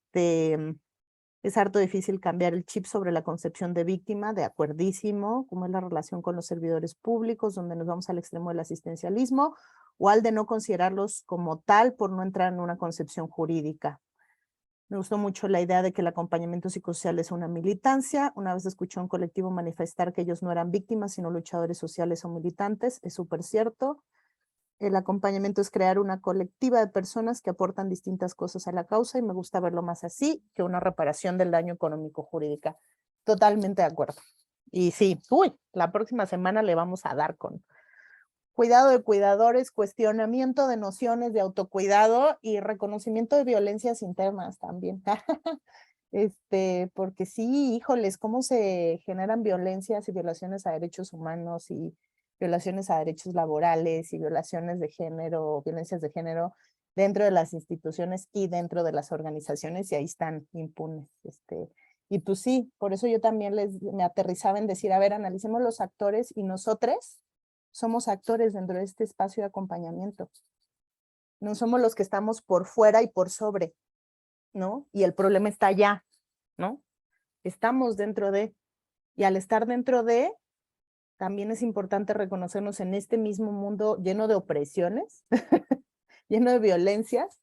harto difícil cambiar el chip sobre la concepción de víctima, de acuerdísimo, como es la relación con los servidores públicos, donde nos vamos al extremo del asistencialismo, o al de no considerarlos como tal por no entrar en una concepción jurídica. Me gustó mucho la idea de que el acompañamiento psicosocial es una militancia. Una vez escuché a un colectivo manifestar que ellos no eran víctimas, sino luchadores sociales o militantes. Es súper cierto. El acompañamiento es crear una colectiva de personas que aportan distintas cosas a la causa y me gusta verlo más así que una reparación del daño económico jurídica. Totalmente de acuerdo. Y sí, la próxima semana le vamos a dar con cuidado de cuidadores, cuestionamiento de nociones de autocuidado y reconocimiento de violencias internas también. Porque sí, híjoles, cómo se generan violencias y violaciones a derechos humanos y violaciones a derechos laborales y violaciones de género, violencias de género dentro de las instituciones y dentro de las organizaciones y ahí están impunes. Y pues sí, por eso yo también me aterrizaba en decir, a ver, analicemos los actores y nosotros somos actores dentro de este espacio de acompañamiento. No somos los que estamos por fuera y por sobre, ¿no? Y el problema está allá, ¿no? Estamos dentro de, y al estar dentro de, también es importante reconocernos en este mismo mundo lleno de opresiones, lleno de violencias,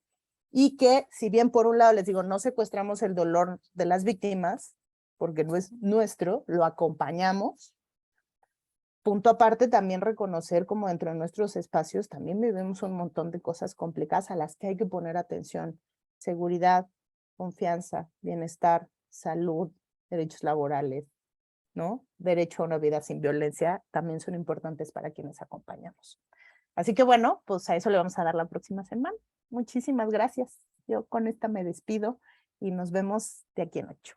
y que si bien por un lado les digo, no secuestramos el dolor de las víctimas, porque no es nuestro, lo acompañamos. Punto aparte, también reconocer como dentro de nuestros espacios también vivimos un montón de cosas complicadas a las que hay que poner atención. Seguridad, confianza, bienestar, salud, derechos laborales, ¿no? Derecho a una vida sin violencia también son importantes para quienes acompañamos. Así que bueno, pues a eso le vamos a dar la próxima semana. Muchísimas gracias. Yo con esta me despido y nos vemos de aquí en 8.